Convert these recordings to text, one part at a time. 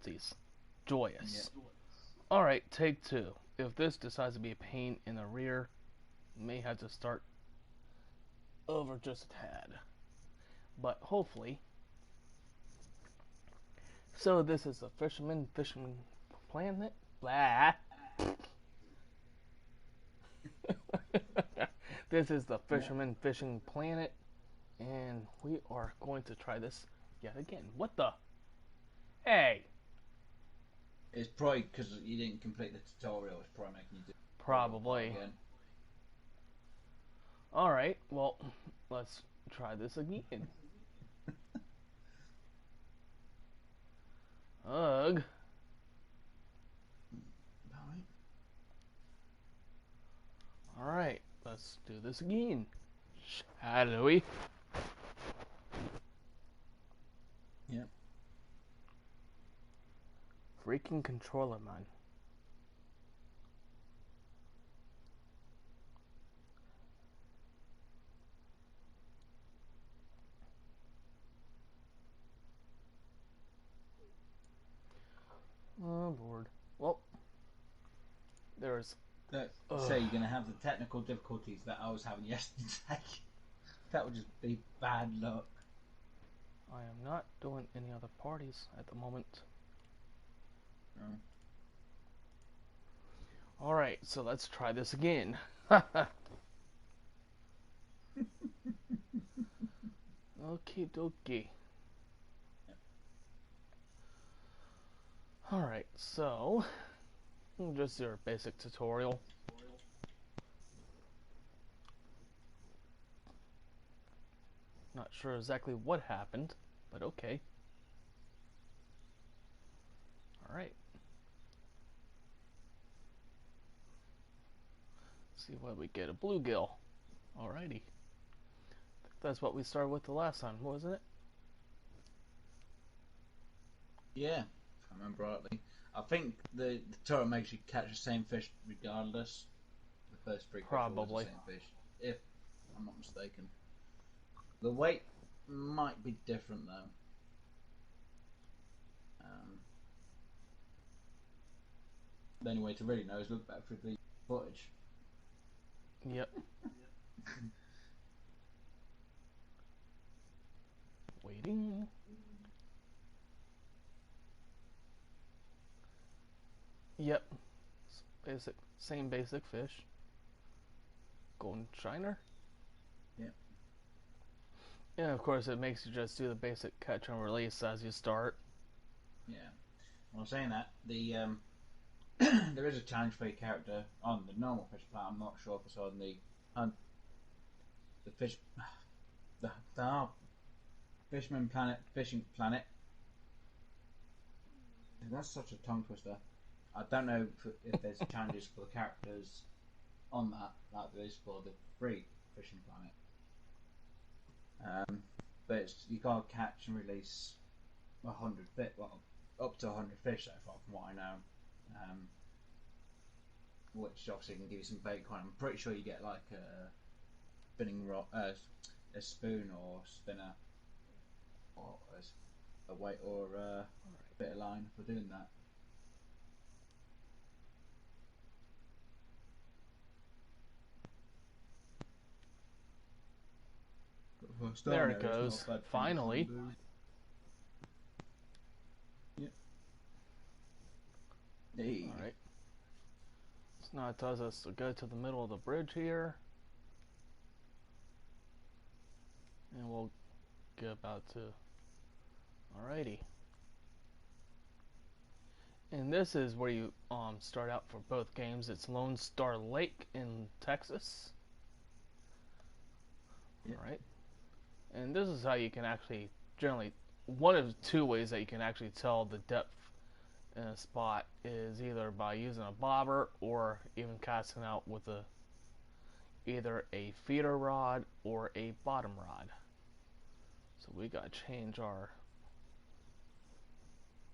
difficulties. Joyous. Yeah. Alright, take two. If this decides to be a pain in the rear, may have to start over just a tad. But hopefully. So this is a Fisherman planet? Blah. This is the Yeah. Fisherman fishing planet, and we are going to try this yet again. What the? Hey! It's probably because you didn't complete the tutorial. It's probably making you do the tutorial part Probably. again. Alright, well, let's try this again. Ugh. Alright. Alright, let's do this again. Shall we? Yep. Freaking controller, man. Oh, Lord. Well, there's... So you're going to have the technical difficulties that I was having yesterday. That would just be bad luck. I am not doing any other parties at the moment. Oh. Alright, so let's try this again. Okie dokie. Alright, so just your basic tutorial. Not sure exactly what happened, but okay. Alright. See what we get. A bluegill. Alrighty. That's what we started with the last time, wasn't it? Yeah, if I remember rightly. I think the tutorial makes you catch the same fish regardless. The first three fish are always Probably. the same fish, if I'm not mistaken. The weight might be different though. The only way to really know is look back through the footage. Yep. Waiting. Yep. Same basic fish. Golden shiner. Yep. And of course it makes you just do the basic catch and release as you start. Yeah. Well, saying that, the there is a challenge for your character on the normal fish planet. I'm not sure if it's on the fish the Fisherman planet fishing planet. That's such a tongue twister. I don't know if there's challenges for the characters on that like there is for the free fishing planet. But you gotta catch and release 100 fish, well, up to 100 fish so far from what I know. Which obviously can give you some bait coin. I'm pretty sure you get like a spinning rod, a spoon or spinner, or a weight or a bit of line for doing that. There it goes. Finally. Yep. Hey. Alright. So now it tells us to go to the middle of the bridge here. And we'll get about to... Alrighty. And this is where you start out for both games. It's Lone Star Lake in Texas. Yep. Alright. And this is how you can actually generally... One of two ways that you can actually tell the depth in a spot is either by using a bobber or even casting out with either a feeder rod or a bottom rod. So we gotta change our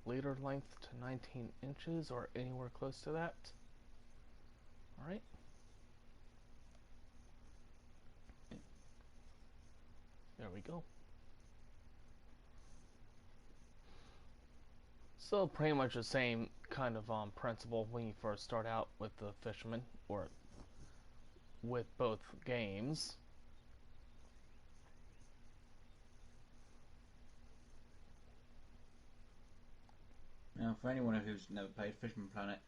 leader length to 19 inches or anywhere close to that. Alright. There we go. So pretty much the same kind of principle when you first start out with the Fisherman, or with both games. Now, for anyone who's never played Fisherman Planet,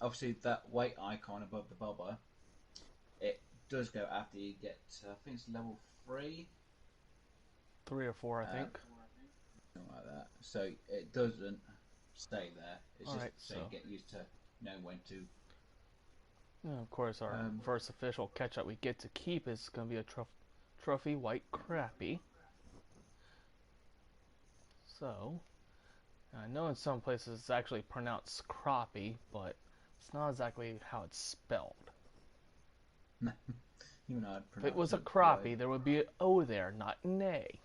obviously that weight icon above the bobber, it does go after you get, I think it's level 3, 3 or 4, I think. something like that. So it doesn't stay there. It's All just right, so so you get used to knowing when to. and of course our Um, first official catch that we get to keep is going to be a trophy white crappie. So I know in some places it's actually pronounced crappie, but it's not exactly how it's spelled. Even though I'd If it pronounce was a it the way. crappie, there would be an O there, not an A.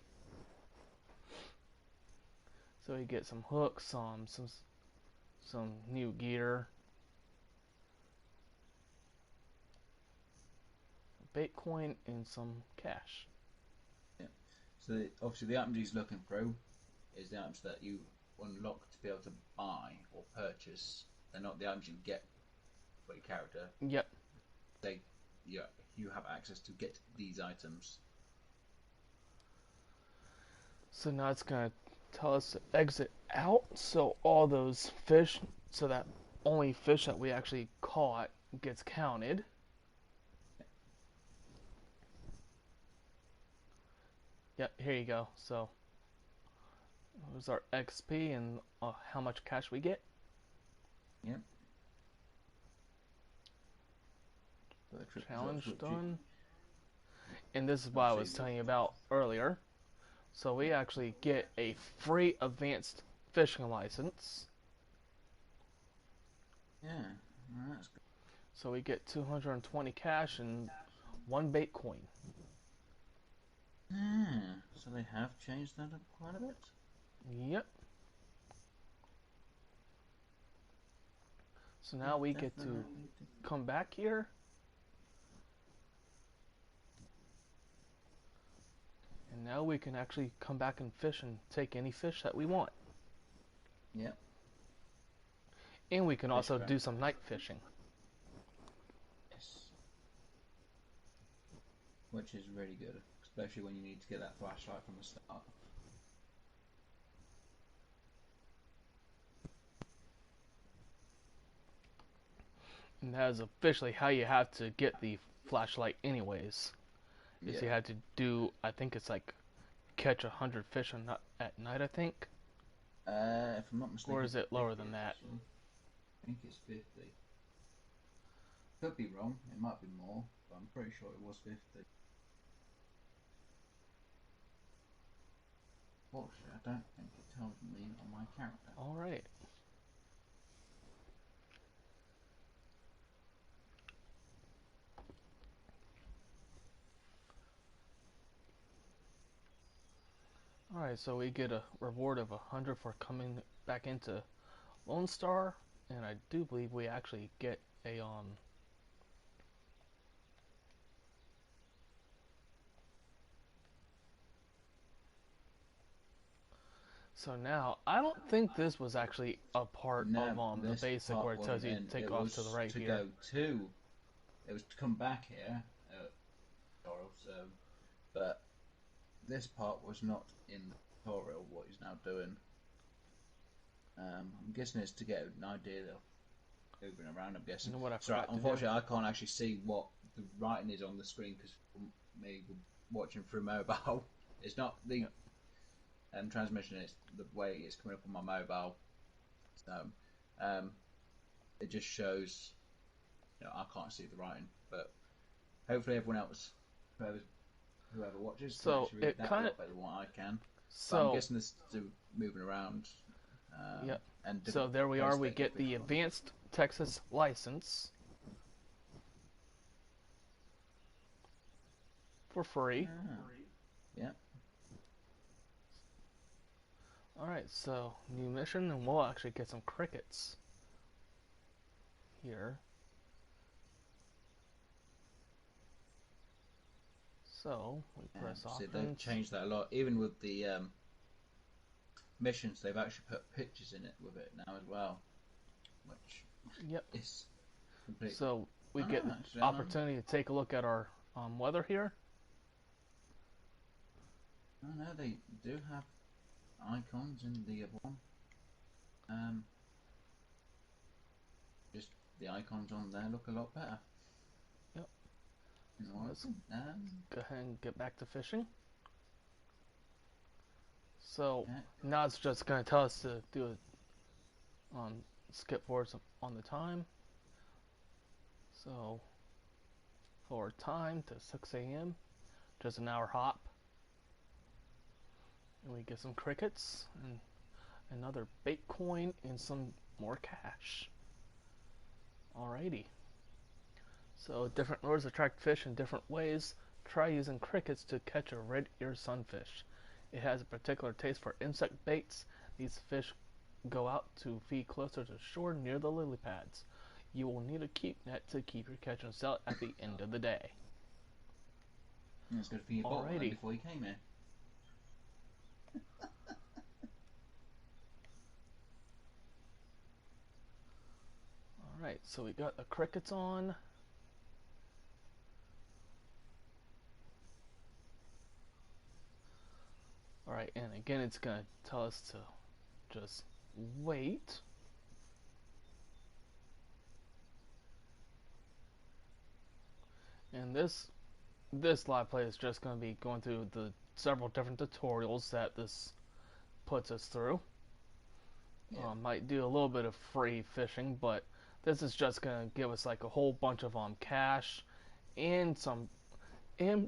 So we get some hooks, some new gear, Bitcoin, and some cash. Yeah. So obviously the items he's looking through is the items that you unlock to be able to buy or purchase. They're not the items you get for your character. Yep. They, you have access to get these items. So now it's gonna tell us to exit out. So all those fish, so that only fish that we actually caught gets counted. Yep. Here you go. So here's our XP and how much cash we get. Yep. Challenge done. And this is what I was telling you about earlier. So we actually get a free advanced fishing license. Yeah, that's good. So we get 220 cash and 1 Bitcoin. Yeah, so they have changed that up quite a bit. Yep. So now we get to come back here. And now we can actually come back and fish and take any fish that we want. Yep. And we can also Fishcraft. do some night fishing. Yes. Which is really good, especially when you need to get that flashlight from the start. And that is officially how you have to get the flashlight anyways. Is Yeah. you have to do, I think it's like catch 100 fish at night, I think. If I'm not mistaken. Or is it lower than that? Actually. I think it's 50. Could be wrong, it might be more, but I'm pretty sure it was 50. Fortunately, I don't think it tells me on my character. Alright. Alright, so we get a reward of 100 for coming back into Lone Star, and I do believe we actually get a So now I don't think this was actually a part No, of the this basic part where it tells wasn't you to in. take It off was to the right to here. go to. It was to come back here, tutorial. So, but this part was not in the tutorial. What he's now doing. I'm guessing it's to get an idea of moving around. I'm guessing. You know what I So forgot to do? unfortunately, I can't actually see what the writing is on the screen because me watching through mobile, it's not the Yep. transmission. It's the way it's coming up on my mobile. So it just shows. I can't see the writing, but hopefully everyone else, whoever watches, can So actually read it that a kind of lot better than what I can. But I'm so guessing this is moving around. Yep. And So different there we are. places We that get the fish from. advanced Texas license for free. Yeah. Alright, so new mission, and we'll actually get some crickets here. So we press See, they've offense. changed that a lot. Even with the missions, they've actually put pictures in it with it now as well, which Yep. is complete. So we I know, get an actually, I know. opportunity to take a look at our weather here. I know they do have icons in the other one. Um, just the icons on there look a lot better. Yep. You So know, let's go ahead and get back to fishing. So yeah, now it's just going to tell us to do a skip forward on the time. So forward time to 6 a.m. Just an hour hop. And we get some crickets and another bait coin and some more cash. Alrighty. So different lures attract fish in different ways. Try using crickets to catch a red-eared sunfish. It has a particular taste for insect baits. These fish go out to feed closer to shore near the lily pads. You will need a keep net to keep your catch and sell it at the end of the day. it's good for your bottle then Alrighty. before you came here. Alright, so we got the crickets on. Alright, and again it's going to tell us to just wait. And this live play is just going to be going through the several different tutorials that this puts us through. Yeah. Might do a little bit of free fishing, but this is just going to give us like a whole bunch of cash and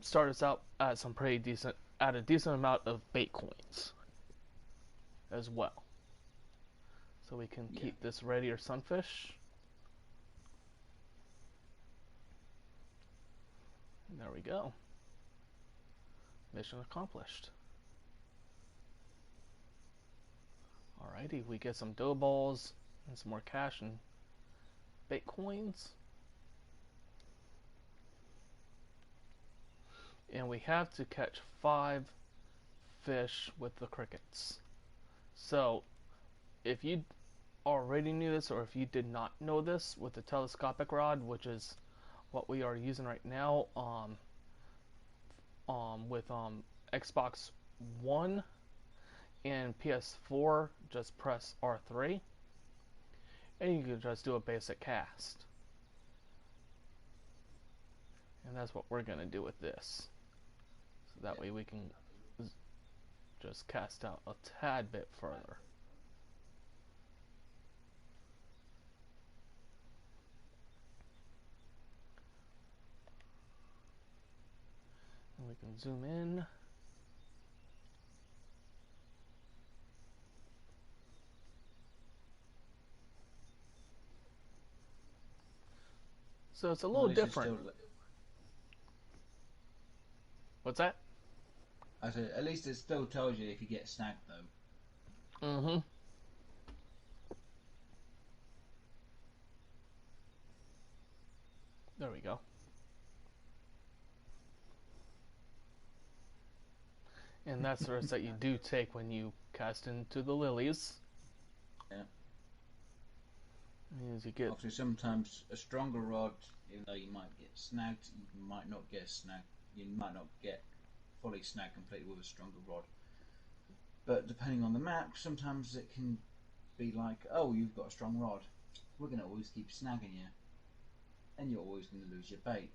start us out at some pretty decent at a decent amount of bait coins as well. So we can Yeah. keep this ready or sunfish. And there we go. Mission accomplished. Alrighty, we get some dough balls and some more cash and bait coins. And we have to catch 5 fish with the crickets. So, if you already knew this or if you did not know this with the telescopic rod, which is what we are using right now with Xbox One and PS4, just press R3 and you can just do a basic cast. And that's what we're going to do with this. So that way we can just cast out a tad bit further. And we can zoom in. So it's a little different. What's that? I said, at least it still tells you if you get snagged though. Mm-hmm. There we go. And that's the risk that you do take when you cast into the lilies. Yeah. As you get Obviously, sometimes a stronger rod, even though you might get snagged, you might not get snagged. You might not get fully snagged completely with a stronger rod. But depending on the map, sometimes it can be like, oh, you've got a strong rod. We're going to always keep snagging you. And you're always going to lose your bait.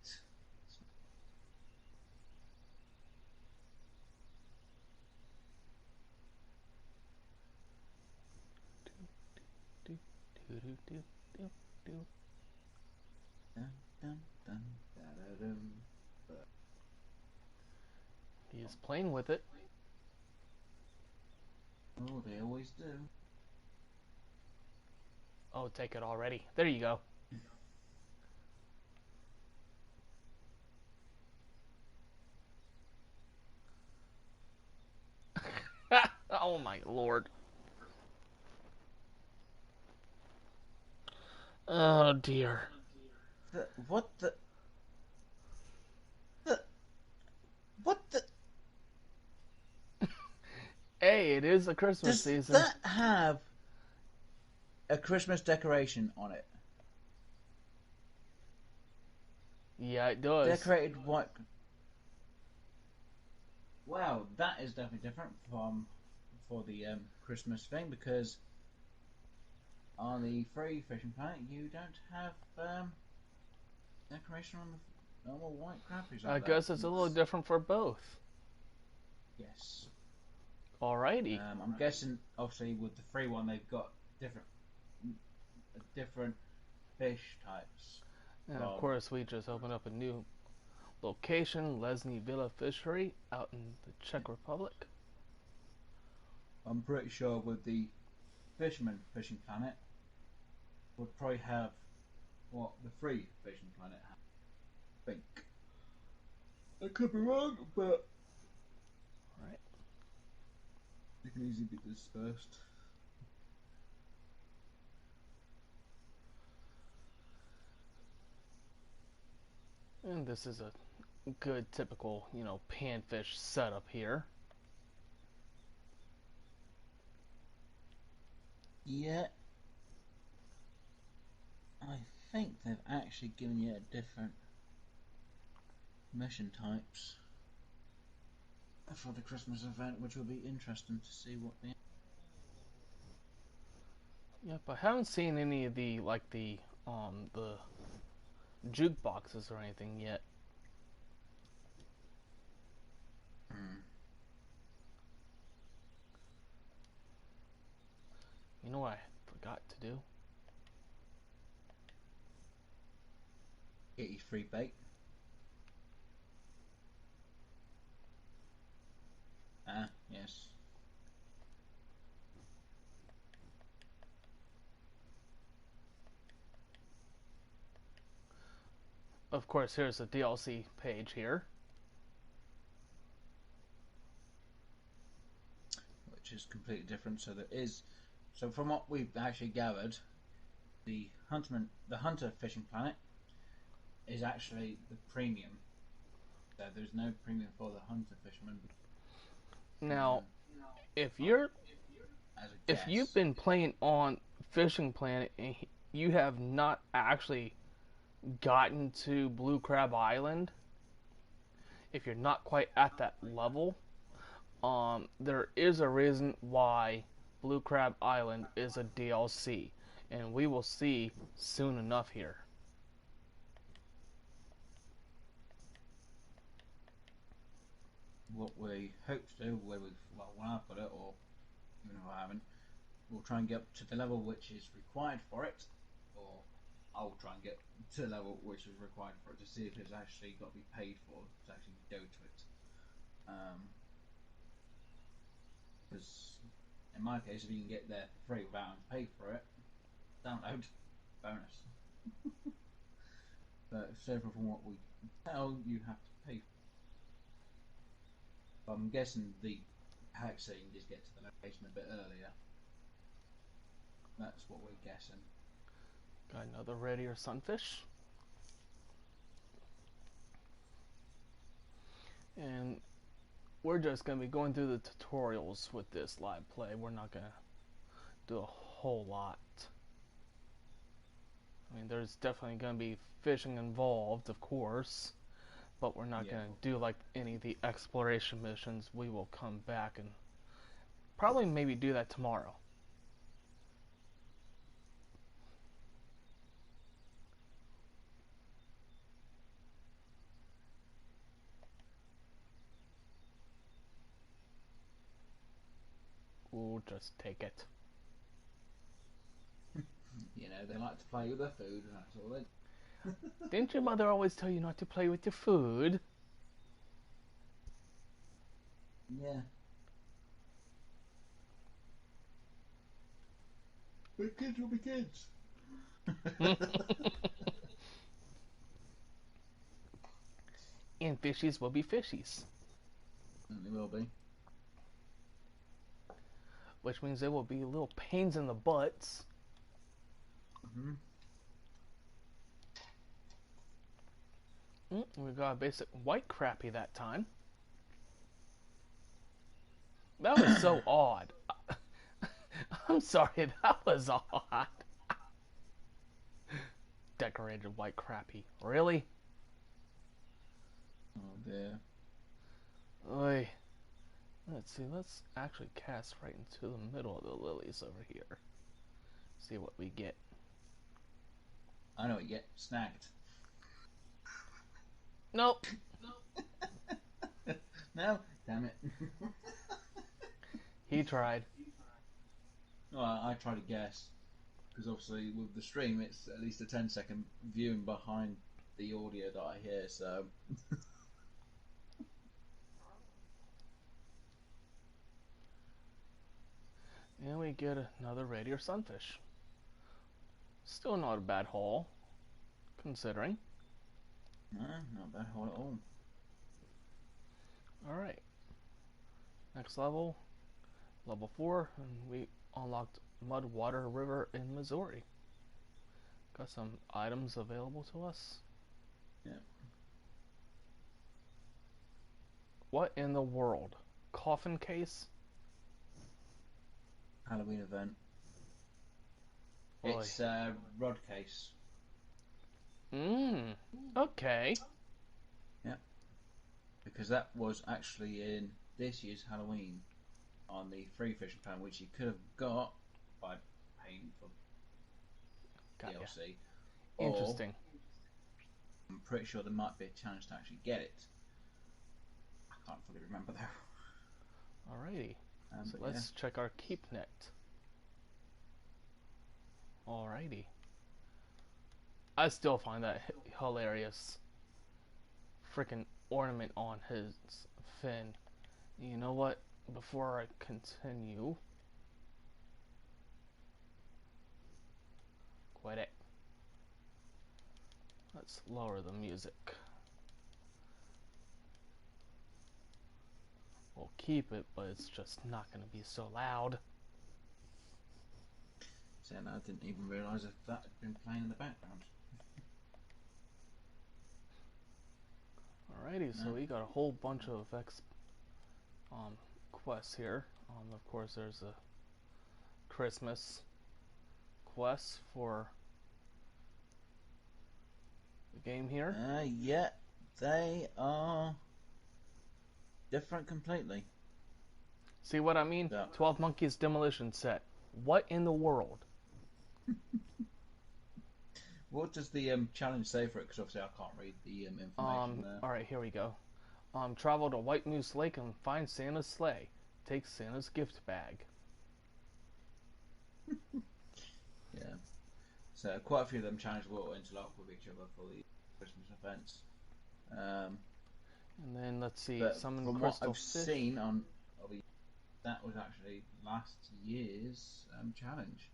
Dun, dun, dun, da-da-dum. he is playing with it. Oh, they always do. Oh, take it already. There you go. Oh my lord. Oh dear. What the? The? What the? Hey, it is the Christmas Does season. that have a Christmas decoration on it? Yeah, it does. Decorated white. Wow, that is definitely different from for the Christmas thing because on the free fishing planet you don't have decoration on the normal white crappies I like that. guess it's a little different for both. Yes. Alrighty. I'm guessing obviously with the free one they've got different different fish types And of from. course, we just opened up a new location, Lesney Villa Fishery, out in the Czech Republic. I'm pretty sure with the Fisherman fishing planet would probably have what the free fishing planet has. I think. I could be wrong, but Right. it can easily be dispersed. And this is a good typical, panfish setup here. Yeah, I think they've actually given you different mission types for the Christmas event, which will be interesting to see what they. Yep, I haven't seen any of the jukeboxes or anything yet. Hmm. You know what I forgot to do? Get you free bait. Ah, yes. Of course, here's the DLC page here. Which is completely different. So there is. So from what we've actually gathered, the hunter fishing planet is actually the premium. So there's no premium for the hunter fisherman. Now, Um, if you're as a if you've guess. been playing on Fishing Planet and you have not actually gotten to Blue Crab Island, if you're not quite at that level, there is a reason why Blue Crab Island is a DLC, and we will see soon enough here. What we hope to do, where we've well, when I've got it, or even if I haven't, we'll try and get up to the level which is required for it, or I'll try and get to the level which is required for it to see if it's actually got to be paid for to actually go to it. Because in my case, if you can get there for free without having to pay for it, download bonus. But several from what we tell, you have to pay. I'm guessing the hack so you can just get to the location a bit earlier. That's what we're guessing. Got another red ear sunfish. And we're just going to be going through the tutorials with this live play. We're not going to do a whole lot. I mean, there's definitely going to be fishing involved, of course, but we're not Yeah. going to do like any of the exploration missions. We will come back and probably maybe do that tomorrow. We'll just take it. You know, they like to play with their food, and that's all they. Didn't your mother always tell you not to play with your food? Yeah. But kids will be kids. And fishies will be fishies. And they will be. Which means they will be little pains in the butts. Mm-hmm. We got a basic white crappie that time. That was so odd. I'm sorry, that was odd. Decorated white crappy. Really? Oh dear. Oy. Let's see, let's actually cast right into the middle of the lilies over here. See what we get. I know what you get. Snagged. Nope. No? Damn it. He tried. Well, I try to guess. Because obviously with the stream it's at least a 10-second viewing behind the audio that I hear, so And we get another reindeer sunfish. Still not a bad haul, considering. no, not bad haul at all. Alright. Next level. Level 4. And we unlocked Mudwater River in Missouri. Got some items available to us. Yeah. What in the world? Coffin case? Halloween event. Boy. It's rod case. Okay. Yeah. Because that was actually in this year's Halloween on the free fishing plan, which you could have got by paying for Got ya. DLC. Interesting. Or I'm pretty sure there might be a challenge to actually get it. I can't fully remember though. Alrighty. So let's check our keep net. Alrighty. I still find that hilarious. Freaking ornament on his fin. You know what? Before I continue, quit it. Let's lower the music. We'll keep it, but it's just not going to be so loud. So I didn't even realise if that had been playing in the background. Alrighty, so we got a whole bunch of quests here. Of course, there's a Christmas quest for the game here. Yeah, they are different completely. See what I mean? Yeah. 12 Monkeys Demolition Set. What in the world? What does the challenge say for it? Because obviously I can't read the information there. Alright, here we go. Travel to White Moose Lake and find Santa's sleigh. Take Santa's gift bag. Yeah. So quite a few of them challenges will interlock with each other for the Christmas events. And then let's see, From what I've seen on that was actually last year's challenge.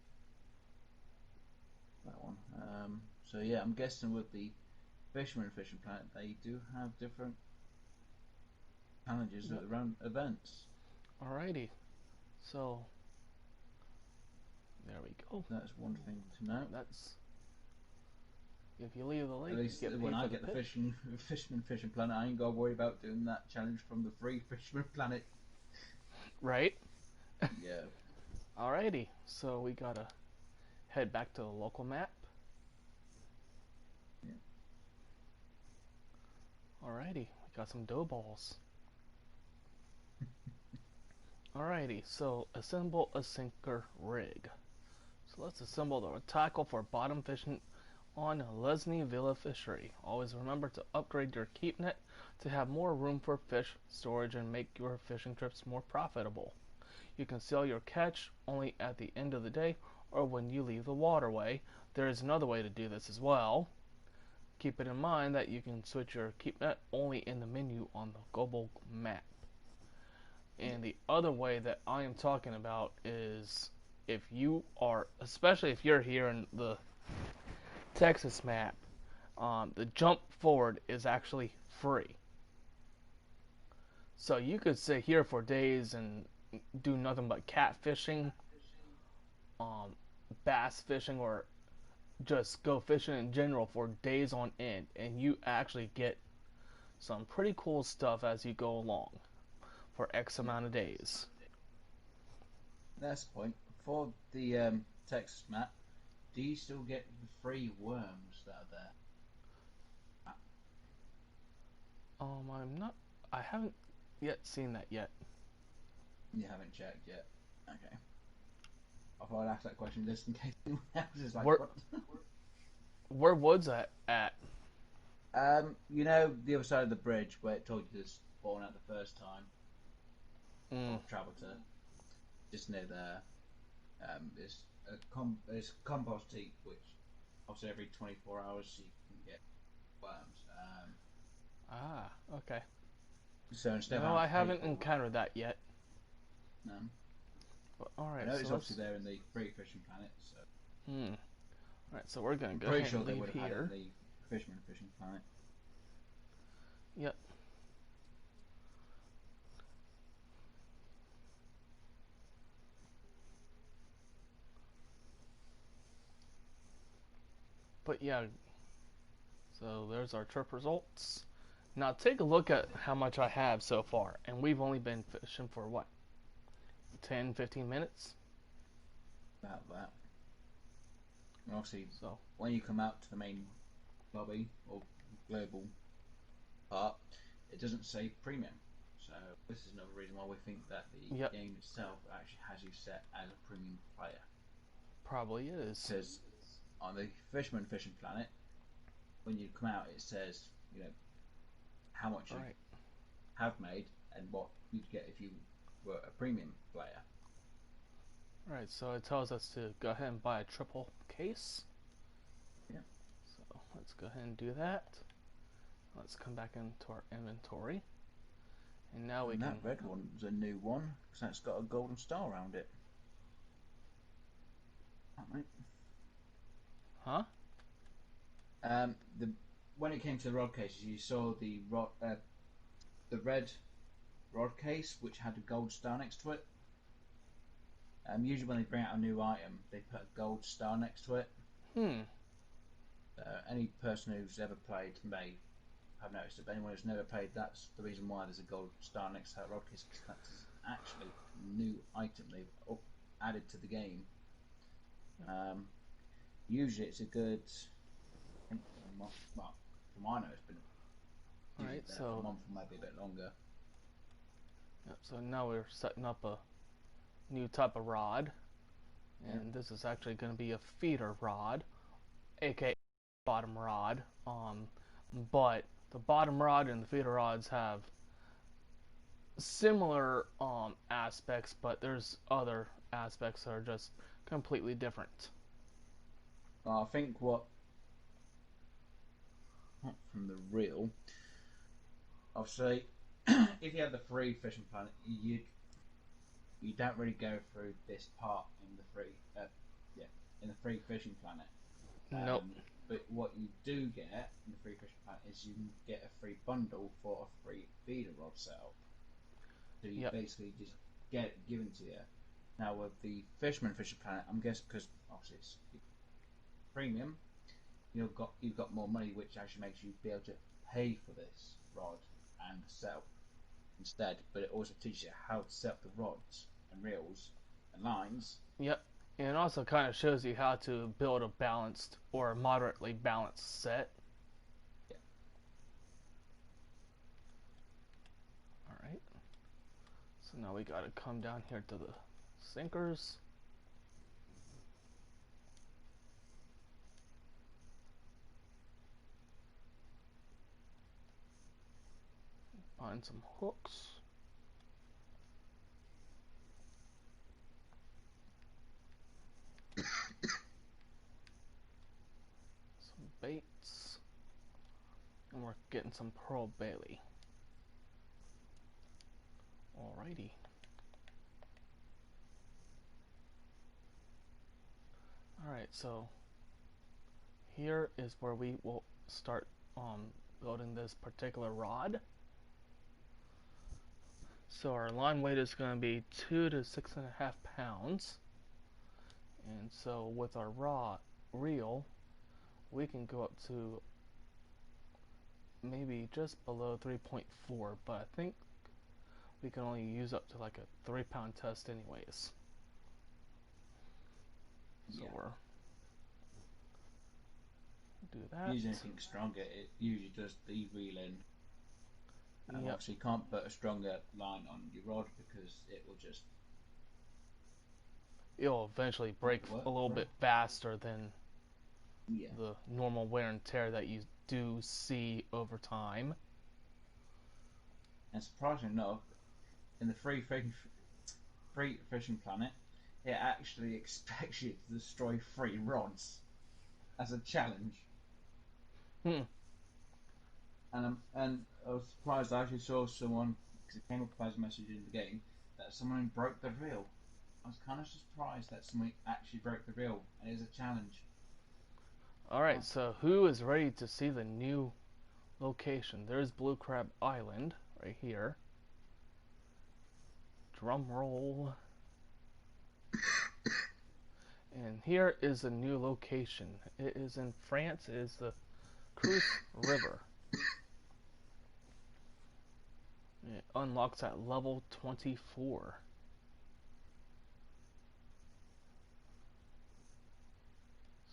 That one. So yeah, I'm guessing with the Fisherman Fishing Planet, they do have different challenges around events. Alrighty. So there we go. That's one thing to know. That's if you leave the lake, At least you get when paid I for get the the fish. Fisherman Fishing Planet, I ain't got to worry about doing that challenge from the free Fisherman Planet. Right? Yeah. Alrighty. So we gotta head back to the local map. Yeah. Alrighty, we got some dough balls. Alrighty, so assemble a sinker rig. So let's assemble the tackle for bottom fishing on Lesney Villa Fishery. Always remember to upgrade your keep net to have more room for fish storage and make your fishing trips more profitable. You can sell your catch only at the end of the day or when you leave the waterway. There is another way to do this as well. Keep it in mind that you can switch your keep net only in the menu on the global map. And the other way that I am talking about is if you are, especially if you're here in the Texas map, the jump forward is actually free. So you could sit here for days and do nothing but catfishing, bass fishing, or just go fishing in general for days on end, and you actually get some pretty cool stuff as you go along for X amount of days. that's the point. For the Texas map, do you still get the free worms that are there? I'm not. I haven't yet seen that yet. You haven't checked yet. Okay. I thought I'd ask that question just in case anyone else is like, Where what? where was that at? You know the other side of the bridge where it told you to spawn out the first time Mm. or travel to, just near there. There's there's compost heap which obviously every 24 hours you can get worms. Ah, okay. So instead of No, having I to pay haven't for it, encountered that yet. But all I right, know so it's let's. obviously there in the free fishing planet. So Hmm. All right, so we're gonna I'm go pretty ahead sure and they leave would have had it in here. the Fisherman fishing planet. Yep. But yeah, so there's our trip results. Now take a look at how much I have so far, and we've only been fishing for what, 10, 15 minutes? About that. And obviously, So, when you come out to the main lobby or global part, it doesn't say premium. So this is another reason why we think that the yep, game itself actually has you set as a premium player. probably is. Because on the Fisherman fishing planet, when you come out, it says how much All you right, have made and what you'd get if you were a premium player. all right. So it tells us to go ahead and buy a triple case. Yeah. So let's go ahead and do that. Let's come back into our inventory, and now we And that can. red one's a new one because that's got a golden star around it. Right. Huh? The when it came to the rod cases, you saw the red rod case which had a gold star next to it. Usually when they bring out a new item, they put a gold star next to it. Hmm. Any person who's ever played may have noticed it. But anyone who's never played, that's the reason why there's a gold star next to that rod case. Because that's actually a new item they've added to the game. Usually it's a good, I think, well, from what I know, it's been All usually right. there for a So, month or maybe a bit longer. yep, so now we're setting up a new type of rod, Yeah. and this is actually going to be a feeder rod, aka bottom rod. But the bottom rod and the feeder rods have similar aspects, but there's other aspects that are just completely different. I think what from the real, obviously, if you had the free fishing planet, you don't really go through this part in the free, in the free fishing planet. Nope. But what you do get in the free fishing planet is you can get a free bundle for a free feeder rod setup. So you Yep. basically just get it given to you. Now with the Fisherman fishing planet, I'm guessing because obviously it's premium, you've got more money, which actually makes you be able to pay for this rod and setup instead. But it also teaches you how to set up the rods and reels and lines. Yep. And it also kind of shows you how to build a balanced or moderately balanced set. Yeah. All right. So now we got to come down here to the sinkers. Find some hooks. Some baits. And we're getting some pearl bailey. Alrighty. Alright, so here is where we will start building this particular rod. So our line weight is going to be 2 to 6.5 pounds. And so with our reel, we can go up to maybe just below 3.4, but I think we can only use up to like a 3-pound test anyways. So Yeah. we're do that. Use anything stronger, it usually does the reeling. And Yep. obviously, you can't put a stronger line on your rod because it will just It'll eventually break work. a little bit faster than Yeah. the normal wear and tear that you do see over time. And surprisingly enough, in the free fishing planet, it actually expects you to destroy 3 rods as a challenge. Hmm. And I was surprised. I actually saw someone, because it came up as a message in the game, that someone broke the reel. I was kind of surprised that someone actually broke the reel, and it was a challenge. Alright, so who is ready to see the new location? There's Blue Crab Island right here. Drum roll. And here is a new location. It is in France. It is the Creuse River. It unlocks at level 24.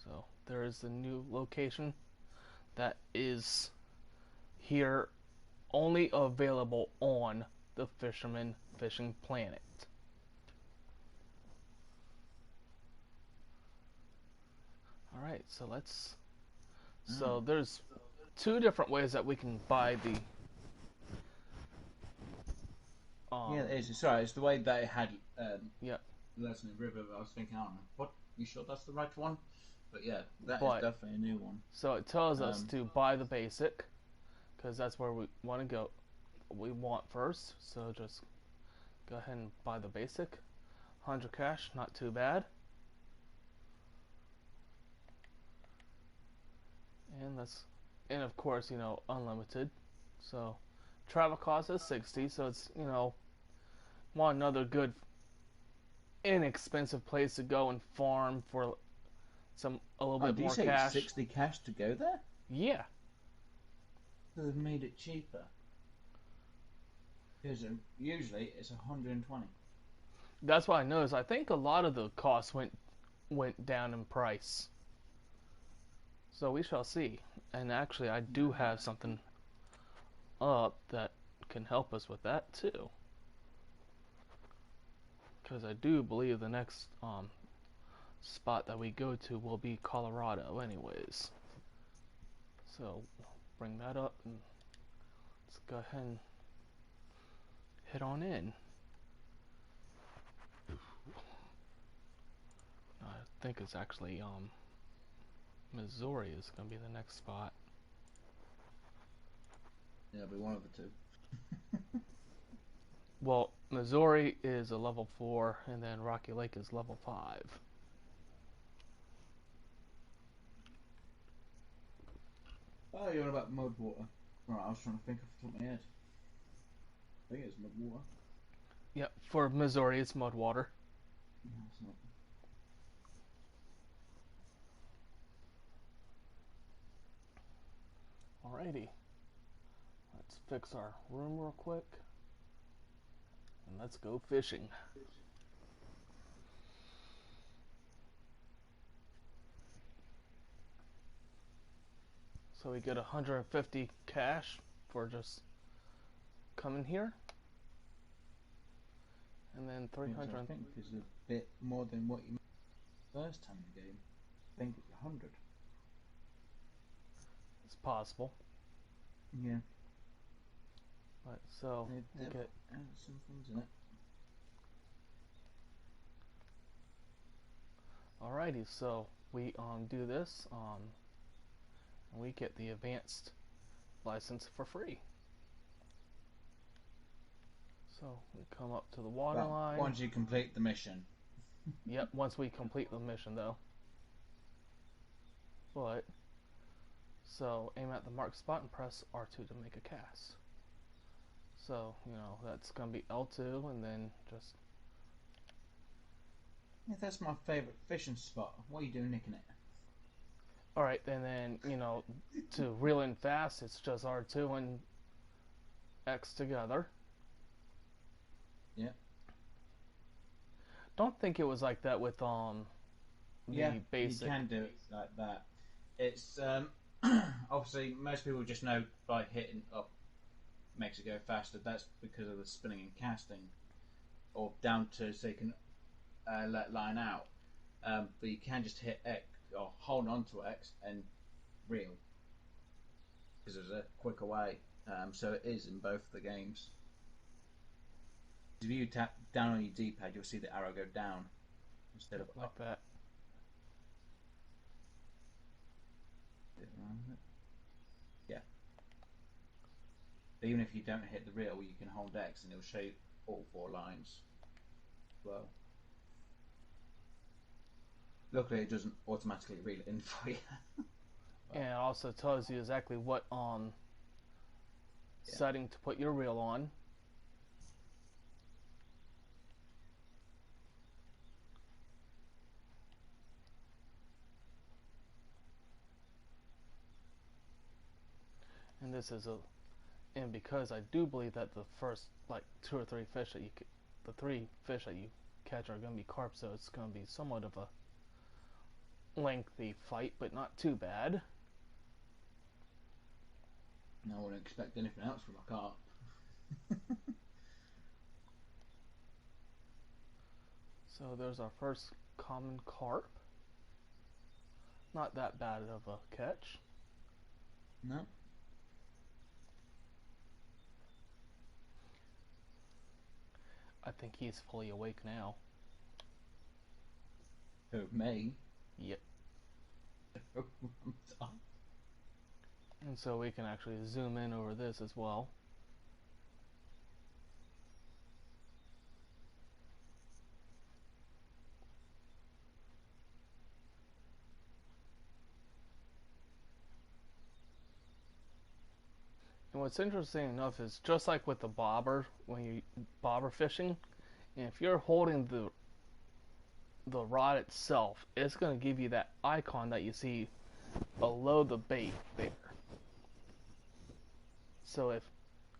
So there is the new location that is here, only available on the Fisherman fishing planet. Alright, so let's... So there's 2 different ways that we can buy the... Yeah, it is. Sorry, it's the way they had Yeah, Lesson in River. I was thinking, I don't know, what? You sure that's the right one? But yeah, that is but... definitely a new one. So it tells us to buy the basic, because that's where we want to go. We want first, so just go ahead and buy the basic. 100 cash, not too bad. And of course, unlimited. So travel cost is 60, so it's, want another good inexpensive place to go and farm for a little bit Do you more say cash. 60 cash to go there? Yeah. So they've made it cheaper. Because usually it's 120. That's what I noticed. I think a lot of the costs went down in price. So we shall see. And actually, I do have something up that can help us with that too. Because I do believe the next spot that we go to will be Colorado anyways. So bring that up and let's go ahead and head on in. I think it's actually Missouri is going to be the next spot. Yeah, it'll be one of the two. Well, Missouri is a level 4 and then Rocky Lake is level 5. Oh, you're on about mud water. Right, I was trying to think off the top of my head. I think it's mud water. Yep, for Missouri it's Mudwater. No, it's not. Alrighty. Let's fix our room real quick. And let's go fishing. So we get 150 cash for just coming here. And then 300. I think it's a bit more than what you made the first time in the game. I think it's 100. It's possible. Yeah. Right, so They we'll get add some things in it. alrighty, so we do this, and we get the advanced license for free. So we come up to the water line. Once you complete the mission. Yep, once we complete the mission though. But so aim at the marked spot and press R2 to make a cast. So, that's gonna be L2 and then just Yeah, that's my favourite fishing spot. What are you doing nicking it? alright, and then, to reel in fast it's just R2 and X together. Yeah. Don't think it was like that with Yeah, the you basic. can do it like that. It's obviously most people just know by hitting up makes it go faster. That's because of the spinning and casting, or down to so you can let line out. But you can just hit X or hold on to X and reel because there's a quicker way. So it is in both the games. If you tap down on your D-pad, you'll see the arrow go down instead of Like up. that. Yeah. Even if you don't hit the reel, you can hold X and it'll show you all 4 lines as well. Luckily, it doesn't automatically reel it in for you. And it also tells you exactly what Yeah. setting to put your reel on. And this is and because I do believe that the first like 2 or 3 fish that the 3 fish that you catch are going to be carp, so it's going to be somewhat of a lengthy fight, but not too bad. I wouldn't expect anything else from a carp. So there's our first common carp. Not that bad of a catch. No. I think he's fully awake now. Who, me? Yep. And so we can actually zoom in over this as well. And what's interesting enough is just like with the bobber, when you bobber fishing, and if you're holding the rod itself, it's going to give you that icon that you see below the bait there. So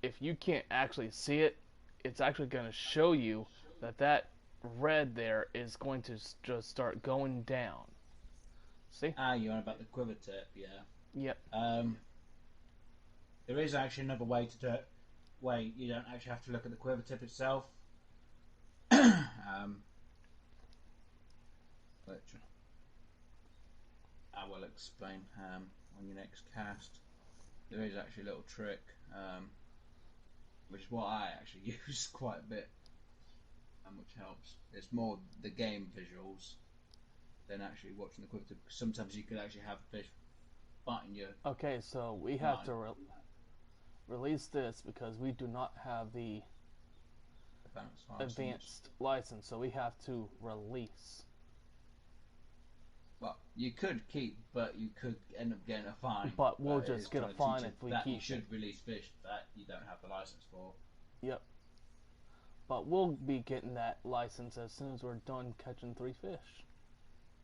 if you can't actually see it, it's actually going to show you that red there is going to just start going down. See? You're on about the quiver tip, yeah. Yep. There is actually another way to do it, where you don't actually have to look at the quiver tip itself. Which I will explain on your next cast. There is actually a little trick, which is what I actually use quite a bit, and which helps. It's more the game visuals than actually watching the quiver tip. Sometimes you could actually have fish biting your Okay, so we have line. to release this because we do not have the advanced license, so we have to release. Well, you could keep, but you could end up getting a fine. But we'll just get a fine if we that keep you should it. release fish that you don't have the license for. Yep. But we'll be getting that license as soon as we're done catching 3 fish.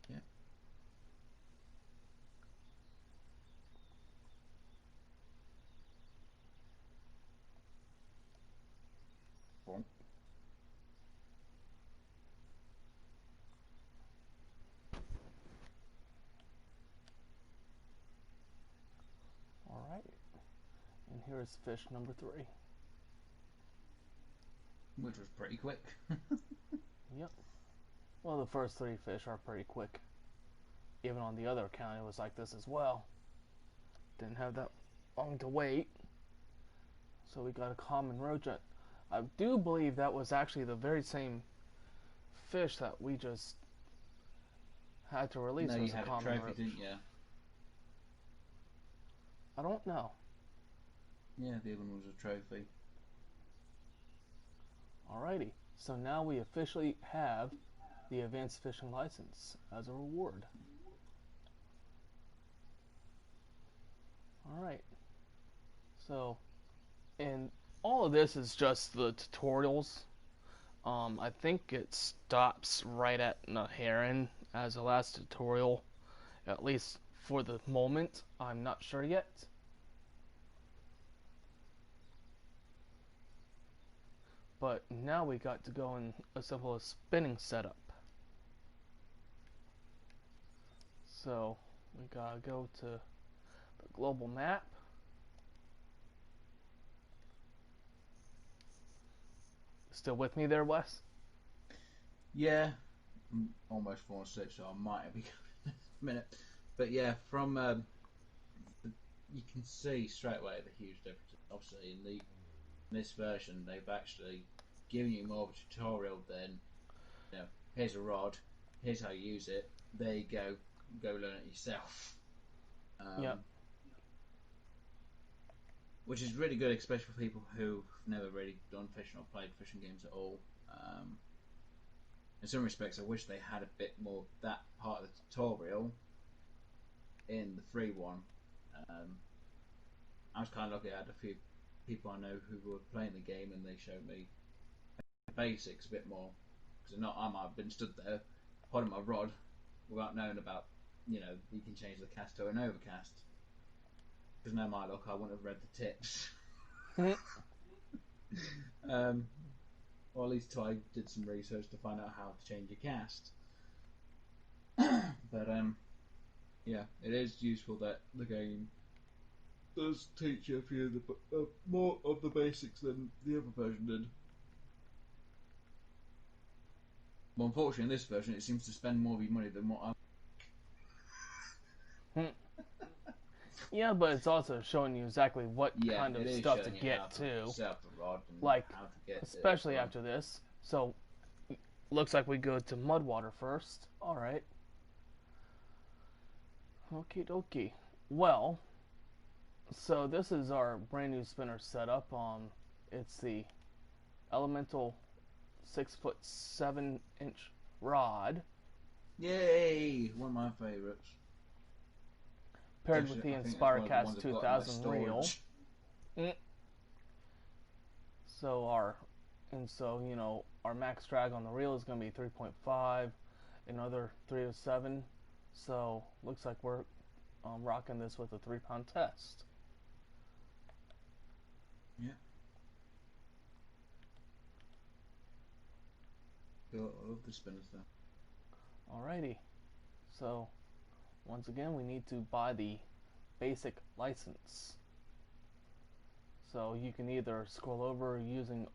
Yeah. Cool. Alright. And here's fish number 3. Which was pretty quick. Yep. Well, the first 3 fish are pretty quick. Even on the other account, it was like this as well. Didn't have that long to wait. So we got a common roach. I do believe that was actually the very same fish that we just had to release. No, you as a had a common trophy, roach. didn't you? I don't know. Yeah, the other one was a trophy. Alrighty. So now we officially have the advanced fishing license as a reward. Alright. So, and all of this is just the tutorials. I think it stops right at the heron as the last tutorial, at least for the moment. I'm not sure yet. But now we got to go and assemble a spinning setup. So we gotta go to the global map. Still with me there, Wes? Yeah, I'm almost falling asleep, so I might be going in a minute. But yeah, from you can see straight away the huge difference. Obviously, in this version, they've actually given you more of a tutorial than, here's a rod, here's how you use it. There you go learn it yourself. Yep. Which is really good, especially for people who've never really done fishing or played fishing games at all. In some respects, I wish they had a bit more of that part of the tutorial in the free one. I was kind of lucky. I had a few people I know who were playing the game, and they showed me the basics a bit more. Because I might have been stood there holding my rod without knowing about, you can change the cast to an overcast. Because no, my luck, I wouldn't have read the tips. Or at least I did some research to find out how to change your cast. But yeah, it is useful that the game does teach you a few of the more of the basics than the other version did. But unfortunately, in this version, it seems to spend more of your money than what I. Yeah, but it's also showing you exactly what kind of it is stuff to showing you how get to too. set up the rod and Like, how to get especially after this. So, looks like we go to Mudwater first. Alright. Okie dokie. Well, so this is our brand new spinner setup. It's the Elemental 6'7" rod. Yay! One of my favourites. Paired with the I think that's Inspire one of the ones Cast I've got in my 2000 reel. storage. So our max drag on the reel is going to be 3.5, another 307. So looks like we're rocking this with a 3-pound test. Yeah. I love the spinners though. Alrighty. So once again, we need to buy the basic license. So you can either scroll over using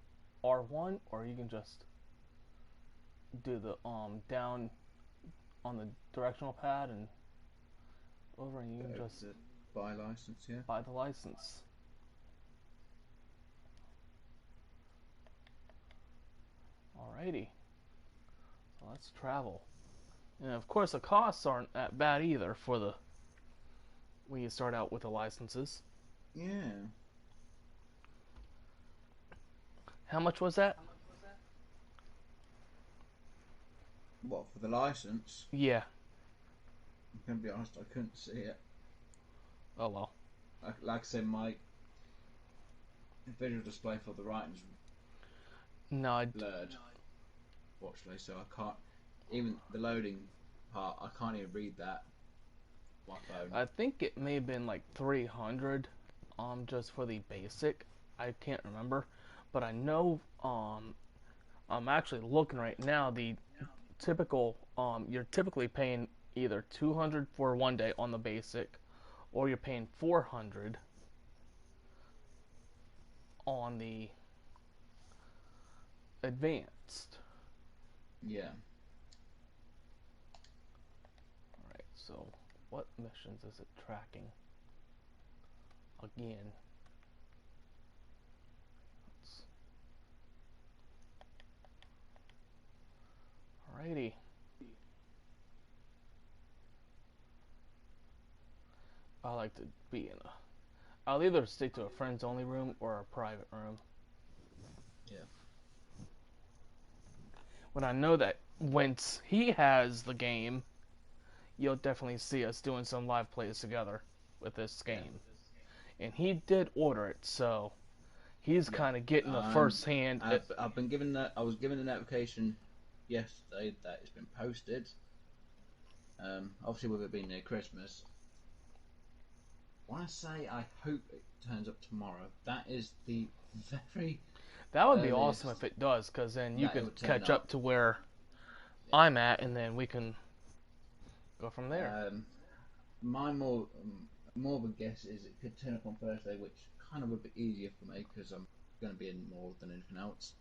R1, or you can just do the down on the directional pad and over, and you can just buy license, yeah. buy the license. Alrighty. So let's travel. And of course, the costs aren't that bad either for the when you start out with the licenses. Yeah. How much was that? What, for the license? Yeah. I'm going to be honest, I couldn't see it. Oh well. Like I said, my visual display for the writing's blurred, fortunately, so I can't, even the loading part, I can't even read that on my phone. I think it may have been like 300 just for the basic. I can't remember, but I know I'm actually looking right now. The typical you're typically paying either 200 for 1 day on the basic, or you're paying 400 on the advanced. Yeah. Alright, so what missions is it tracking? Again. Alrighty. I like to be in a... I'll either stick to a friends only room or a private room. Yeah. When I know that once he has the game, you'll definitely see us doing some live plays together with this game. And he did order it, so he's kind of getting the first hand. I've been given that. I was given the notification yesterday that it's been posted. Obviously, with it being near Christmas, when I say I hope it turns up tomorrow, that is the very. That would be awesome if it does, because then you could catch up to where I'm at, and then we can go from there. my more of a guess is it could turn up on Thursday, which kind of would be easier for me because I'm going to be in more than anything else.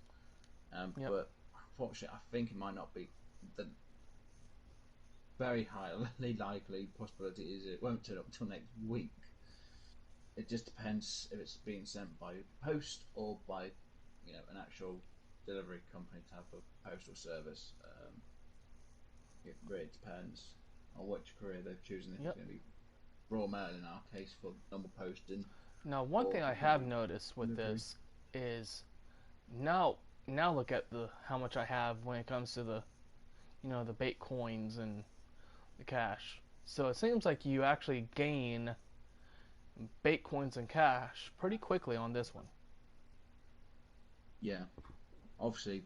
Yep. But unfortunately, I think it might not be. The very highly likely possibility is it won't turn up until next week. It just depends if it's being sent by post or by, an actual delivery company type of postal service. It really depends on which courier they're choosing. If it's Yep. going to be raw mail in our case for normal posting, Now, one or thing if I it's going to have be noticed with delivery. this is now look at the how much I have when it comes to the the bait coins and the cash. So it seems like you actually gain bait coins and cash pretty quickly on this one. Yeah, obviously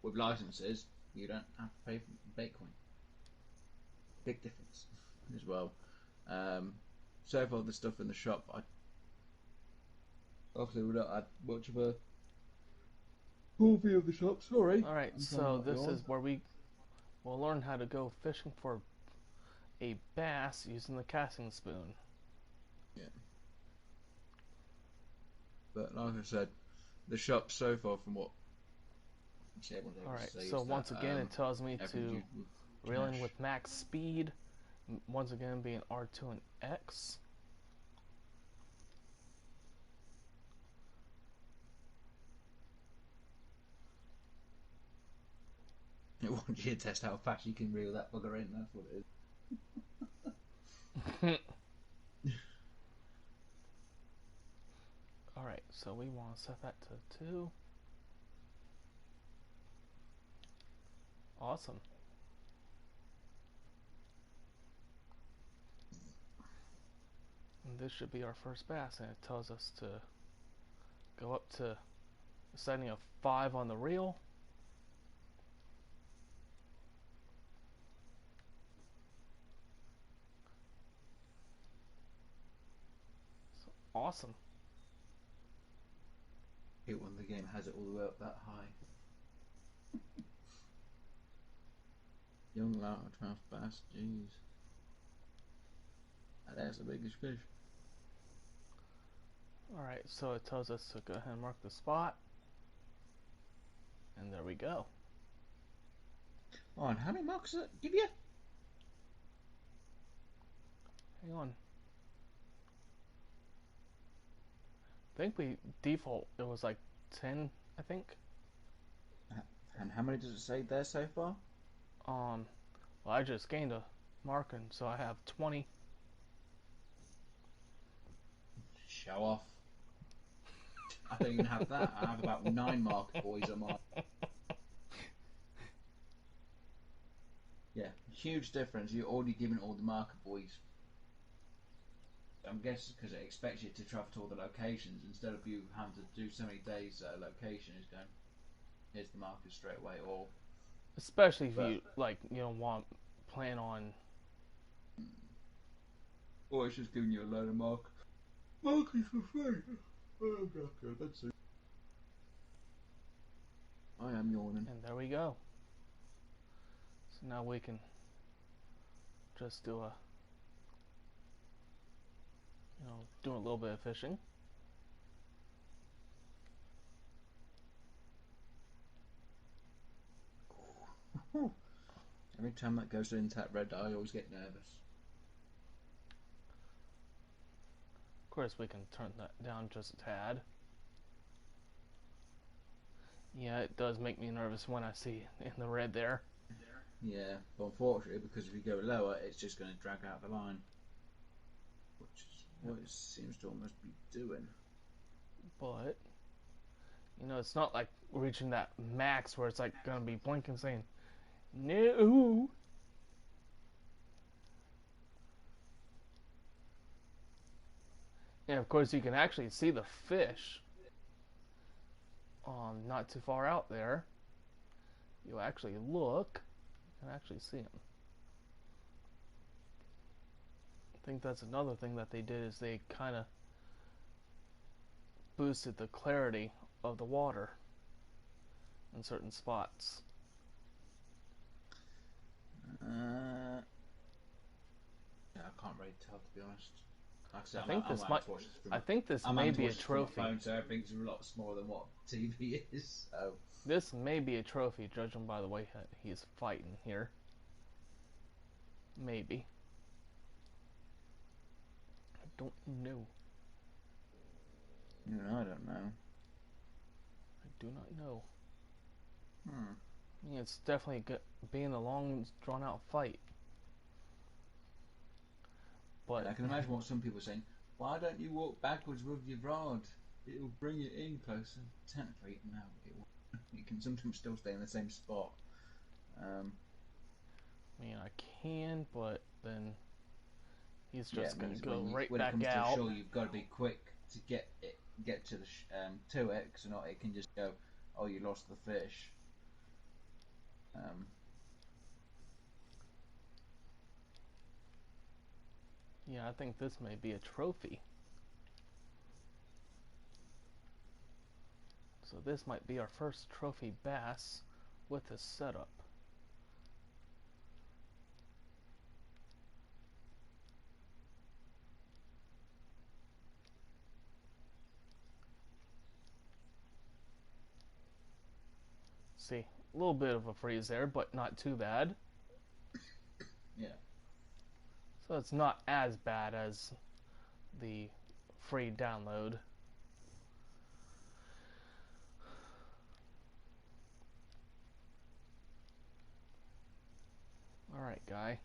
with licenses, you don't have to pay for Bitcoin. Big difference as well. Um, so far, the stuff in the shop, I obviously we don't add much of a full view of the shop. Sorry, All right, I'm trying to so not this yawn. is where we will learn how to go fishing for a bass using the casting spoon. Yeah, but like I said, the shop so far, from what everyone's All able to right, say, so is that once again it tells me everything's to used with reel in cash. with max speed, once again being R2 and X. It wants you to test how fast you can reel that bugger in. That's what it All right, so we want to set that to 2. Awesome. And this should be our first bass, and it tells us to go up to setting a 5 on the reel. So, awesome. is. It when the game has it all the way up that high. Young largemouth bass, jeez. That's the biggest fish. All right, so it tells us to go ahead and mark the spot, and there we go. Oh, and how many marks does it give you? Hang on. I think we default it was like 10, I think. And how many does it say there so far? Um, well, I just gained a marking, so I have 20. Show off. I don't even have that. I have about 9 marker buoys on mine. Yeah, huge difference. You're already given all the marker buoys. I'm guessing because it expects you to travel to all the locations instead of you having to do so many days at a location. Is going, here's the markers straight away. Or Especially if but you want plan on. or it's just giving you a load of markers for free. Oh, God, that's it. I am yawning. And there we go. So now we can just do a doing a little bit of fishing. Every time that goes into that red, I always get nervous. Of course, we can turn that down just a tad. Yeah, it does make me nervous when I see in the red there. Yeah, but unfortunately, because if you go lower, it's just going to drag out the line, which is what it seems to almost be doing. But it's not like reaching that max where it's like gonna be blinking saying no. And of course, you can actually see the fish. Not too far out there. You actually look, you can actually see them. I think that's another thing that they did is they kind of boosted the clarity of the water in certain spots. Uh, Yeah, I can't really tell, to be honest. Like I I said, think I this might might. have to watch this from I think this I might may have to be a watch this from my trophy. phone, so everything's a lot smaller than what TV is. So This may be a trophy, judging by the way he's fighting here. Maybe. I don't know. even I don't know. I do not know. Hmm. I mean, it's definitely being a long, drawn-out fight. And But I can imagine what some people are saying. Why don't you walk backwards with your rod? It will bring it in closer. Technically, no, it will. You can sometimes still stay in the same spot. I mean, I can, but then he's Yeah, just it gonna means go right when it back comes to a out. shoal, you've got to be quick to get to the to it, because not it can just go. Oh, you lost the fish. Um, Yeah, I think this may be a trophy. So this might be our first trophy bass with this setup. See, a little bit of a freeze there, but not too bad. yeah. So it's not as bad as the free download. Alright, guy.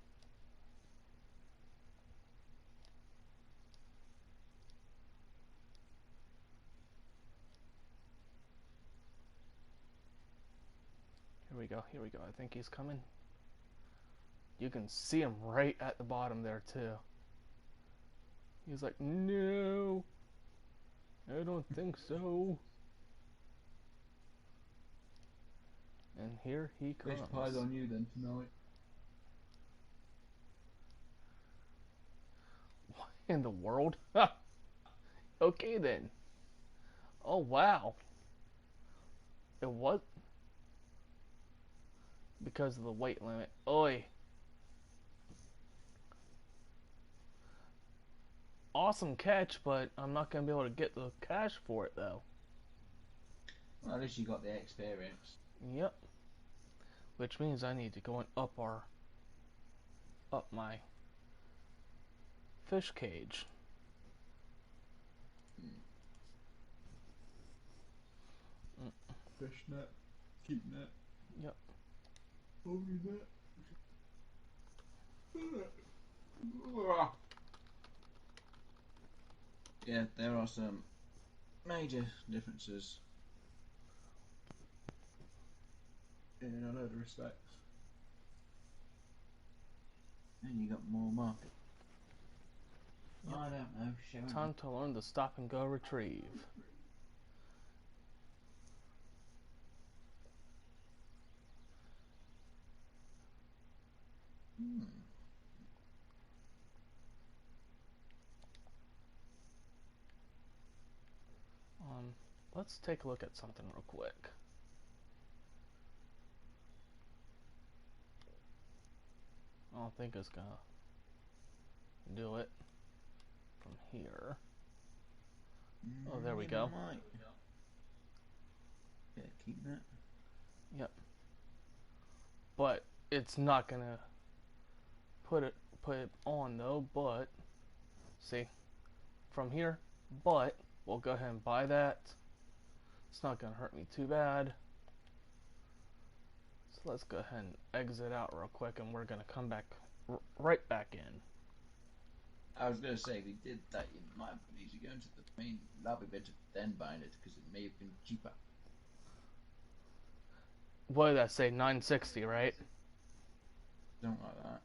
Here we go, here we go. I think he's coming. You can see him right at the bottom there, too. He's like, no, I don't think so. And here he Fish pies comes. on you then tonight. What in the world? Okay then. Oh wow. It was because of the weight limit. Oi. Awesome catch, but I'm not going to be able to get the cash for it though. Well, at least you got the experience. Yep. Which means I need to go and up my fish cage. Mm, Fish net, keep net, yep. only net. Yeah, there are some major differences in a load of respects. And you got more market. Yep. I don't know, showing Time to learn the stop and go retrieve. Hmm. Let's take a look at something real quick. I don't think it's gonna do it from here. Oh, there we It go. might. Yeah, keep that. Yep. But it's not gonna put it on though. But see, from here. But we'll go ahead and buy that. It's not gonna hurt me too bad. So let's go ahead and exit out real quick, and we're gonna come back right back in. I was going to say, if you did that, you might need to go into the main lobby bit then buying it, because it may have been cheaper. What did I say? 960, right? Something like that.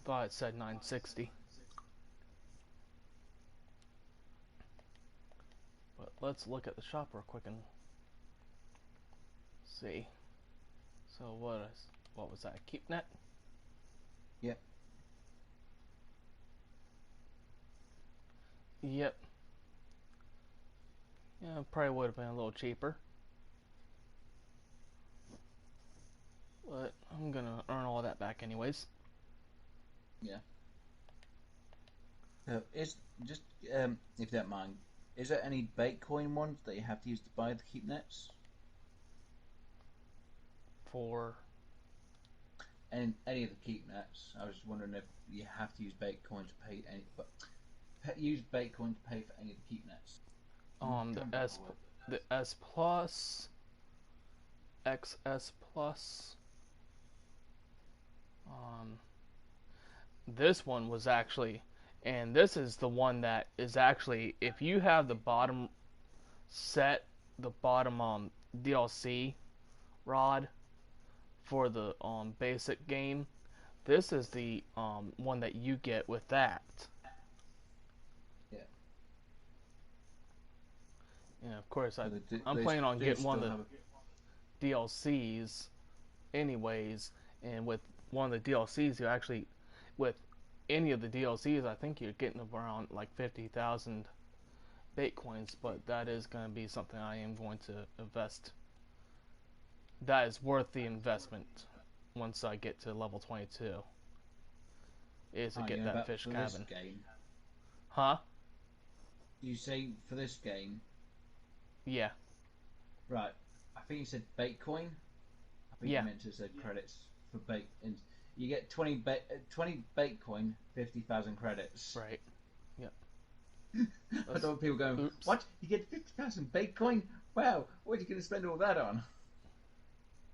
Thought it said 960. But let's look at the shop real quick and see. So what was that? KeepNet? Yep. Yep. Yeah, probably would have been a little cheaper. but I'm gonna earn all that back anyways. Yeah. Is just if you don't mind, is there any Bitcoin ones that you have to use to buy the keep nets? For And any of the keep nets? I was just wondering if you have to use Bitcoin to pay any, but use Bitcoin to pay for any of the keep nets. the S plus, XS plus. Um, this one was actually, and this is the one that is actually, if you have the bottom set, the bottom DLC rod for the basic game, this is the one that you get with that. Yeah. And of course, So I'm they planning on do getting one still of have a, the DLCs anyways. And with one of the DLCs, you actually, with any of the DLCs, I think you're getting around like 50,000 Bitcoins. But that is going to be something I am going to invest. That is worth the investment once I get to level 22. Is to get that but fish for cabin. this game, Huh? you say for this game, Yeah. right? I think you said Bitcoin. I think you Yeah. meant to say credits for bait, and you get 20 Bitcoin, 50,000 credits. Right. Yep. I don't want people going, Oops. what? You get 50,000 Bitcoin? Wow, what are you going to spend all that on?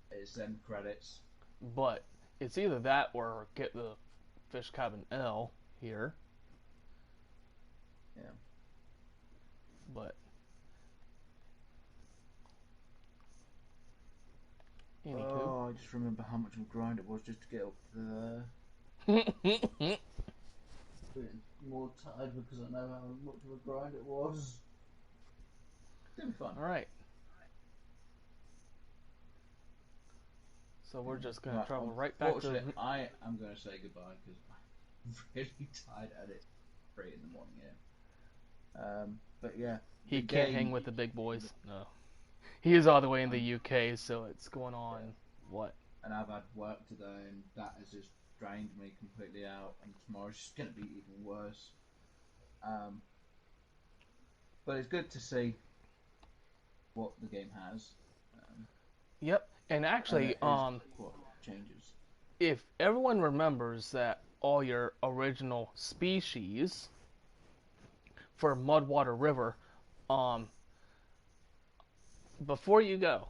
It's them credits. But it's either that or get the fish cabin L here. Yeah. But anywho. Oh, I just remember how much of a grind it was just to get up there. Feeling more tired because I know how much of a grind it was. It's gonna be fun. Alright. So we're just going to travel right back to... I am going to say goodbye because I'm really tired at it. 3 in the morning here. But yeah. He can't hang with the big boys. No. He is all the way in the UK, so it's going on, what? And I've had work today and that has just drained me completely out, and tomorrow's just going to be even worse. But it's good to see what the game has. Yep. And actually, what changes. if everyone remembers that all your original species for Mudwater River, before you go,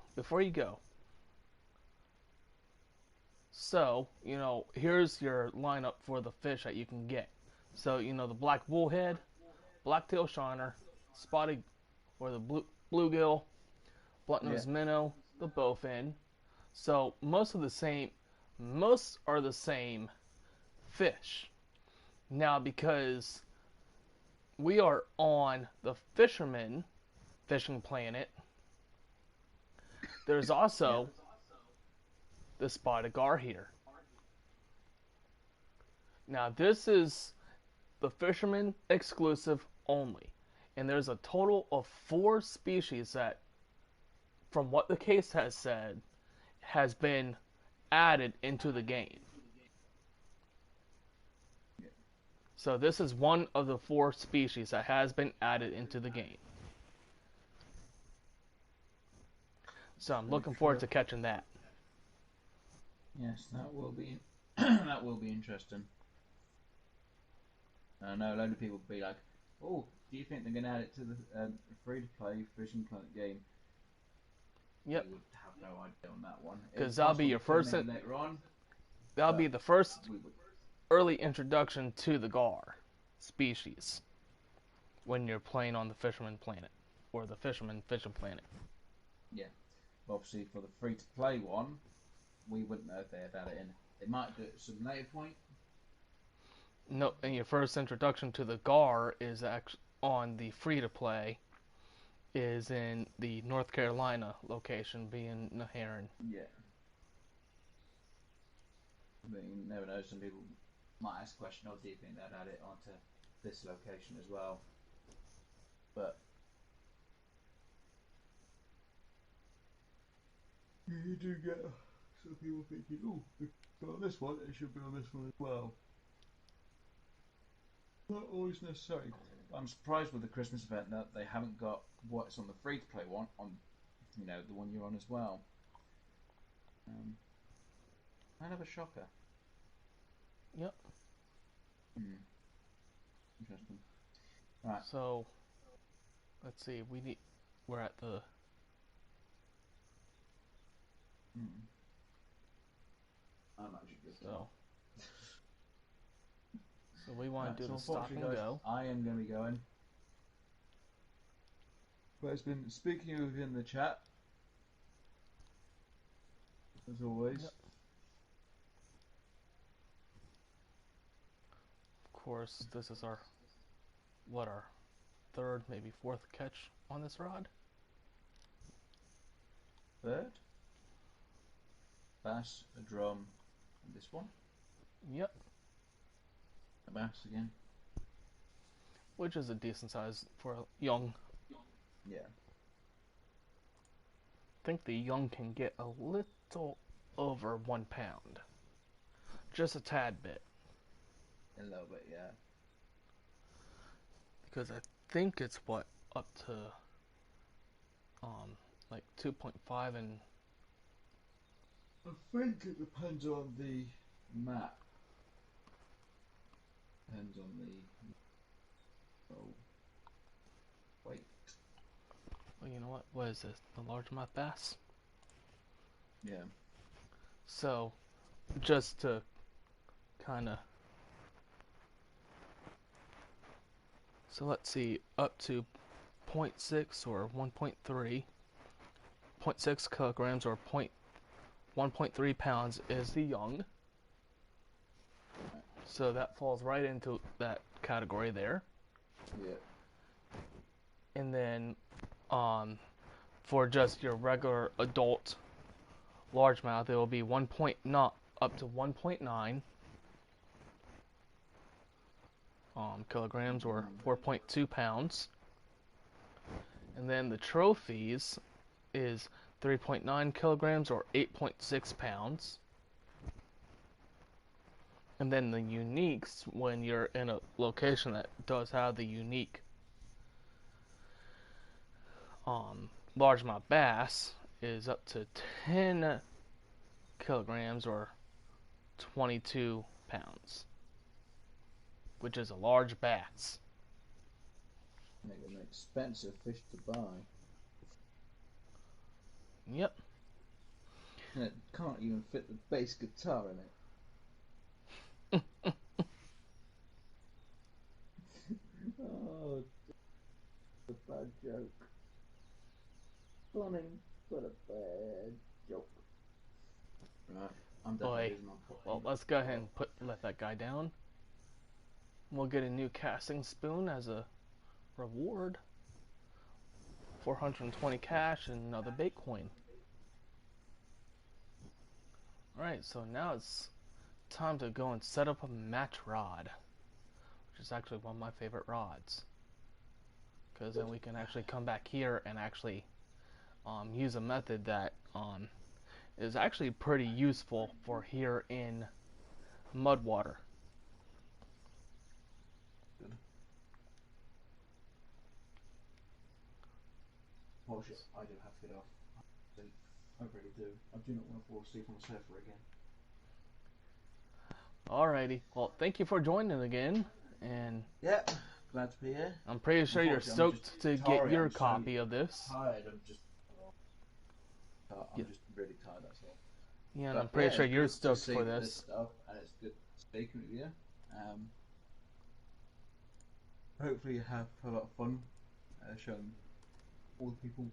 so, here's your lineup for the fish that you can get. So, the black bullhead, blacktail shiner, spotted, or the bluegill, blunt-nosed minnow, the bowfin. So, most are the same fish. Now, because we are on the Fisherman fishing planet, there's also the spotted gar here. Now, this is the Fisherman exclusive only. And there's a total of 4 species that, from what the case has said, has been added into the game. So this is one of the 4 species that has been added into the game. So I'm looking forward to catching that. Yes, that will be that will be interesting. I know a load of people will be like, "Oh, do you think they're going to add it to the free-to-play Fishing Planet game?" Yep. We would have no idea on that one. Because that'll be your first. Later on. That'll be the first early introduction to the gar species when you're playing on the Fisherman planet or the Fisherman fishing planet. Yeah. Obviously, for the free-to-play one, we wouldn't know if they had added it in. They might do it at some later point. No, and your first introduction to the gar is actually on the free-to-play. Is in the North Carolina location, being Naharan. Yeah. But you never know. Some people might ask the question, "Oh, do you think they'd add it onto this location as well?" But you do get So people thinking, oh, if it's on this one, it should be on this one as well. Not always necessary. I'm surprised with the Christmas event that they haven't got what's on the free-to-play one on, the one you're on as well. Kind of a shocker. Yep. Interesting. Right. So, let's see. We're at the. I'm actually good. So we want to do the stop and go. I am going to be going. But it's been speaking within the chat, as always. Yep. Of course, this is our third, maybe fourth catch on this rod. Third. Bass, a drum, and this one. Yep. A bass again. Which is a decent size for a young. Yeah. I think the young can get a little over 1 pound. Just a tad bit. A little bit, yeah. Because I think it's up to like 2.5 and I think it depends on the map. Depends on the weight. well, you know what? What is this? The largemouth bass? Yeah. So, just to kind of. So let's see, up to 0.6 or 1.3, 0.6 kilograms or 1.3 pounds is the young. So that falls right into that category there. Yeah. And then for just your regular adult largemouth, it will be up to 1.9 kilograms or 4.2 pounds. And then the trophies is 3.9 kilograms or 8.6 pounds. And then the uniques, when you're in a location that does have the unique largemouth bass, is up to 10 kilograms or 22 pounds, which is a large bass. Make an expensive fish to buy. Yep. And it can't even fit the bass guitar in it. Oh, a bad joke. Funny, but a bad joke. Right, I'm definitely losing my point. Well, let's go ahead and let that guy down. We'll get a new casting spoon as a reward. 420 cash and another bait coin. Alright, so now it's time to go and set up a match rod, which is actually one of my favorite rods. Because then we can actually come back here and actually use a method that is actually pretty useful for here in mud water. Good. Oh shit, I do have to get off. I really do. I do not want to fall asleep on the sofa again. Alrighty, well, thank you for joining again, and yeah, glad to be here. I'm pretty sure you're stoked to get your copy of this. Tired. I'm just really tired. That's all. Yeah, and I'm pretty sure you're stoked for this. Stuff, and it's good speaking with you. Hopefully you have a lot of fun showing all the people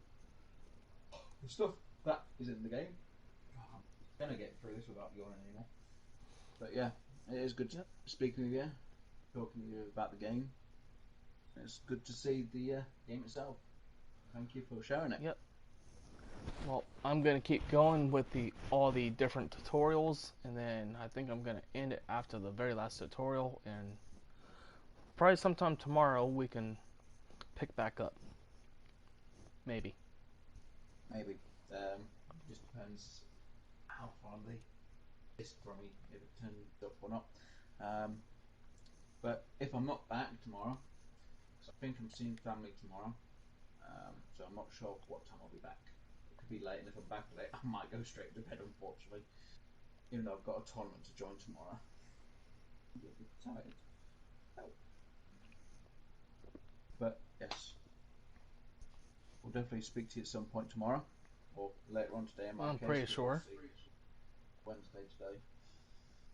the stuff that is in the game. I'm gonna get through this without yawning anymore. But yeah, it is good speaking with you, talking to you about the game. It's good to see the game itself. Thank you for sharing it. Yep. Well, I'm gonna keep going with all the different tutorials, and then I think I'm gonna end it after the very last tutorial, and probably sometime tomorrow we can pick back up. Maybe. Maybe. Just depends how fondly this for me if it turns up or not. Um, but if I'm not back tomorrow, because I think I'm seeing family tomorrow, so I'm not sure what time I'll be back. It could be late, and if I'm back late, I might go straight to bed, unfortunately. Even though I've got a tournament to join tomorrow. I'm a bit tired. Oh. But yes, we'll definitely speak to you at some point tomorrow, or later on today in my I'm case, pretty because sure. obviously Wednesday today.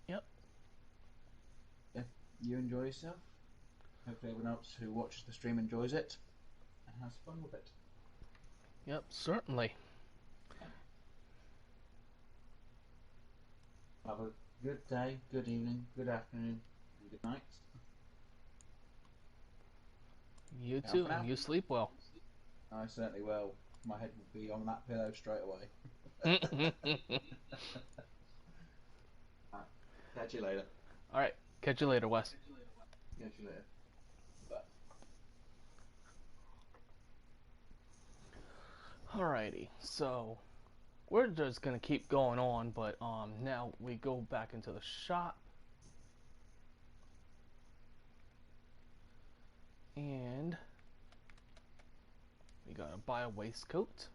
Yep. Yeah, you enjoy yourself. Hopefully everyone else who watches the stream enjoys it and has fun with it. Yep, certainly. Yeah. Have a good day, good evening, good afternoon, and good night. You Ciao too, for and now. you sleep well. I certainly will. My head will be on that pillow straight away. Catch you later. Alright, catch you later, Wes. Catch you later. Bye. Alrighty, so we're just gonna keep going on, but now we go back into the shop, and we gotta buy a waistcoat.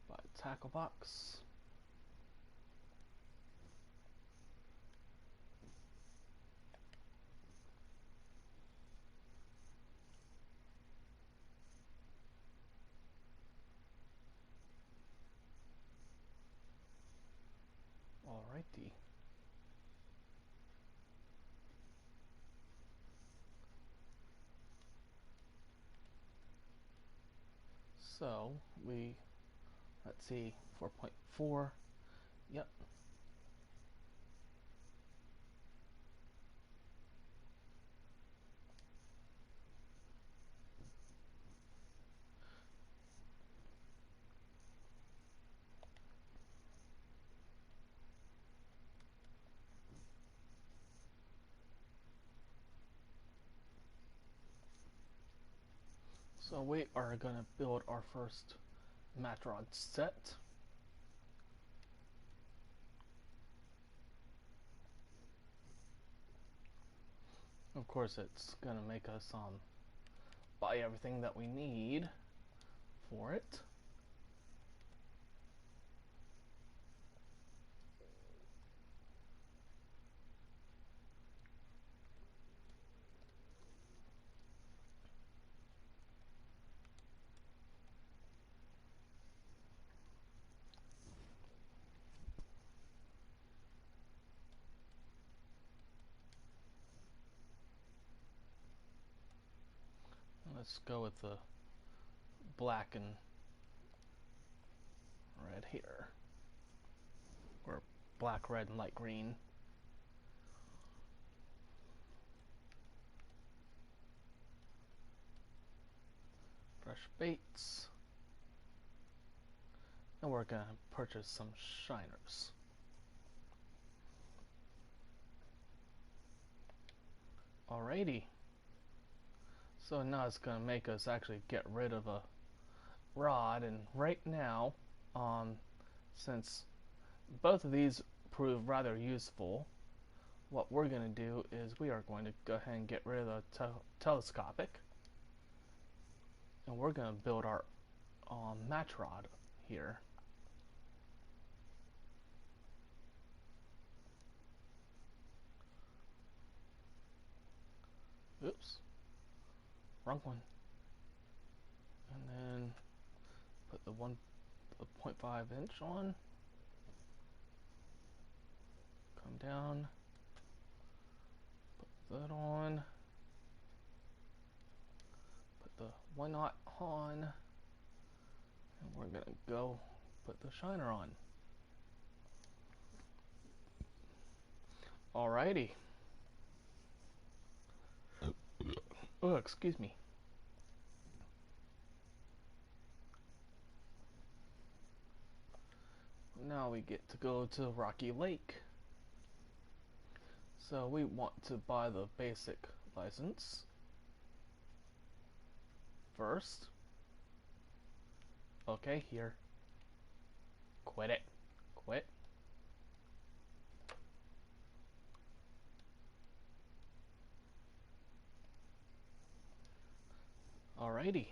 Buy a tackle box. Alrighty. So let's see, 4.4. Yep. So we are gonna build our first match rod set. Of course, it's gonna make us buy everything that we need for it. Let's go with the black and red here, or black, red, and light green. Fresh baits, and we're gonna purchase some shiners. Alrighty. So now it's gonna make us actually get rid of a rod, and right now, since both of these prove rather useful, what we're going to do is we are going to go ahead and get rid of the telescopic, and we're going to build our match rod here. Oops, wrong one. And then put the 0.5 inch on, come down, put that on, put the 1/0 on, and we're going to go put the shiner on. Alrighty. Oh, excuse me. Now we get to go to Rocky Lake. So we want to buy the basic license first. Okay, here. Quit it. Quit. Alrighty.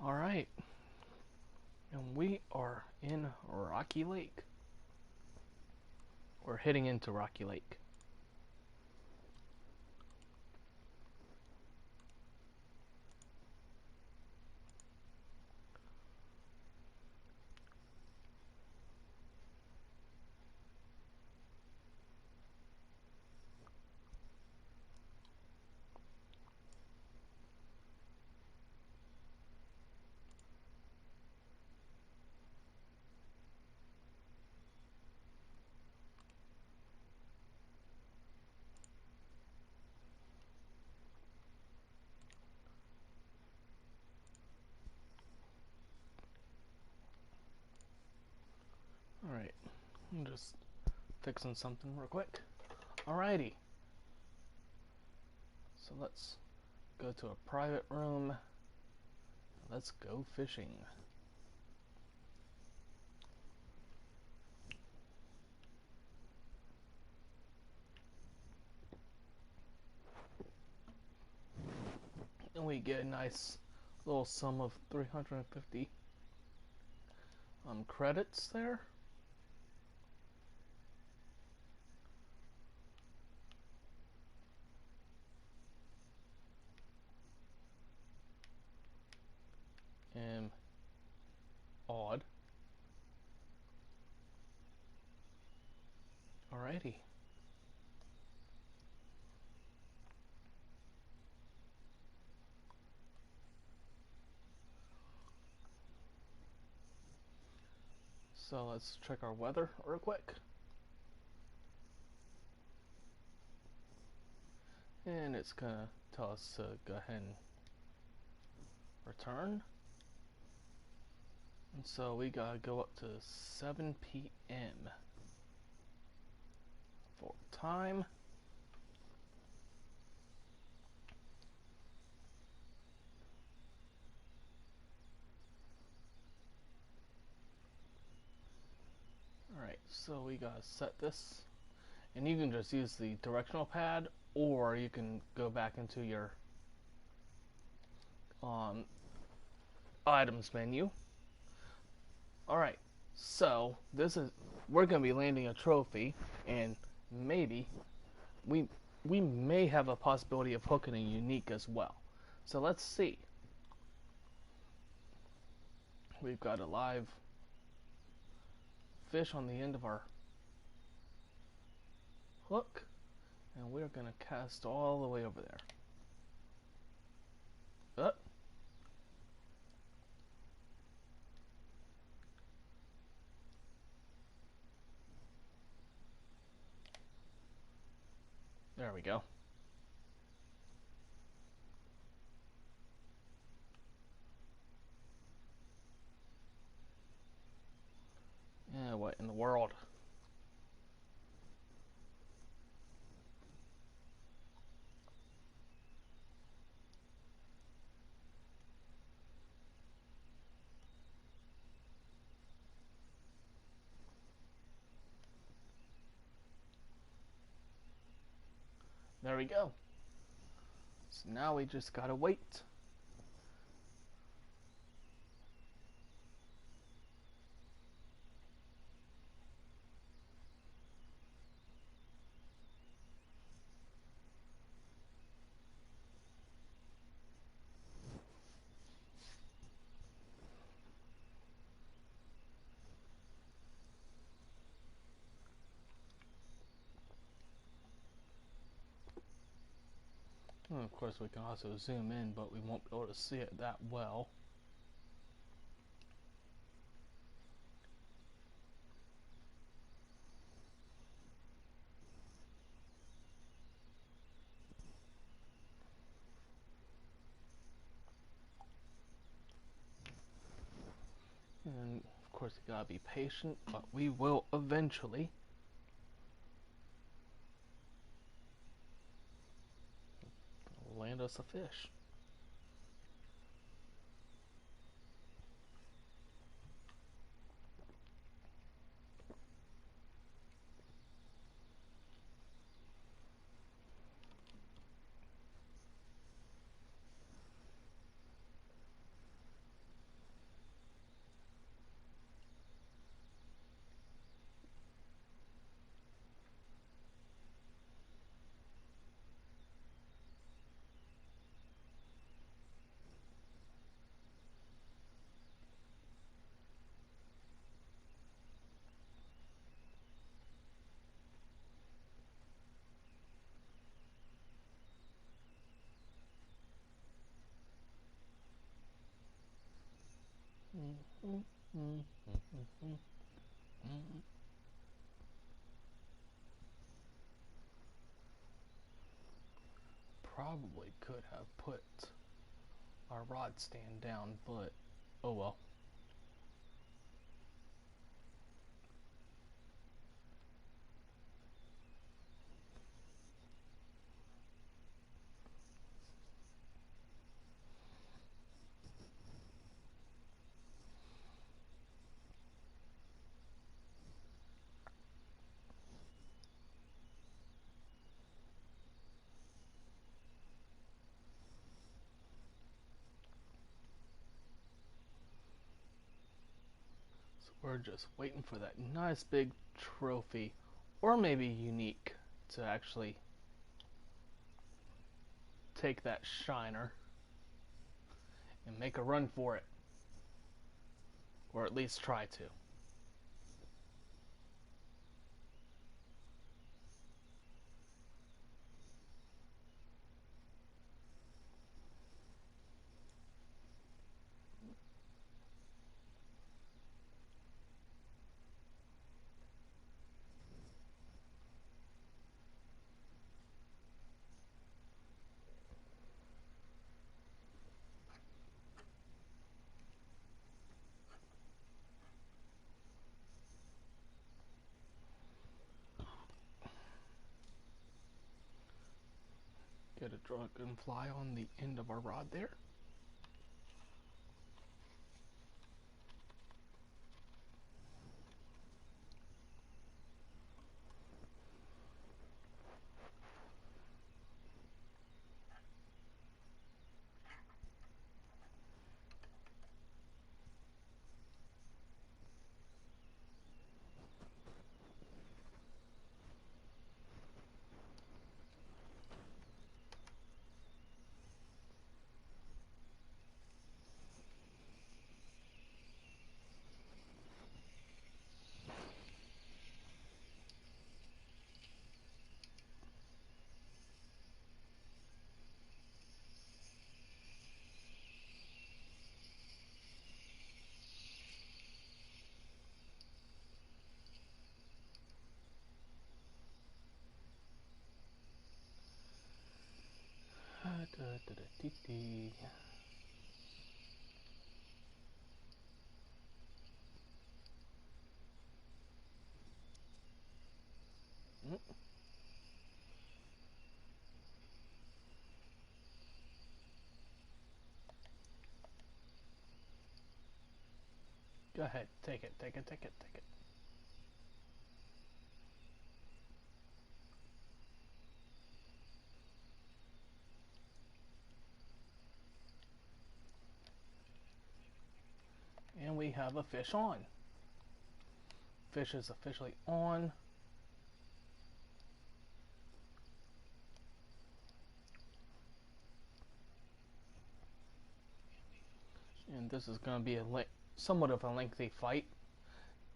Alright. And we are in Rocky Lake. We're heading into Rocky Lake. Alright. I'm just fixing something real quick. Alrighty. So let's go to a private room. Let's go fishing. And we get a nice little sum of 350 credits there. And odd. Alrighty. So let's check our weather real quick. And it's gonna tell us to go ahead and return. And so we gotta go up to 7 p.m. for time. Alright, so we gotta set this. And you can just use the directional pad, or you can go back into your items menu. Alright, so we're gonna be landing a trophy, and maybe we may have a possibility of hooking a unique as well. So let's see. We've got a live fish on the end of our hook, and we're gonna cast all the way over there. Up. There we go. Yeah, what in the world? There we go. So now we just gotta wait. And of course we can also zoom in, but we won't be able to see it that well. course, you gotta be patient, but we will eventually. Land us a fish. Probably could have put our rod stand down, but oh well. So we're just waiting for that nice big trophy, or maybe unique, to actually take that shiner and make a run for it, or at least try to. Get a dragonfly on the end of our rod there. Go ahead, take it, take it, take it, take it. And we have a fish on. Fish is officially on. And this is going to be somewhat of a lengthy fight,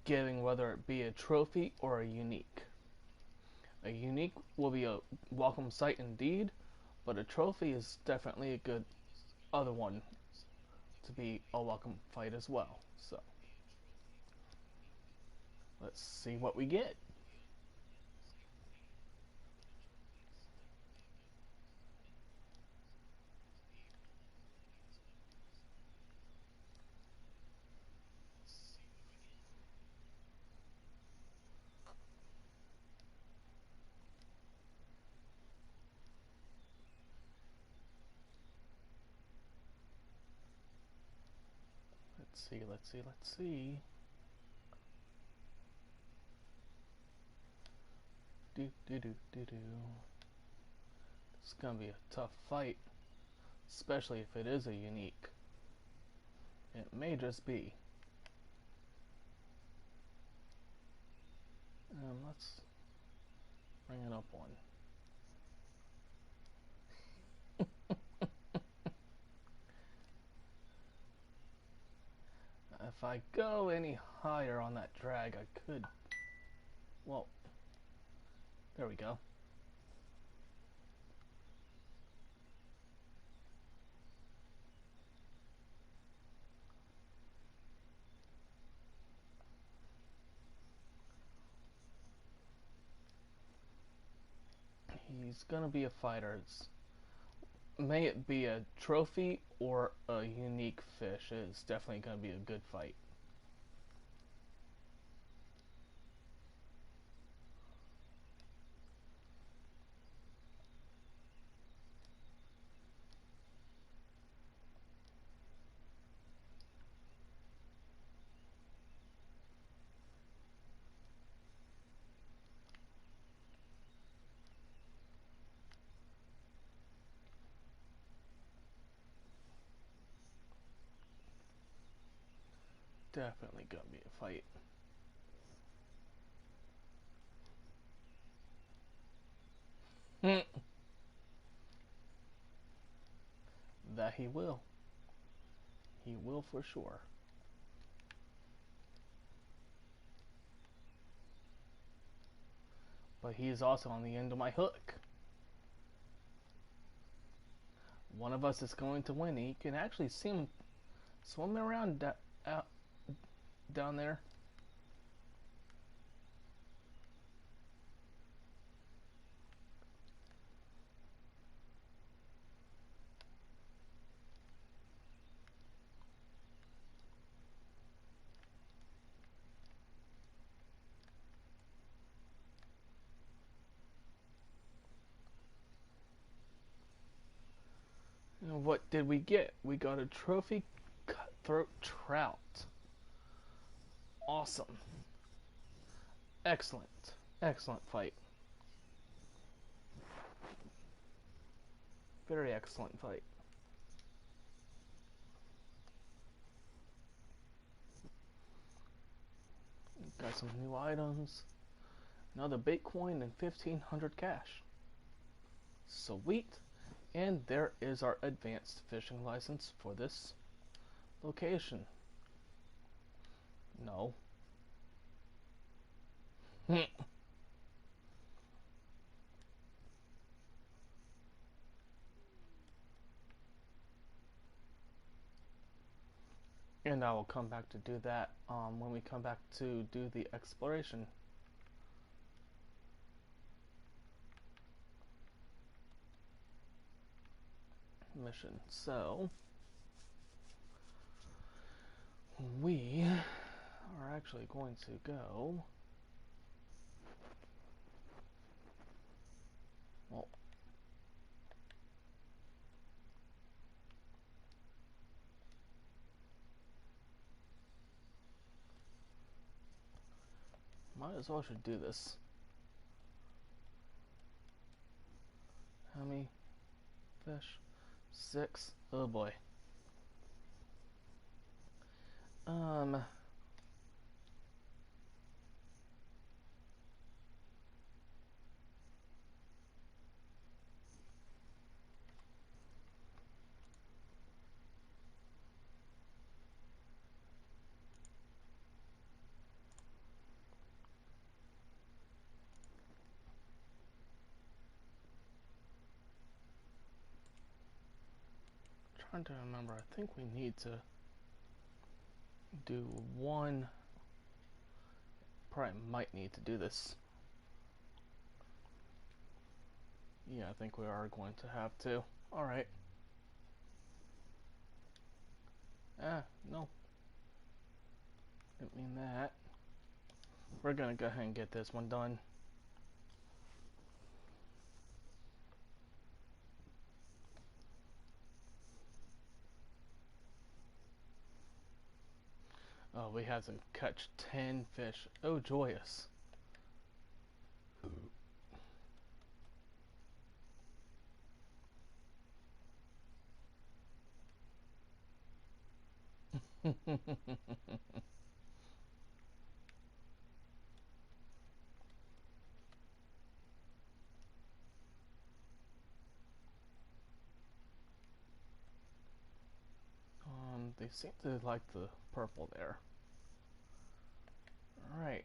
getting whether it be a trophy or a unique. A unique will be a welcome sight indeed, but a trophy is definitely a good other one to be a welcome fight as well. So let's see what we get. let's see. Do. It's gonna be a tough fight, especially if it is a unique. It may just be. Let's bring it up one. If I go any higher on that drag, I could. Well, there we go. He's gonna be a fighter. May it be a trophy or a unique fish, it's definitely gonna be a good fight. Definitely gonna be a fight. That he will. He will for sure. But he is also on the end of my hook. One of us is going to win. You can actually see him swimming around down there. And what did we get? We got a trophy cutthroat trout. Awesome. Excellent. Excellent fight. Very excellent fight. Got some new items. Another Bitcoin and 1,500 cash. Sweet. And there is our advanced fishing license for this location. No. And I will come back to do that when we come back to do the exploration mission. So we are actually going to go. Well, might as well should do this. How many fish? 6. Oh boy. Trying to remember. I think we need to do one. Probably might need to do this. Yeah, I think we are going to have to. Alright. No. Didn't mean that. We're gonna go ahead and get this one done. Oh, we have to catch 10 fish. Oh, joyous. They seem to like the purple there. Alright.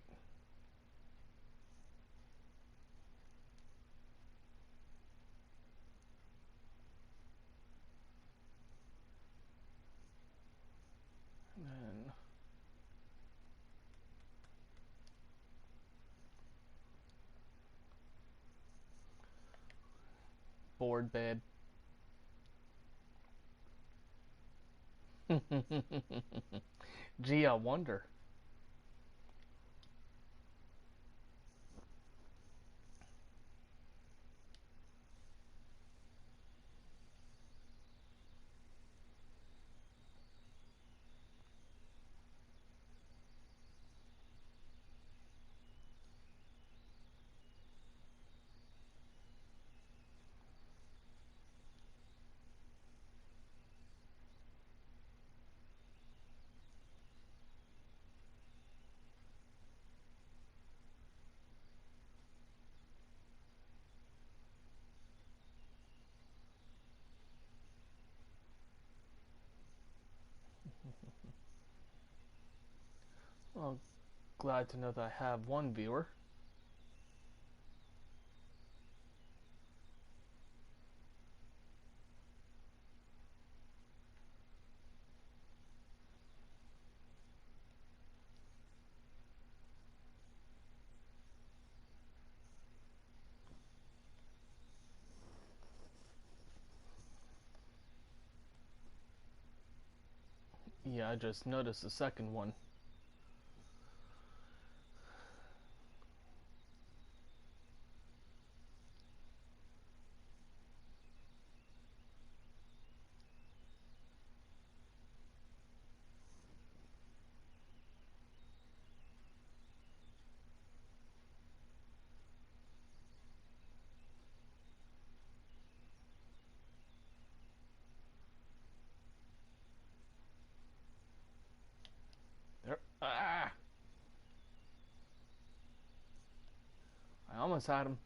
And then board bed. Gee, I wonder. Well, glad to know that I have one viewer. Yeah, I just noticed the second one. There. Ah! I almost had him.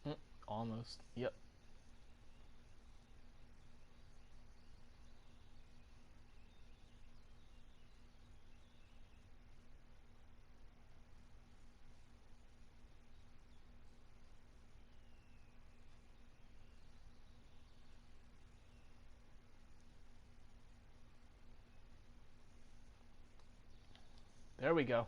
Mm, almost. Yep. There we go.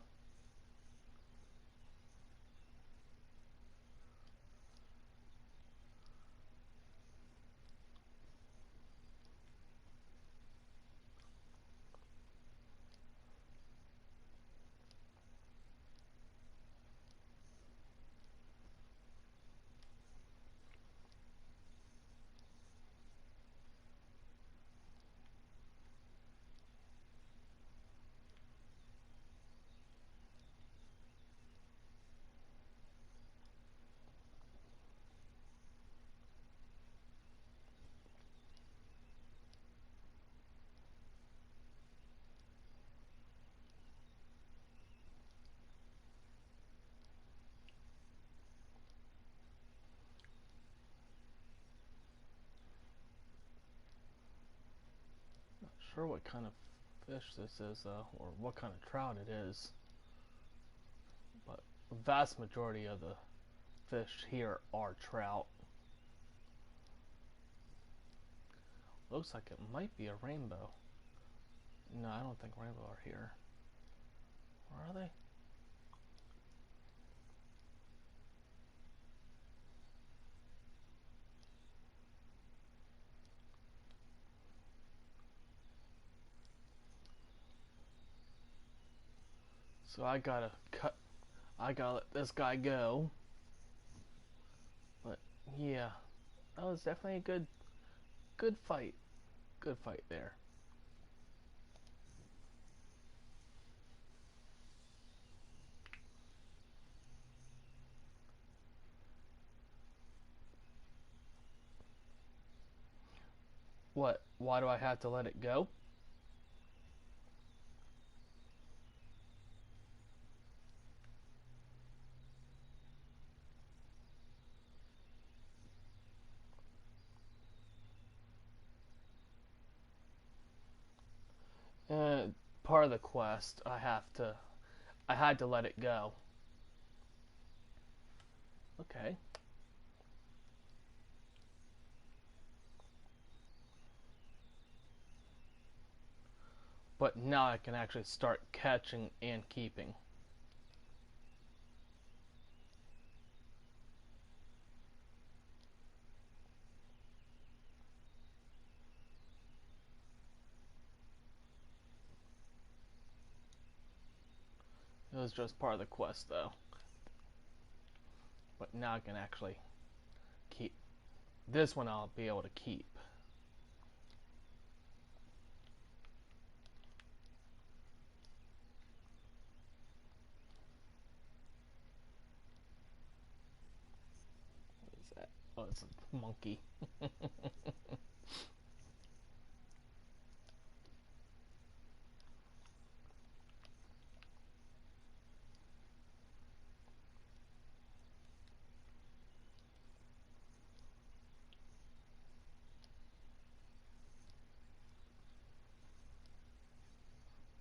Not sure what kind of fish this is, or what kind of trout it is, but the vast majority of the fish here are trout. Looks like it might be a rainbow. No, I don't think rainbow are here. Where are they? So I gotta let this guy go. But yeah, that was definitely a good fight. Good fight there. What? Why do I have to let it go? Uh, Part of the quest, I had to let it go. Okay. But now I can actually start catching and keeping. It was just part of the quest though. But now I can actually keep. This one I'll be able to keep. What is that? Oh, it's a monkey.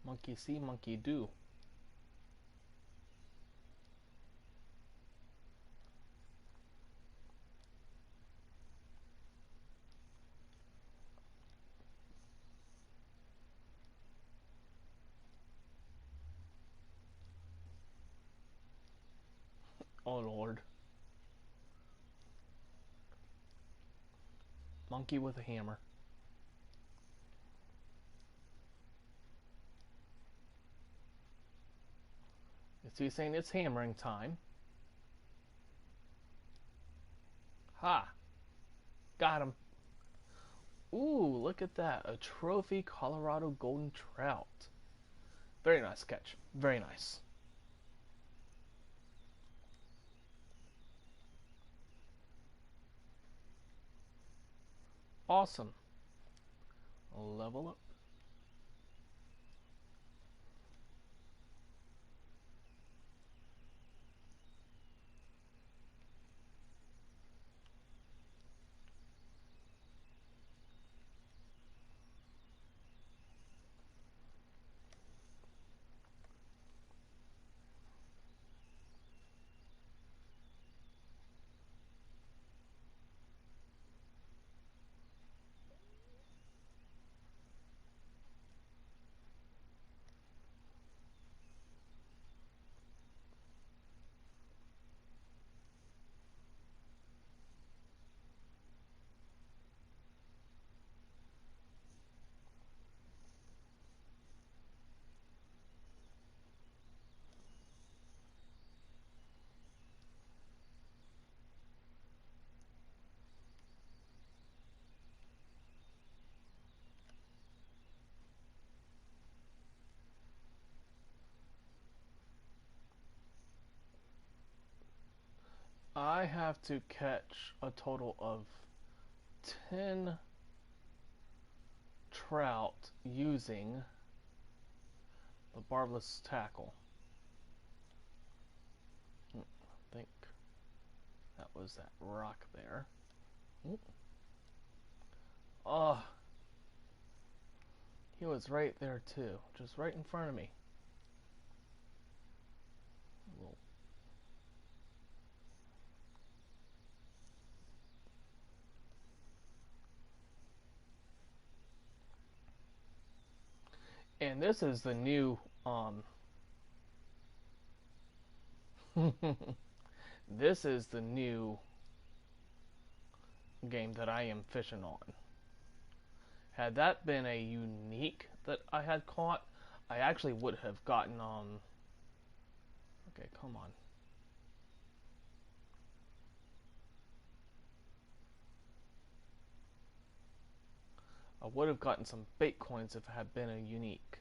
Monkey see, monkey do. Oh lord. Monkey with a hammer. Is he saying it's hammering time? Ha! Got him. Ooh, look at that. A trophy Colorado golden trout. Very nice catch. Very nice. Awesome. Level up. I have to catch a total of 10 trout using the barbless tackle. I think that was that rock there. Oh, he was right there too, just right in front of me. And this is the new this is the new game that I am fishing on. Had that been a unique that I had caught, I actually would have gotten on Okay, come on. I would have gotten some bait coins if it had been a unique.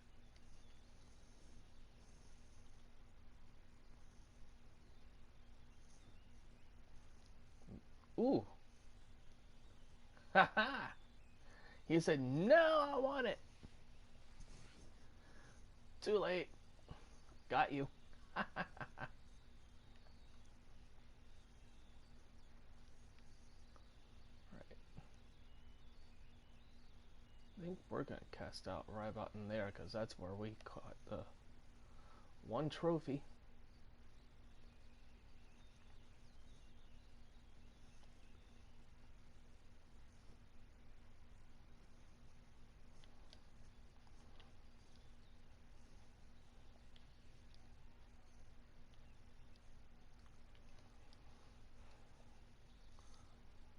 Ooh. Haha. He said, no, I want it. Too late. Got you. Right. I think we're going to cast out right about in there because that's where we caught the one trophy.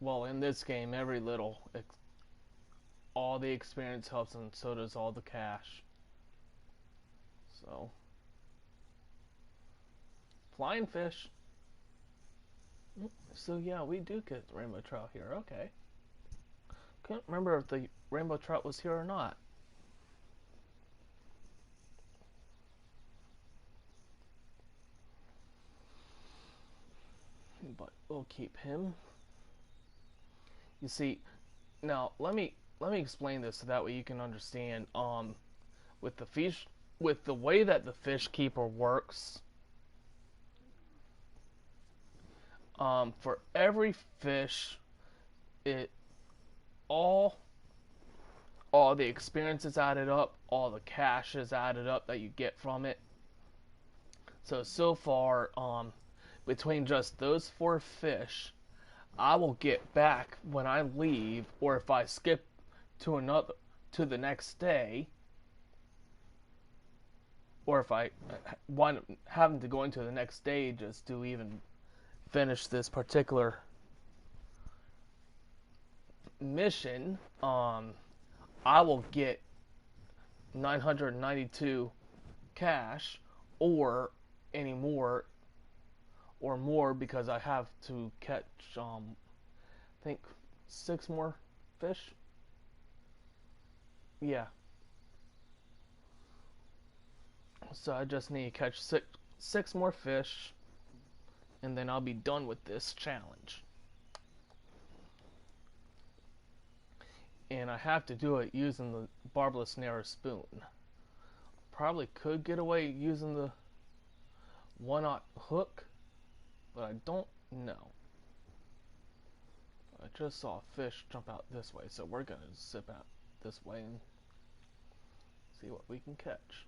Well, in this game, all the experience helps, and so does all the cash. So, flying fish. So yeah, we do get rainbow trout here. Okay. Couldn't remember if the rainbow trout was here or not. But we'll keep him. You see, now let me explain this so that way you can understand. With the fish, with the way that the fish keeper works, for every fish, it all all the experience is added up, all the cash is added up that you get from it. So far, between just those 4 fish, I will get back when I leave, or if I skip to the next day, or if I want having to go into the next day just to even finish this particular mission, I will get 992 cash or any more or more because I have to catch I think 6 more fish. Yeah. So I just need to catch six more fish and then I'll be done with this challenge. And I have to do it using the barbless narrow spoon. Probably could get away using the 1/0 hook, but I don't know. I just saw a fish jump out this way, so we're gonna zip out this way and see what we can catch.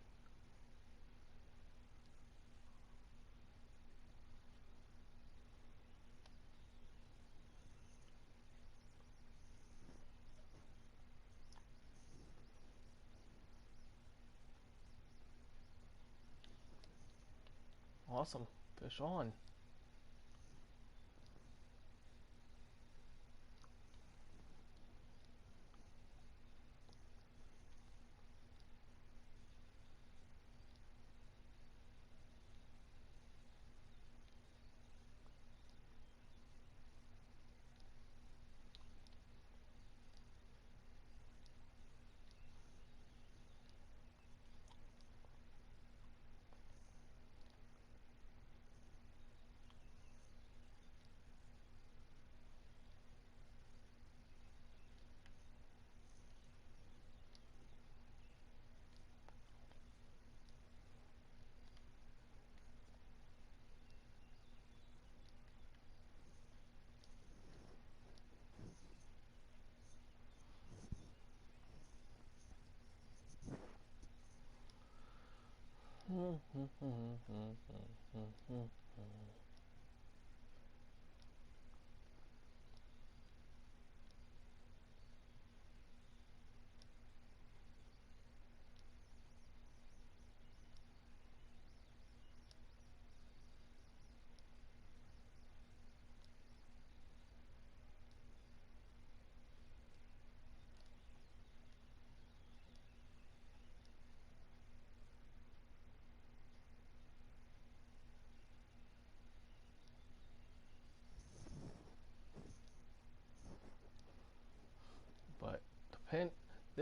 Awesome. Fish on.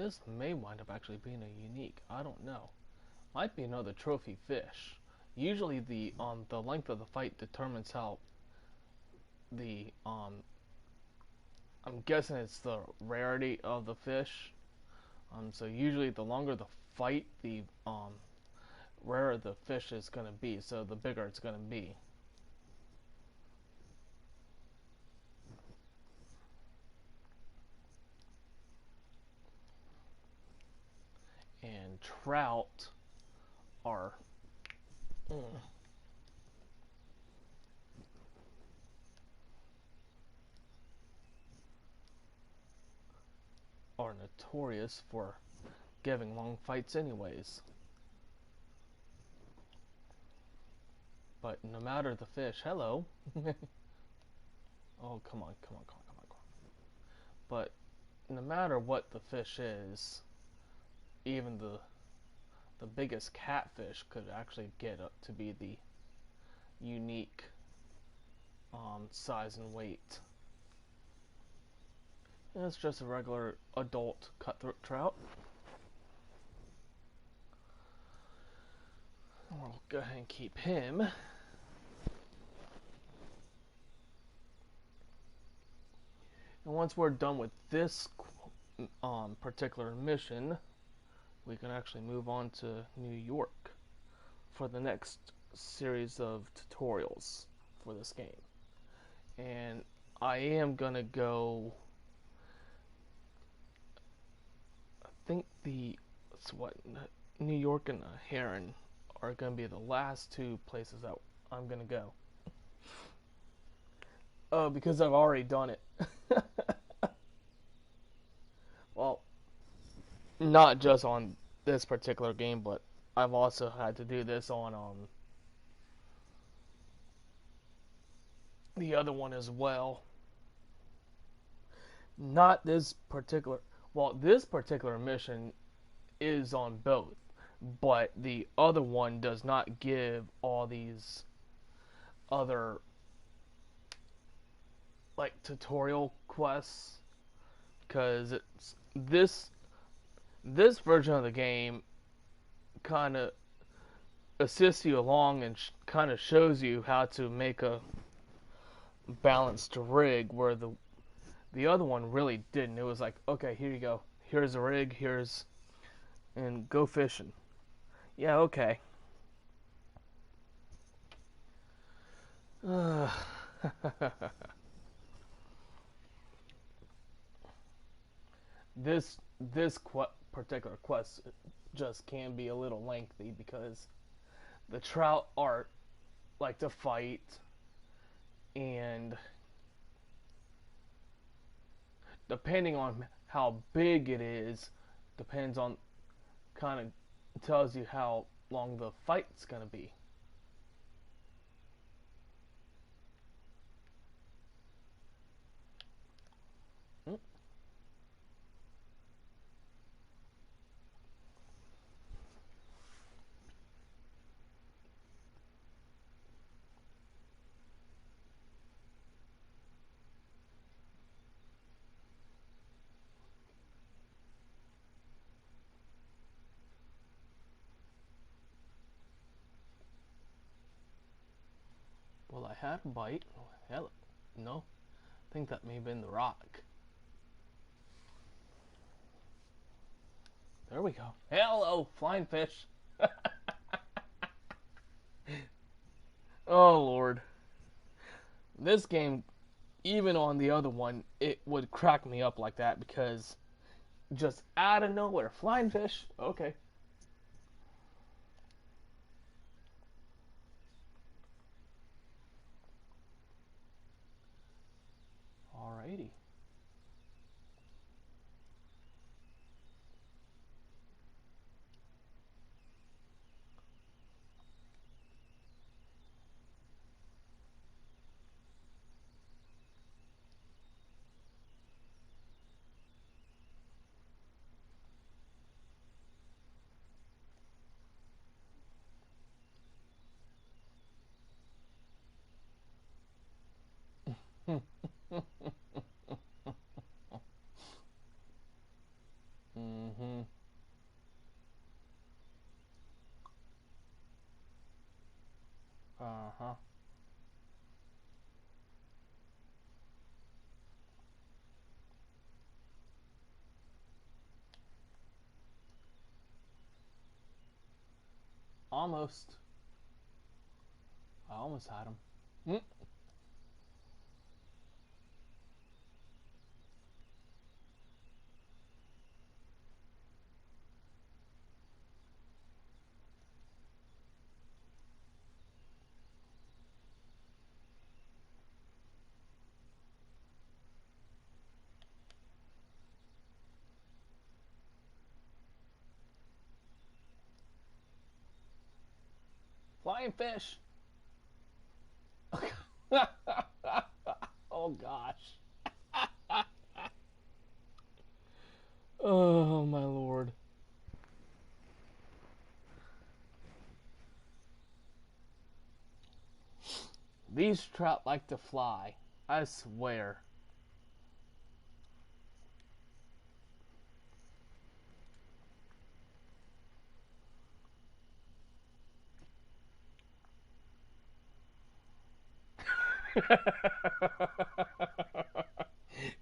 this may wind up actually being a unique. I don't know. Might be another trophy fish. Usually the length of the fight determines how the I'm guessing it's the rarity of the fish. So usually the longer the fight, the rarer the fish is gonna be. So the bigger it's gonna be. And trout are are notorious for giving long fights anyways. But no matter the fish, hello. Oh, come on, come on, come on, come on, come on. But no matter what the fish is, even the biggest catfish could actually get up to be the unique size and weight. And it's just a regular adult cutthroat trout. We'll go ahead and keep him. And once we're done with this particular mission, we can actually move on to New York for the next series of tutorials for this game. And I am gonna go. I think New York and Heron are gonna be the last two places that I'm gonna go. Because I've already done it. Well, not just on this particular game, but I've also had to do this on the other one as well. Not this particular. Well, this particular mission is on both, but the other one does not give all these other like tutorial quests because it's this version of the game kind of assists you along and kind of shows you how to make a balanced rig, where the other one really didn't. It was like, okay, here you go, here's a rig, and go fishing. Yeah, okay. this particular quest just can be a little lengthy because the trout are like to fight, and depending on how big it is, depends on kind of tells you how long the fight's gonna be. Well, I had a bite. Oh, hell, no. I think that may have been the rock. There we go. Hello, flying fish. Oh, Lord. This game, even on the other one, it would crack me up like that because just out of nowhere, flying fish. Okay. Alrighty. Uh-huh. Almost. I almost had him. Mm. Flying fish. Oh gosh. Oh my lord. These trout like to fly. I swear.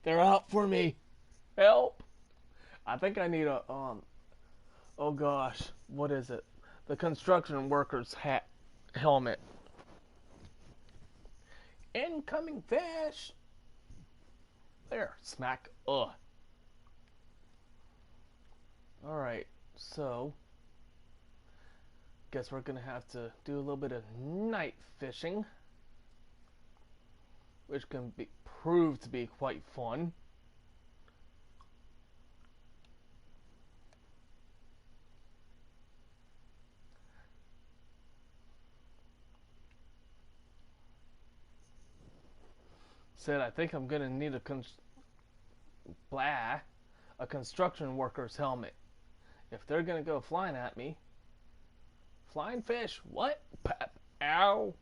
They're out for me. Help. I think I need a oh gosh, what is it? The construction worker's hat helmet. Incoming fish. There, smack. Ugh. All right. So, guess we're gonna have to do a little bit of night fishing, which can prove to be quite fun. Said I think I'm gonna need a construction worker's helmet if they're gonna go flying at me. Flying fish? What? Ow!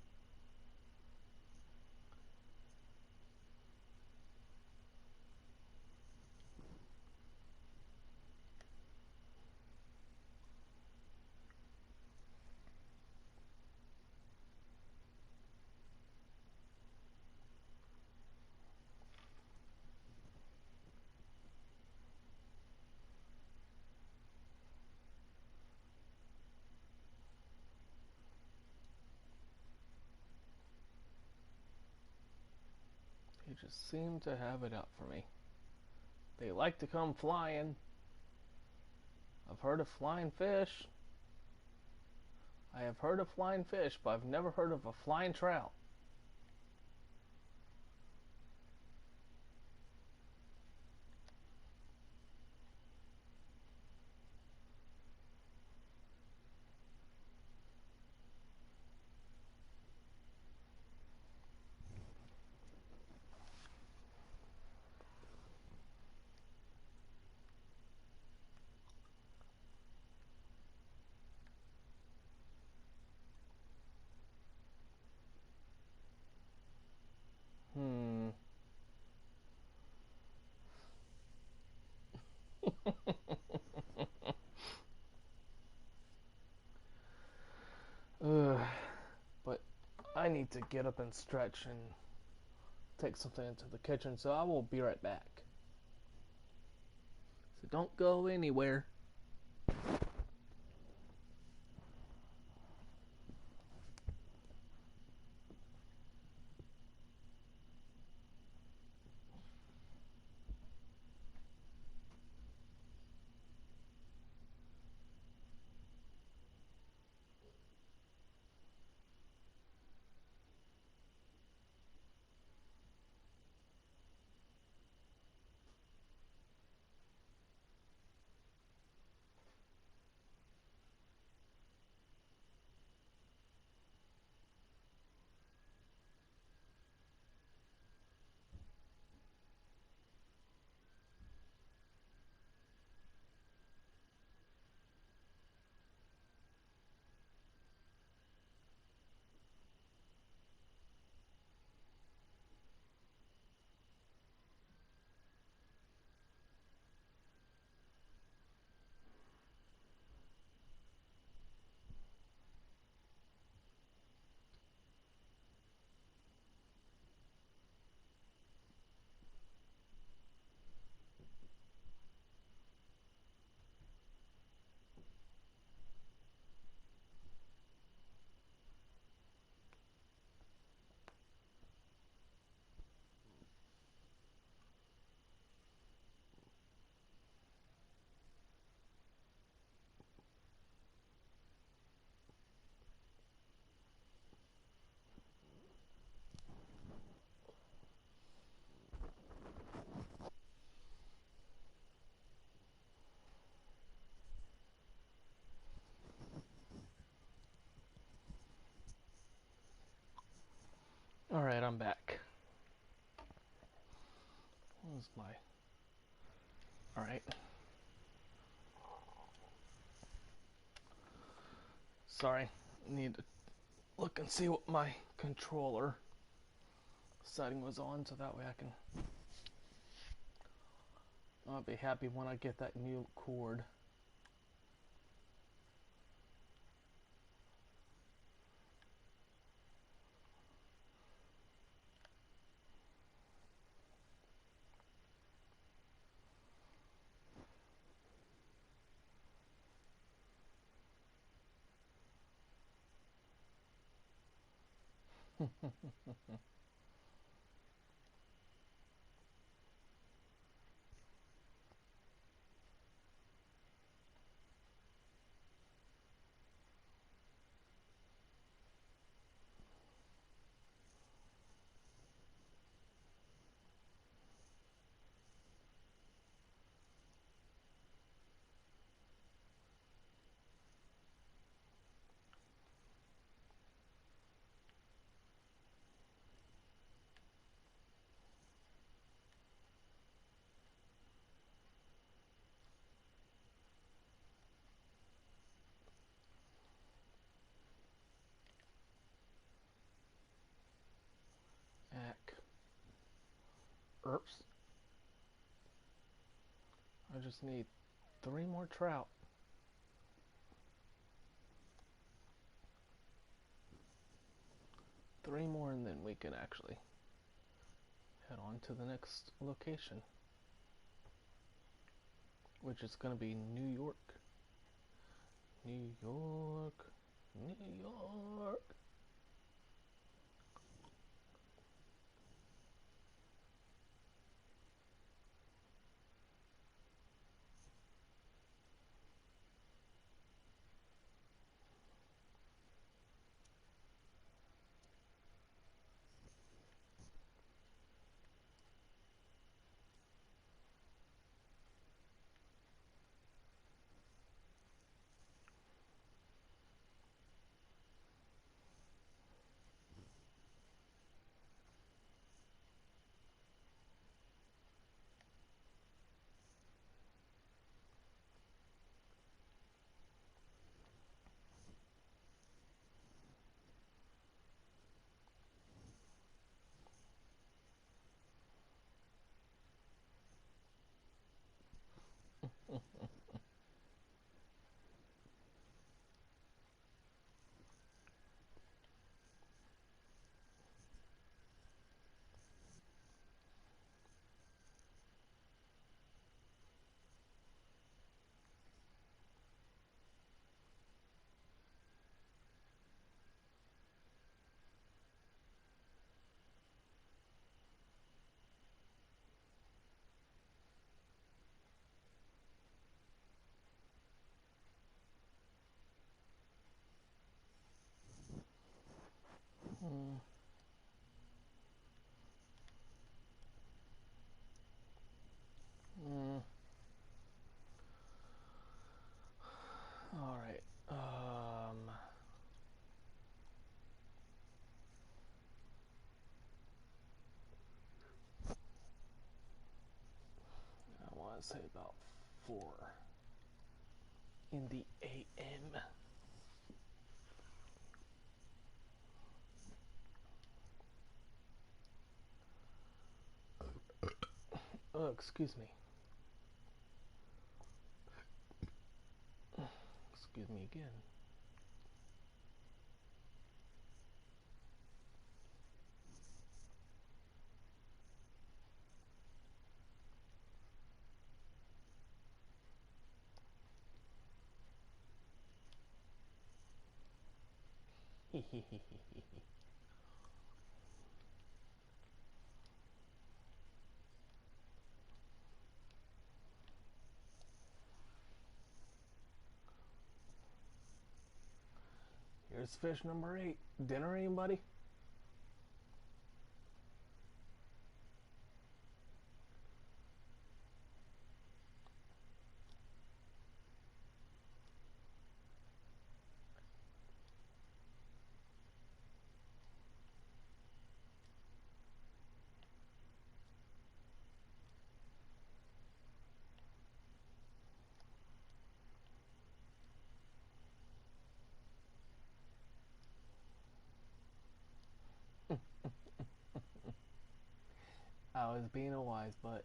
They just seem to have it out for me. They like to come flying. I've heard of flying fish. I have heard of flying fish, but I've never heard of a flying trout. Hmm. Ugh. But I need to get up and stretch and take something into the kitchen, so I will be right back. So don't go anywhere. my. Alright. Sorry. Need to look and see what my controller setting was on so that way I can. I'll be happy when I get that new cord. Ack. Oops. I just need 3 more trout. 3 more and then we can actually head on to the next location, which is going to be New York. New York. New York. Mm. Mm. All right. I want to say about 4 in the AM. Oh, excuse me. Excuse me again. Here's fish number 8. Dinner, anybody? was being a wise butt.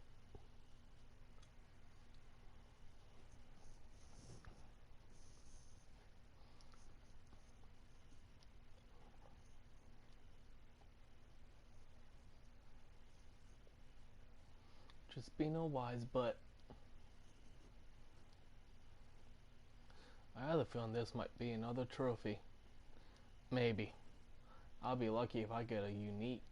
Just being a wise butt. I have a feeling this might be another trophy. Maybe. I'll be lucky if I get a unique.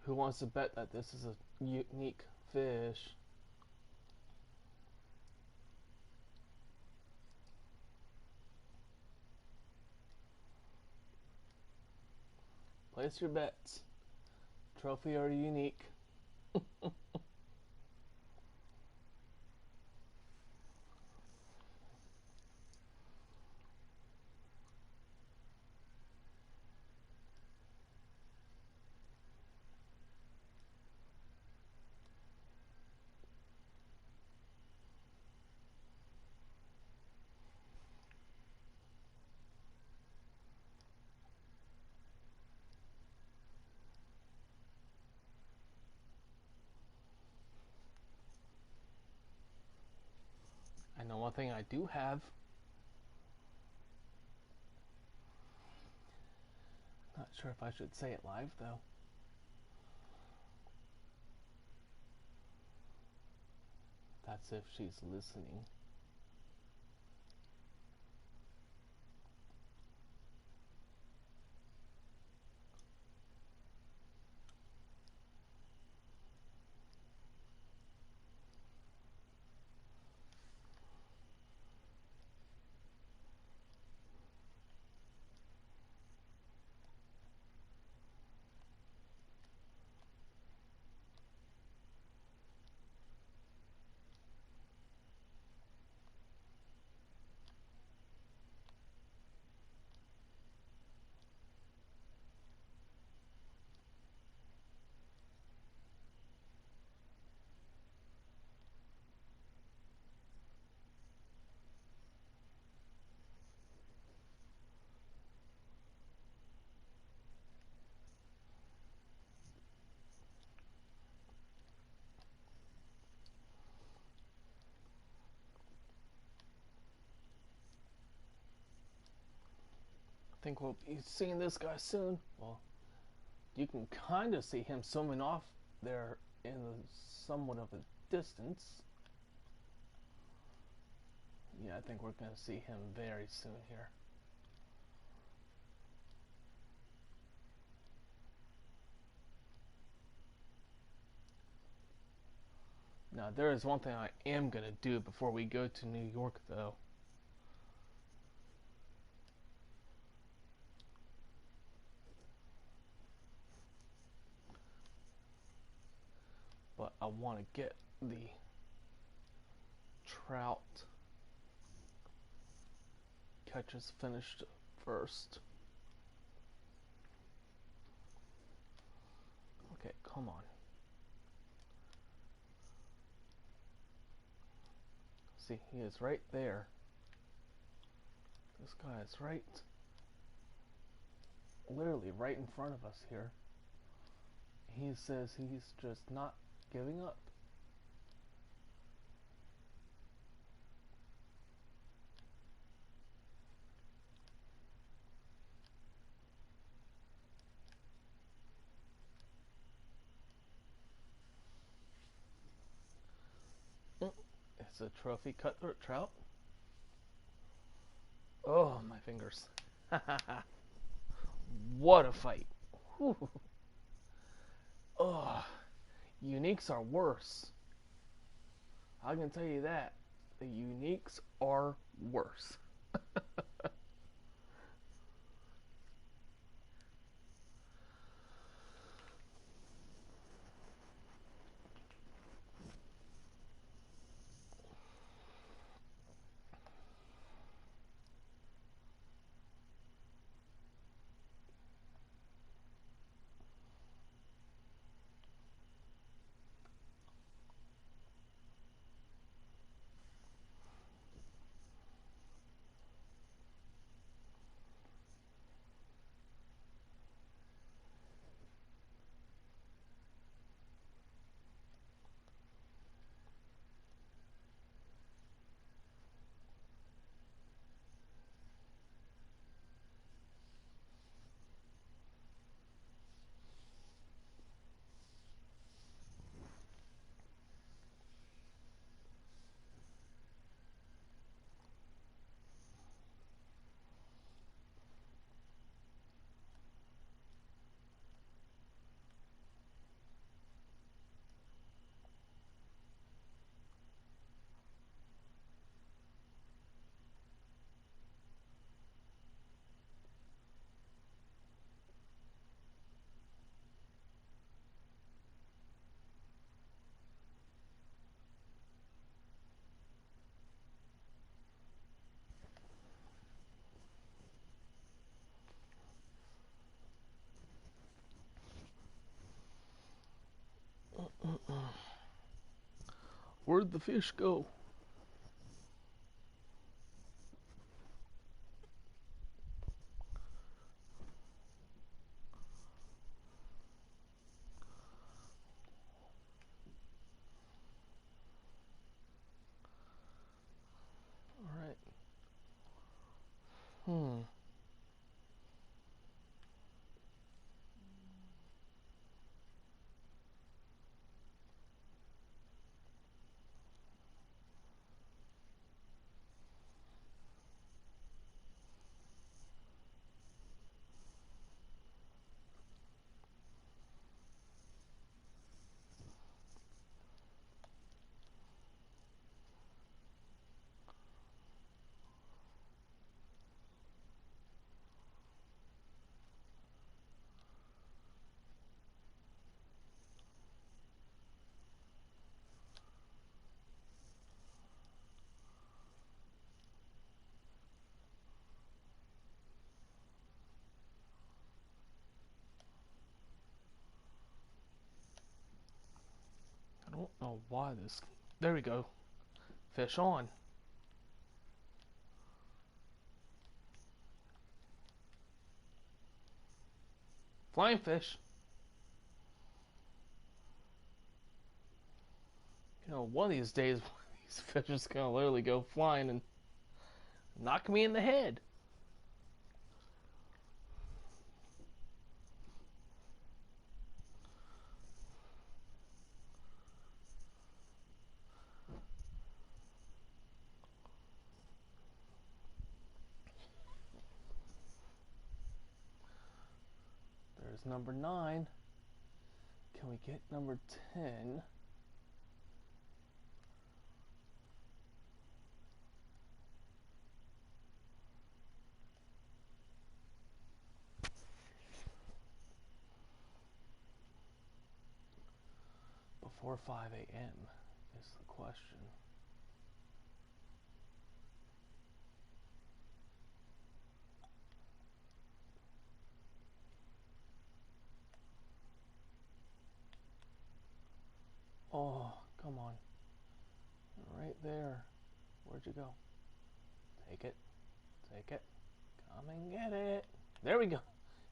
Who wants to bet that this is a unique fish? Place your bets. Trophy or unique? I know one thing I do have. Not sure if I should say it live though. That's if she's listening. I think we'll be seeing this guy soon. Well, you can kind of see him swimming off there in somewhat of a distance. Yeah, I think we're going to see him very soon here. Now, there is one thing I am going to do before we go to New York, though. But I want to get the trout catches finished first. Okay, come on. See, he is right there. This guy is right, literally right in front of us here. He says he's just not giving up. a trophy cutthroat trout. Oh, my fingers. What a fight. Whew. Oh, uniques are worse. I can tell you that. The uniques are worse. Where'd the fish go? Alright. Hmm. I don't know why this... There we go. Fish on. Flying fish. You know, one of these days, one of these fish is going to literally go flying and knock me in the head. There's number 9. Can we get number 10? Before 5 a.m. is the question. Oh, come on. Right there. Where'd you go? Take it. Take it. Come and get it. There we go.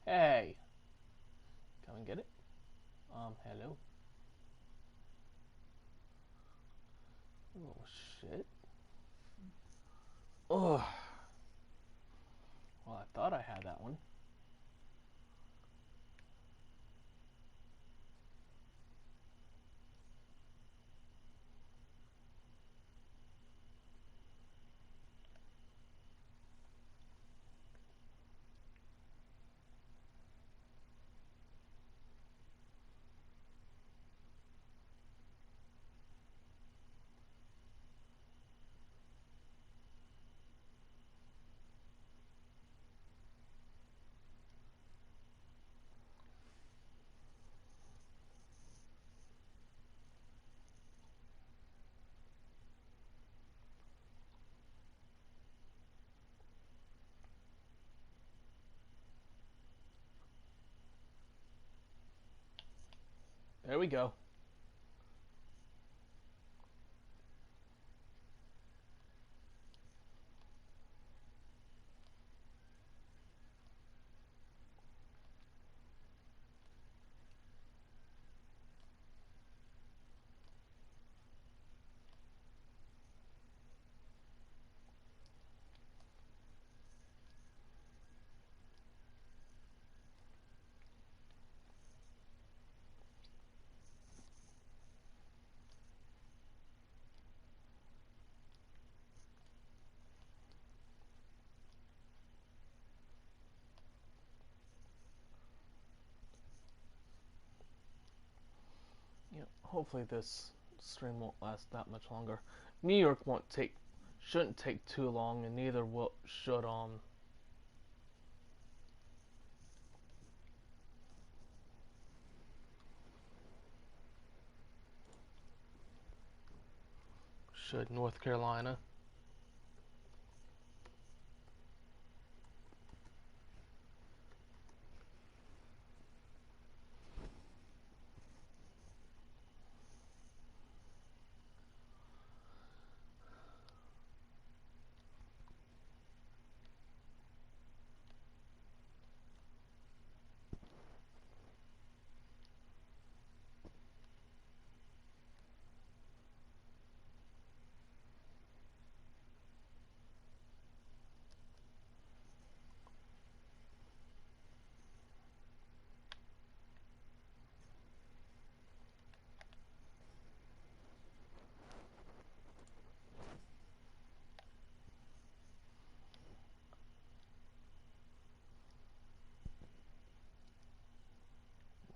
Hey. Come and get it. Hello. Oh, shit. Oh. Well, I thought I had that one. There we go. Yeah, hopefully this stream won't last that much longer. New York shouldn't take too long, and neither will should North Carolina.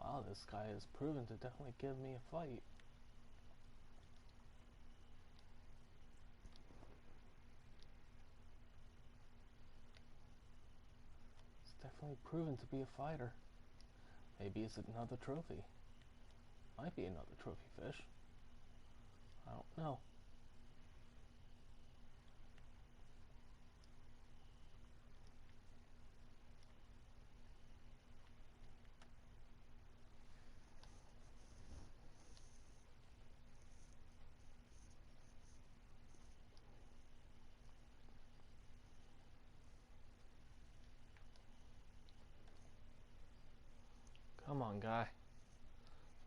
Wow, this guy has proven to definitely give me a fight. He's definitely proven to be a fighter. Maybe it's another trophy. Might be another trophy fish. I don't know. Come on, guy.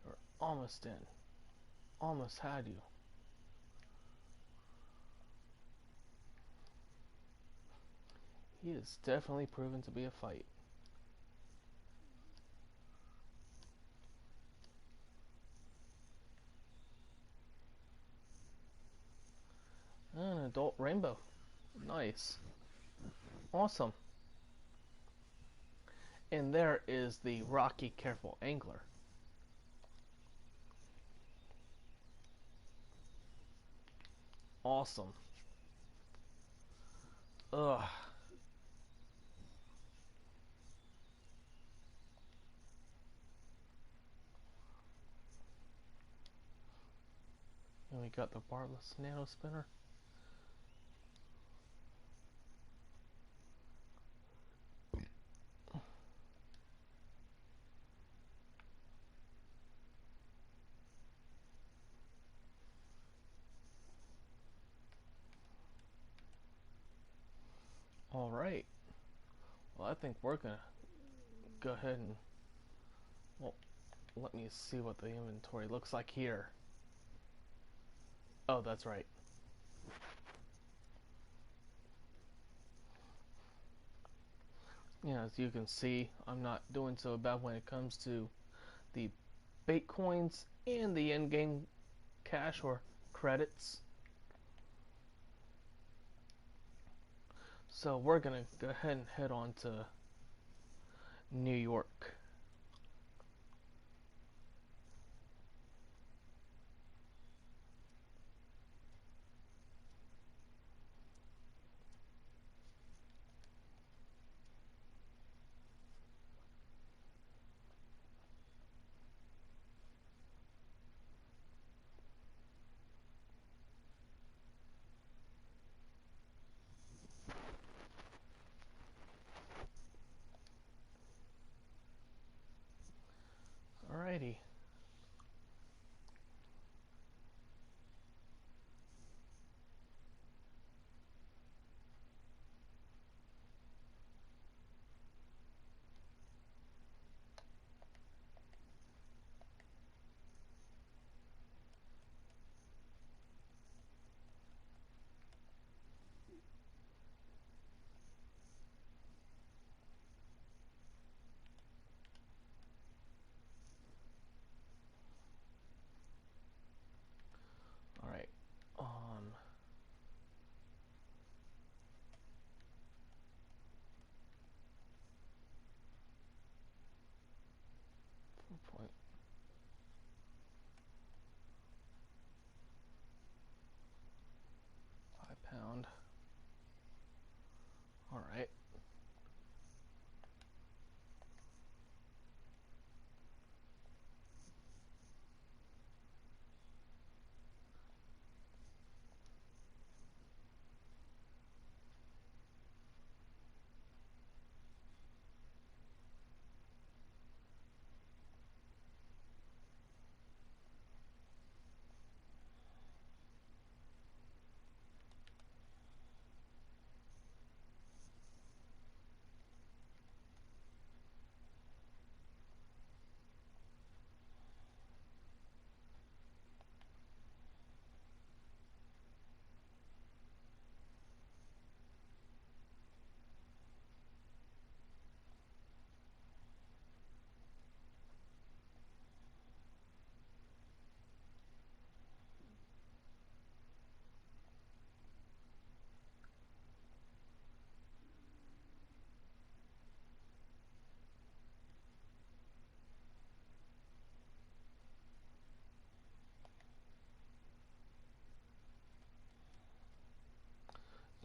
You're almost in. Almost had you. He is definitely proven to be a fight. An adult rainbow. Nice. Awesome. And there is the Rocky Careful Angler. Awesome. Ugh. And we got the barbless nano spinner. All right. Well, I think we're gonna go ahead and, well, let me see what the inventory looks like here. Oh, that's right. Yeah, as you can see, I'm not doing so bad when it comes to the bait coins and the in-game cash or credits. So we're gonna go ahead and head on to New York. Alrighty.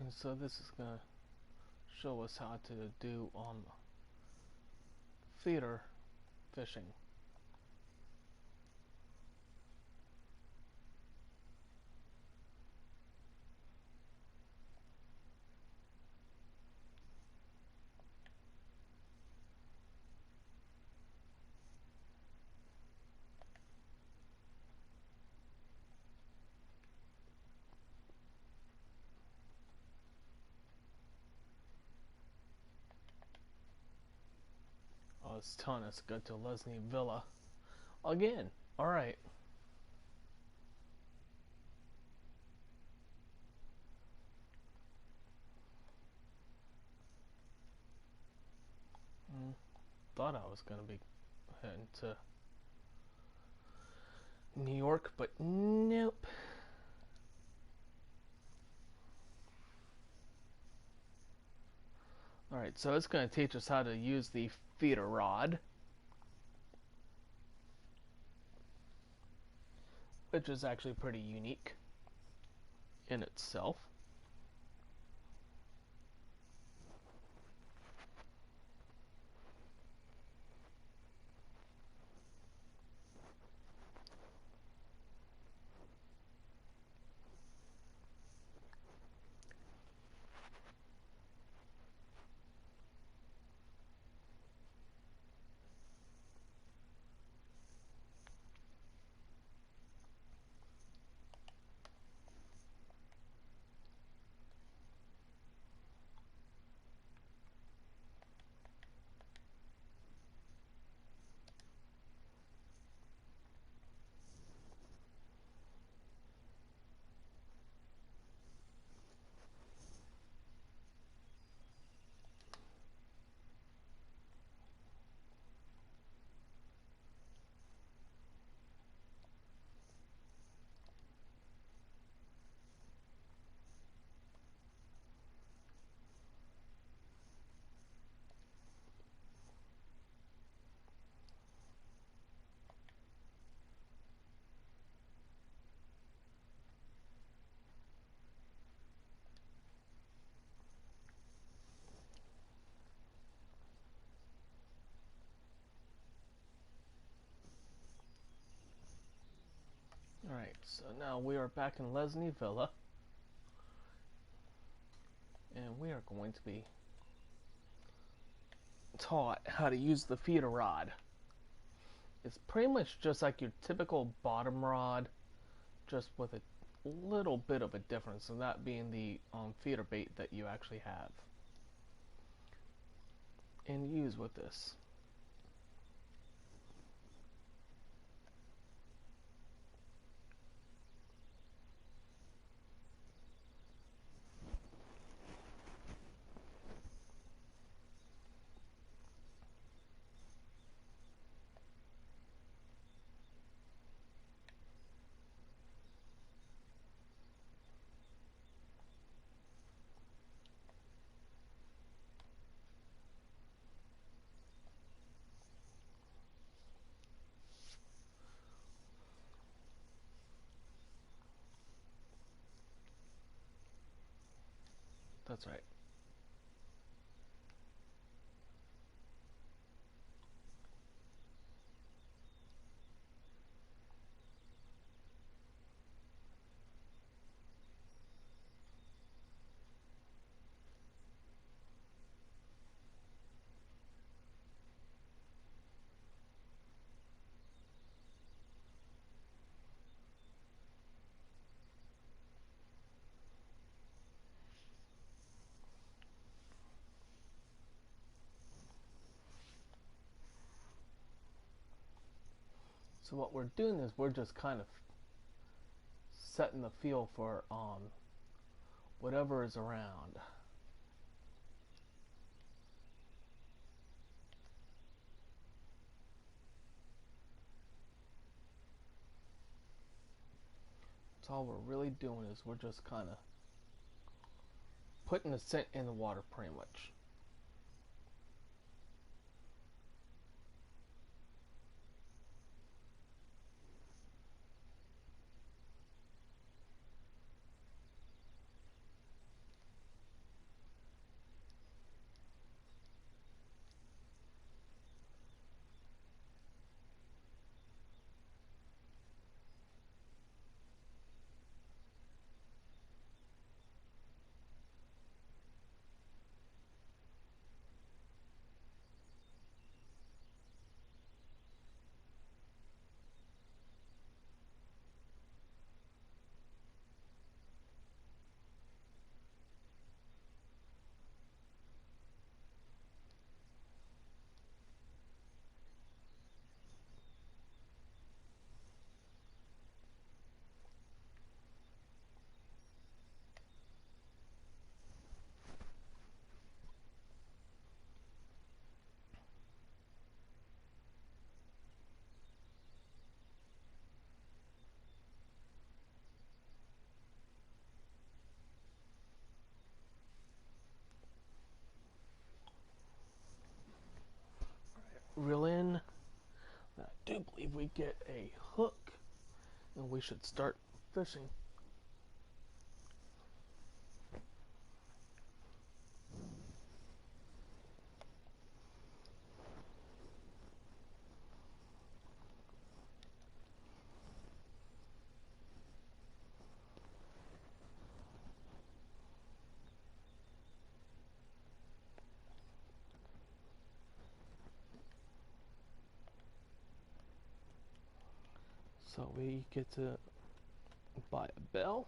And so this is going to show us how to do feeder fishing. Oh, it's telling us to go to Lesney Villa again. All right. Thought I was going to be heading to New York, but nope. Alright, so it's going to teach us how to use the feeder rod, which is actually pretty unique in itself. Alright, so now we are back in Lesney Villa, and we are going to be taught how to use the feeder rod. It's pretty much just like your typical bottom rod, just with a little bit of a difference, and that being the feeder bait that you actually have and use with this. That's right. So what we're doing is we're just kind of setting the feel for whatever is around. That's all we're really doing is we're just kind of putting the scent in the water pretty much. reel in. I do believe we get a hook, and we should start fishing. So we get to buy a bell.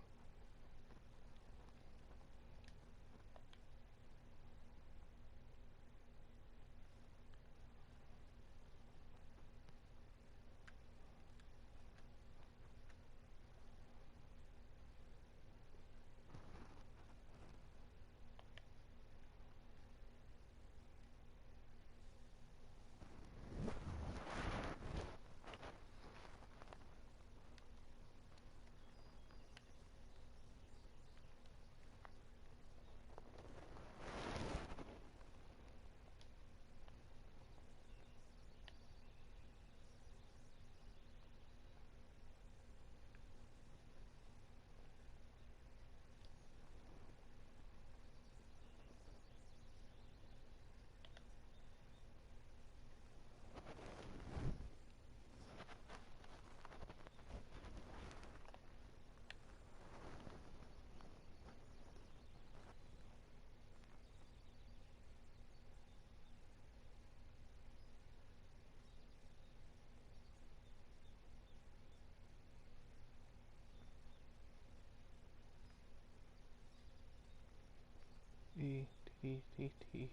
E T T T.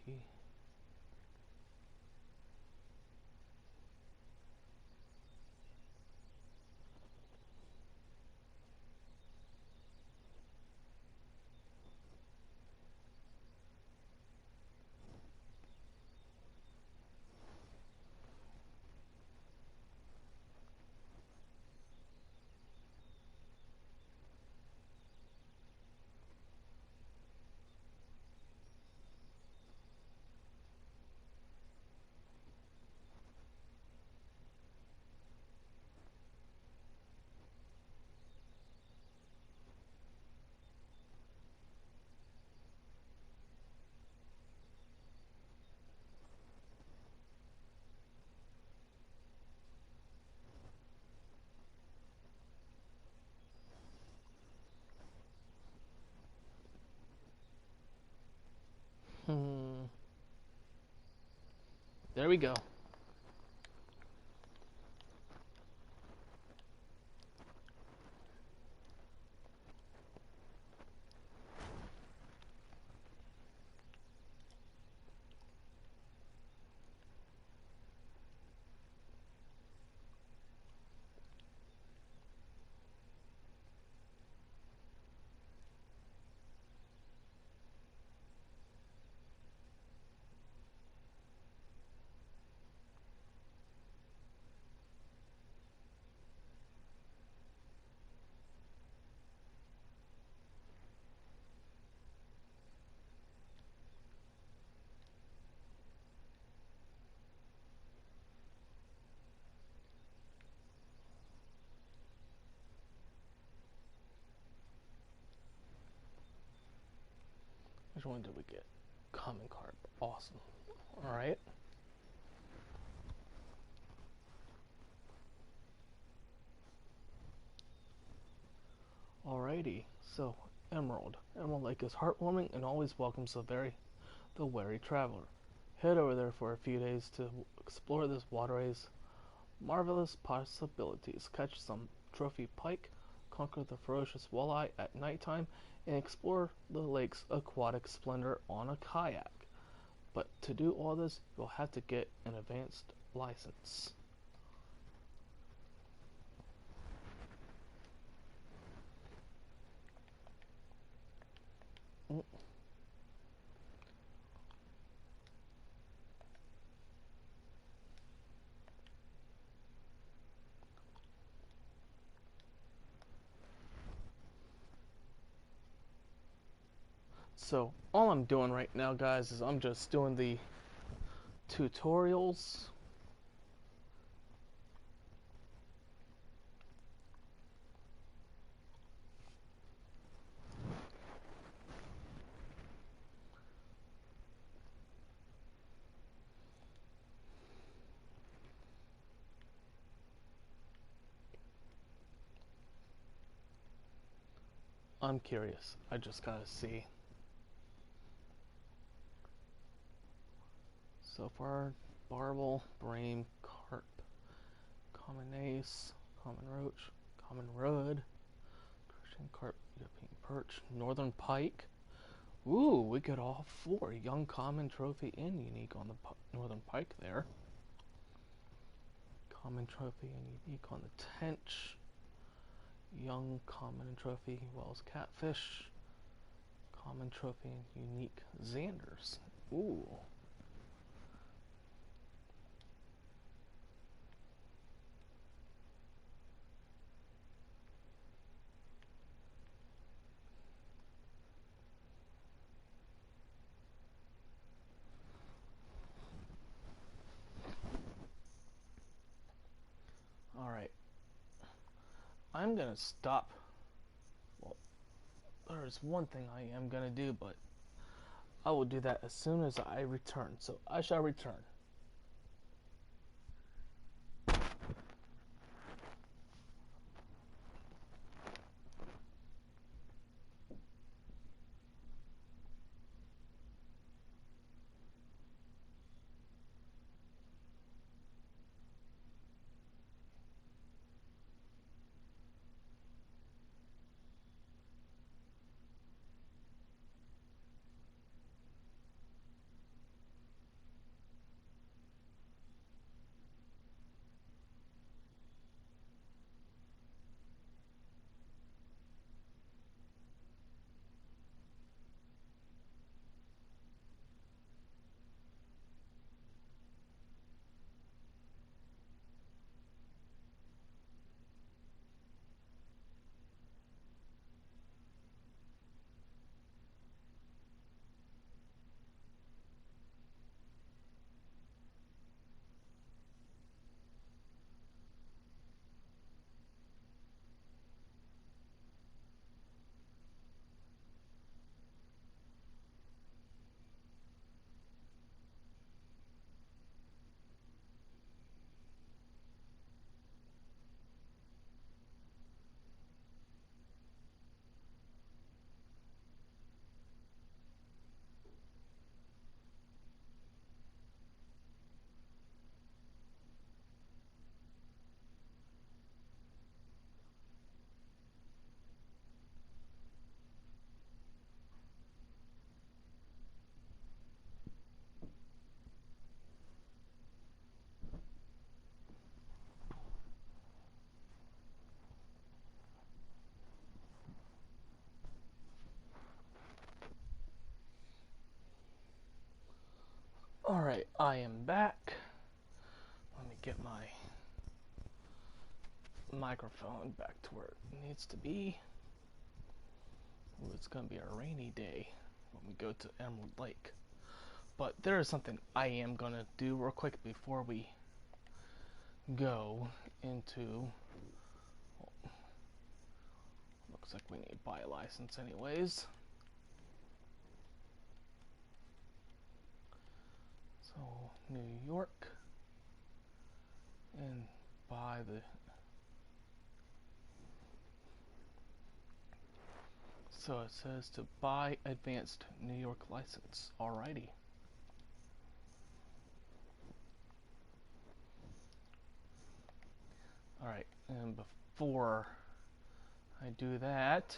Hmm. There we go. Which one did we get? Common carp. Awesome. Alright. Alrighty. So, Emerald. Emerald Lake is heartwarming and always welcomes the wary traveler. Head over there for a few days to explore this waterway's marvelous possibilities. Catch some trophy pike, conquer the ferocious walleye at nighttime, and explore the lake's aquatic splendor on a kayak. But to do all this, you'll have to get an advanced license. So all I'm doing right now, guys, is I'm just doing the tutorials I'm curious. I just gotta see. So far, barbel, brame, carp, common ace, common roach, common rudd, Christian carp, European perch, northern pike. Ooh, we get all four. Young, common, trophy, and unique on the northern pike there. Common, trophy, and unique on the tench. Young, common, and trophy, Wells catfish. Common, trophy, and unique Xanders. Ooh. Alright. I'm gonna stop. Well, there's one thing I am gonna do, but I will do that as soon as I return. So I shall return. Alright, I am back. Let me get my microphone back to where it needs to be. Ooh, it's gonna be a rainy day when we go to Emerald Lake. But there is something I am gonna do real quick before we go into. Well, looks like we need to buy a license anyways. So New York, and buy the. So it says to buy advanced New York license. Alrighty. Alright, and before I do that,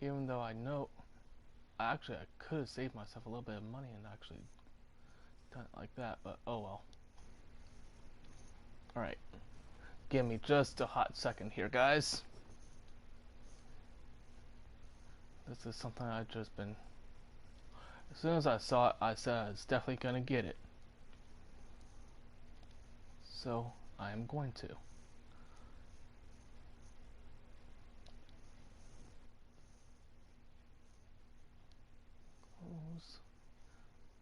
even though I know, actually I could have saved myself a little bit of money and actually done it like that, but oh well. Alright, give me just a hot second here, guys. This is something I've just been, as soon as I saw it, I said I was definitely gonna get it. So I am going to.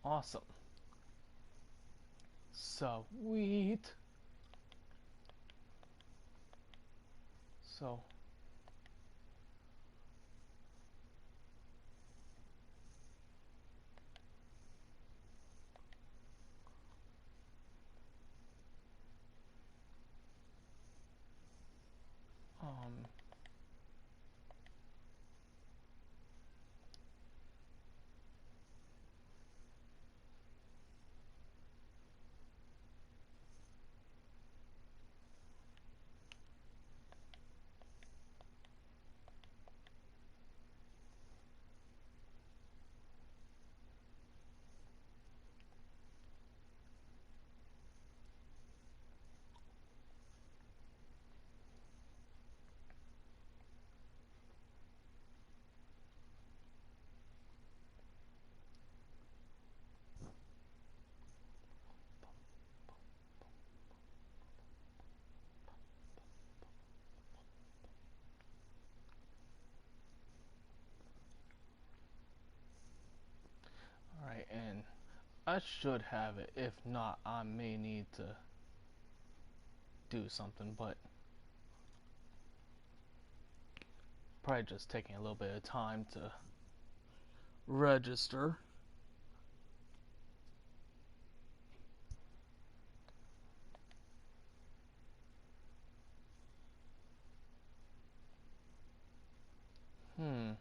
Awesome. Sweet. So I should have it. If not, I may need to do something, but probably just taking a little bit of time to register. Hmm.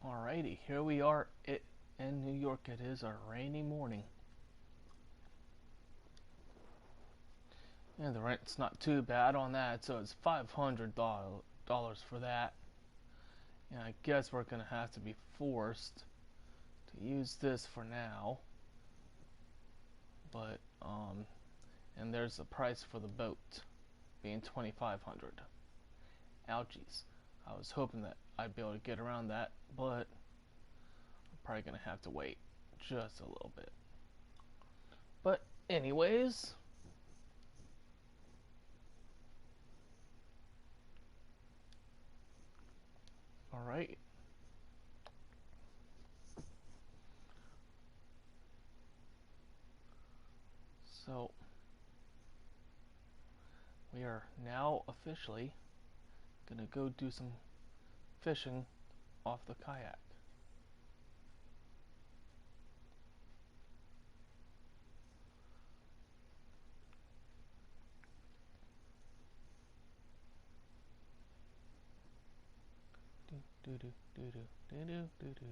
Alrighty, here we are. In New York. It is a rainy morning. And the rent's not too bad on that, so it's $500 for that. And I guess we're gonna have to be forced to use this for now. But and there's the price for the boat being 2,500. Ouchies. I was hoping that I'd be able to get around that, but I'm probably gonna have to wait just a little bit. But anyways, all right. So we are now officially gonna go do some fishing off the kayak. Do do do do do do do do.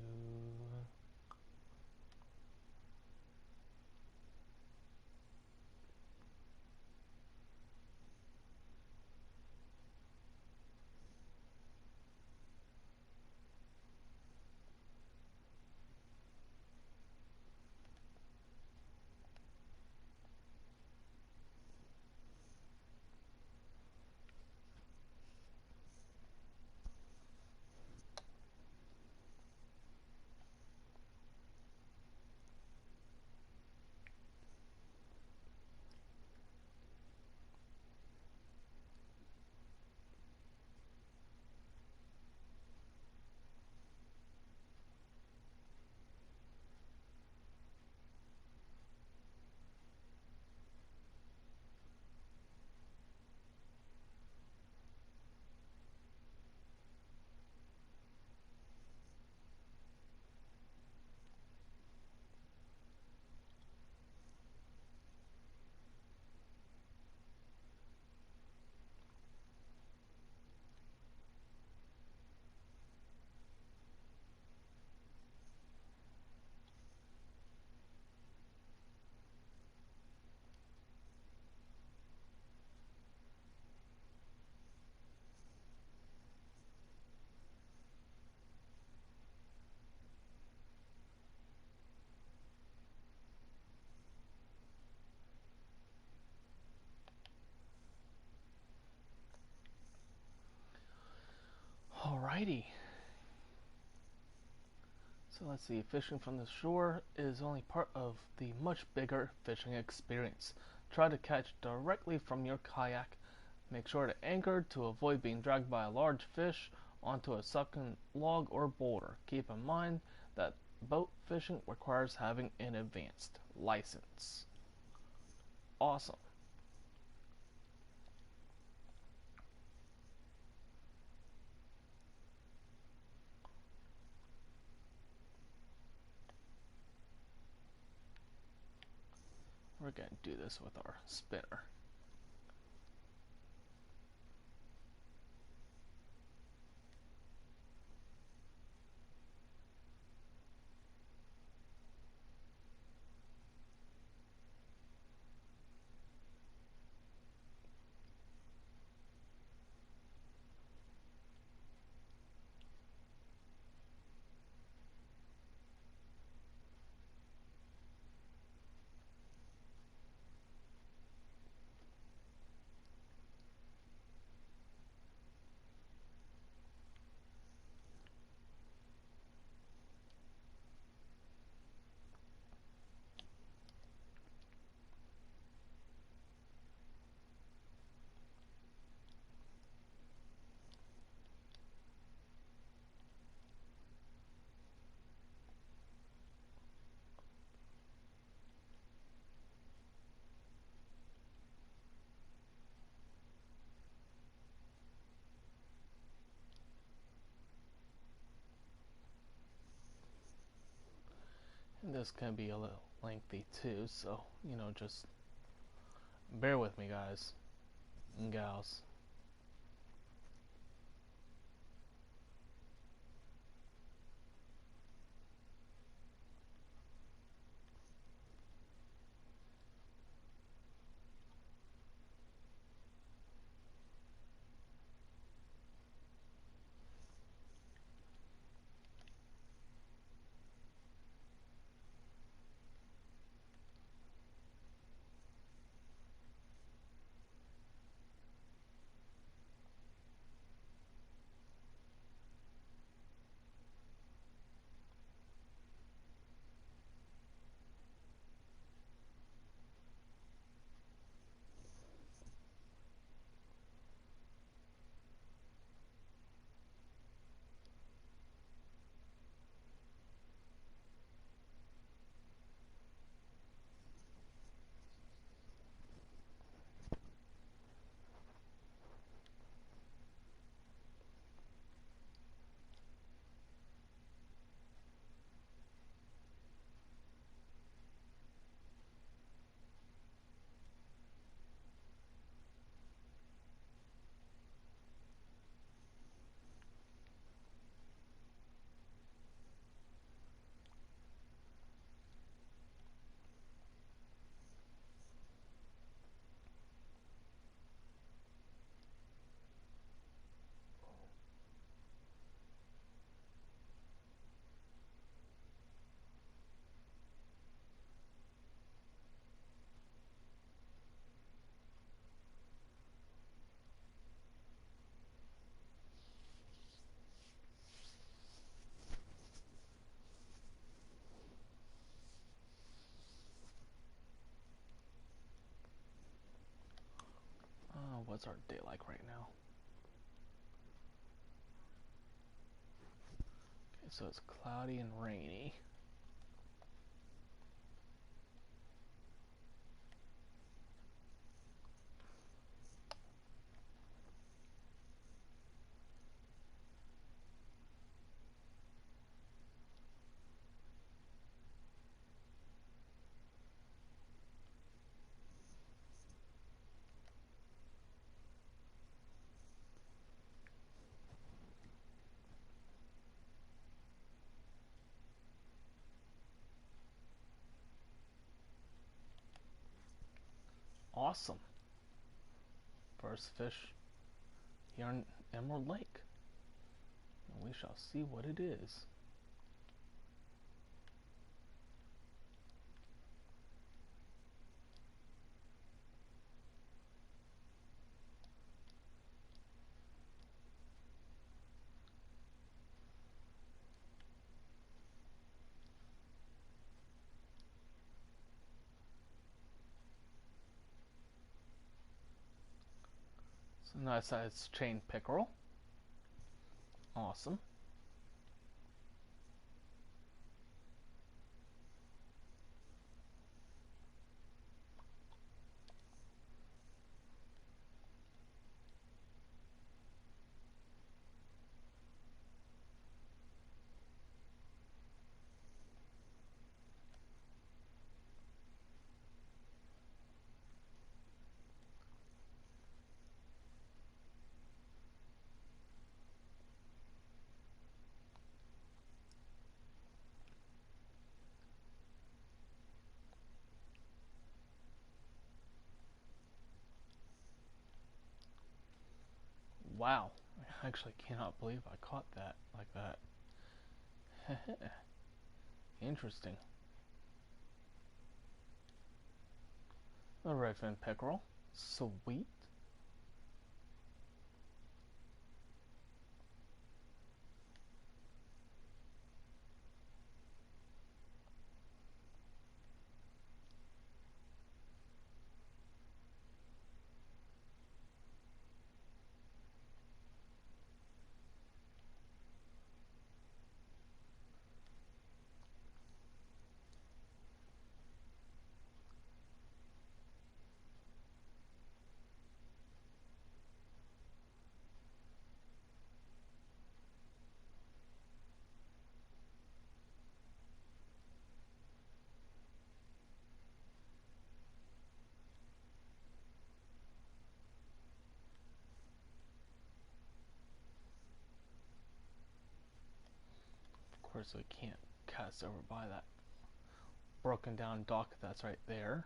Alrighty. So let's see, fishing from the shore is only part of the much bigger fishing experience. Try to catch directly from your kayak. Make sure to anchor to avoid being dragged by a large fish onto a sunken log or boulder. Keep in mind that boat fishing requires having an advanced license. Awesome. going to do this with our spinner. And this can be a little lengthy too, so, just bear with me, guys and gals. What's our day like right now? Okay, so it's cloudy and rainy. Awesome. First fish here in Emerald Lake. And we shall see what it is. It's a nice sized chain pickerel. Awesome. Wow. I actually cannot believe I caught that like that. Interesting. A redfin pickerel. Sweet. Of course, we can't cast over by that broken down dock that's right there.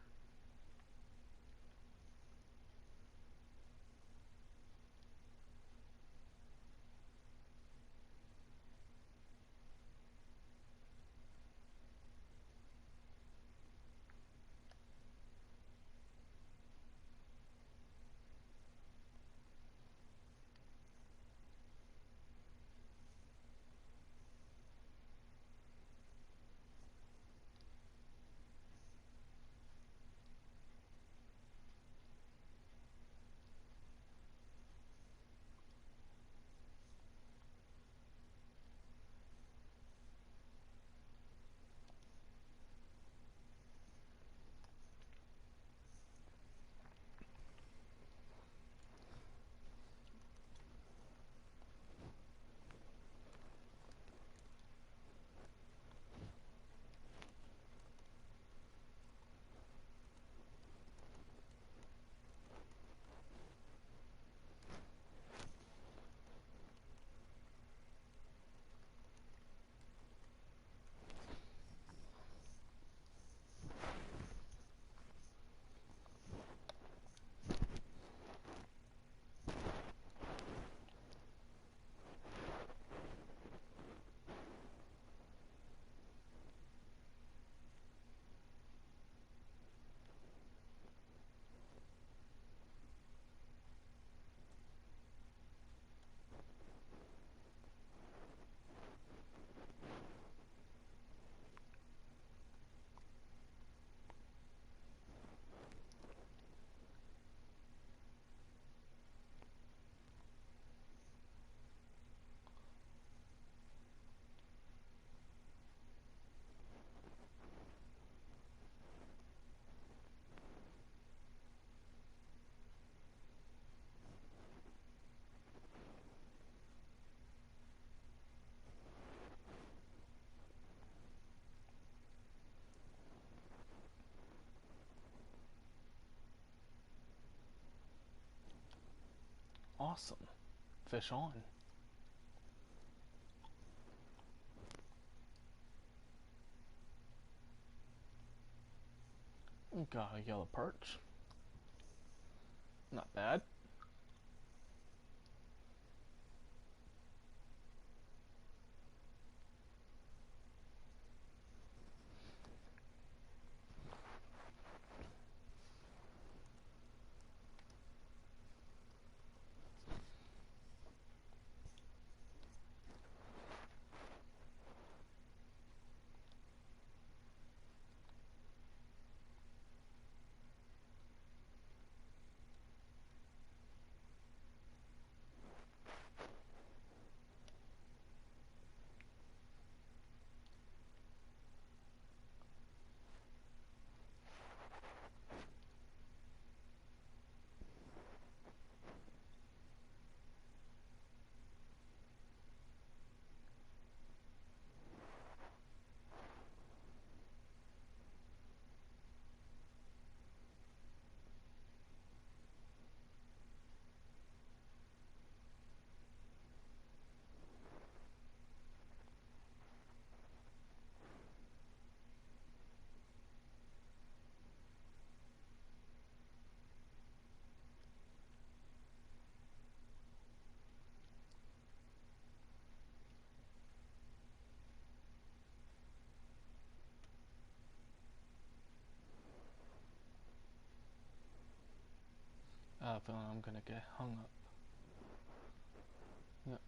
Awesome. Fish on. Got a yellow perch. Not bad. I have a feeling I'm gonna get hung up. Yep.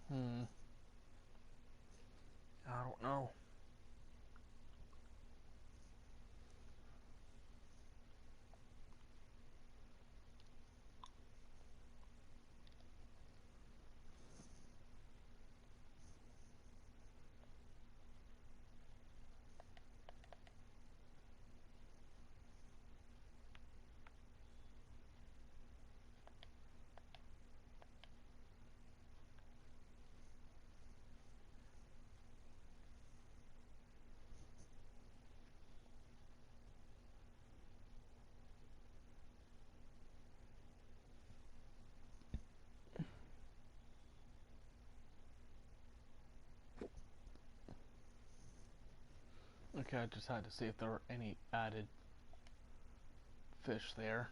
Hmm. I don't know. Okay, I just had to see if there were any added fish there.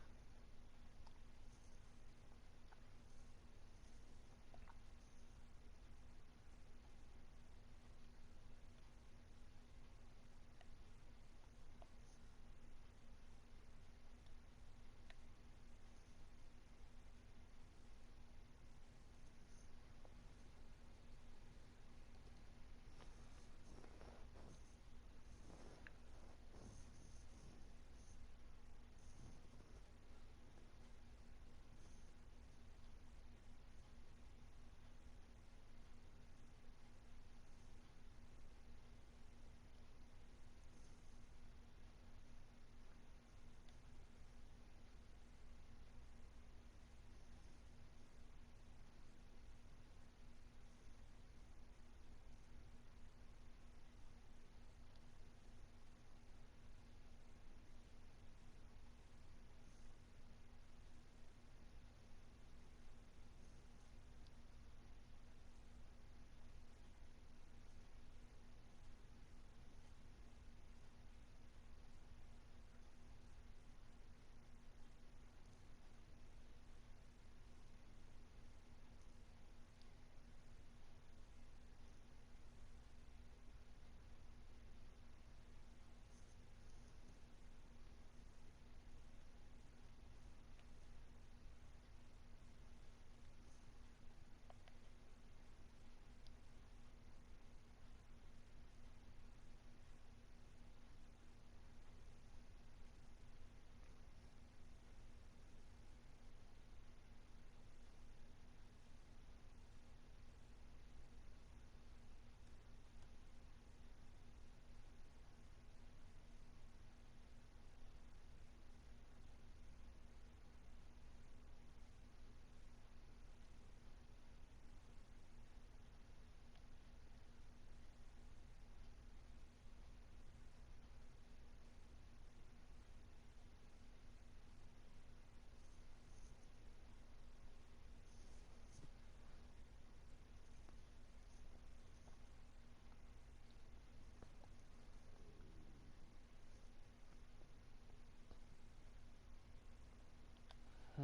Hmm.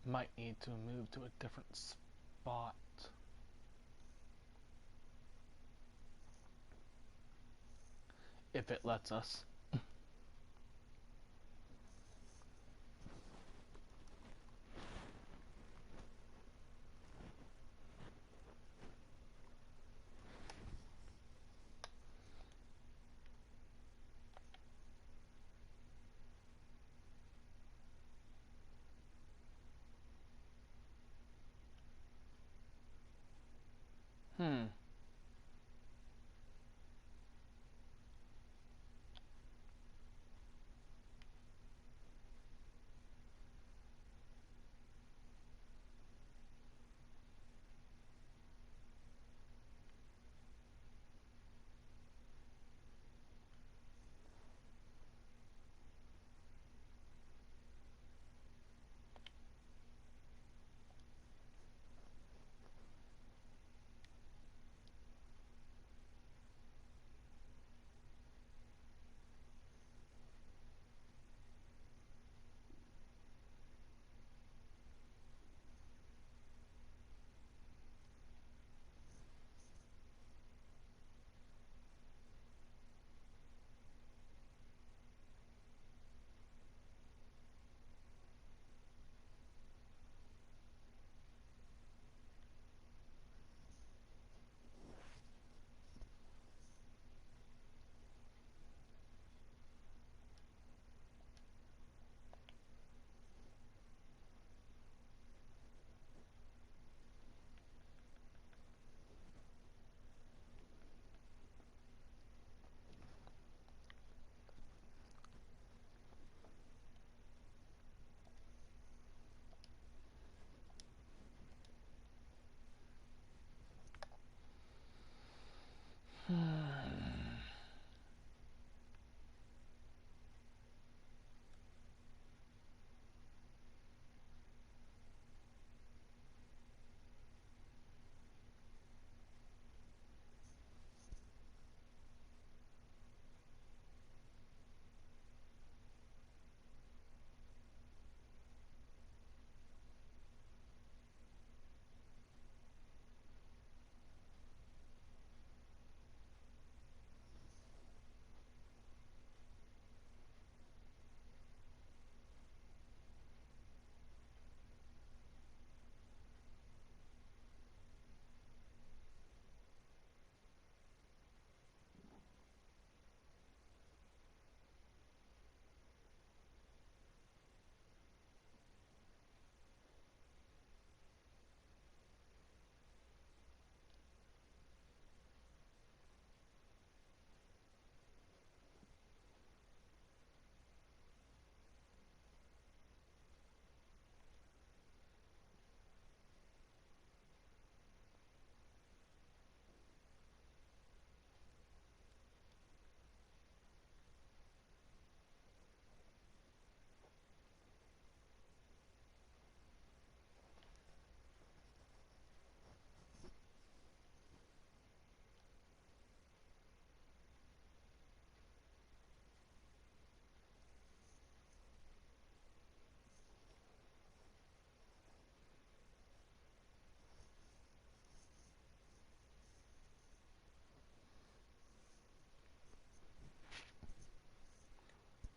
Might need to move to a different spot if it lets us. Hmm.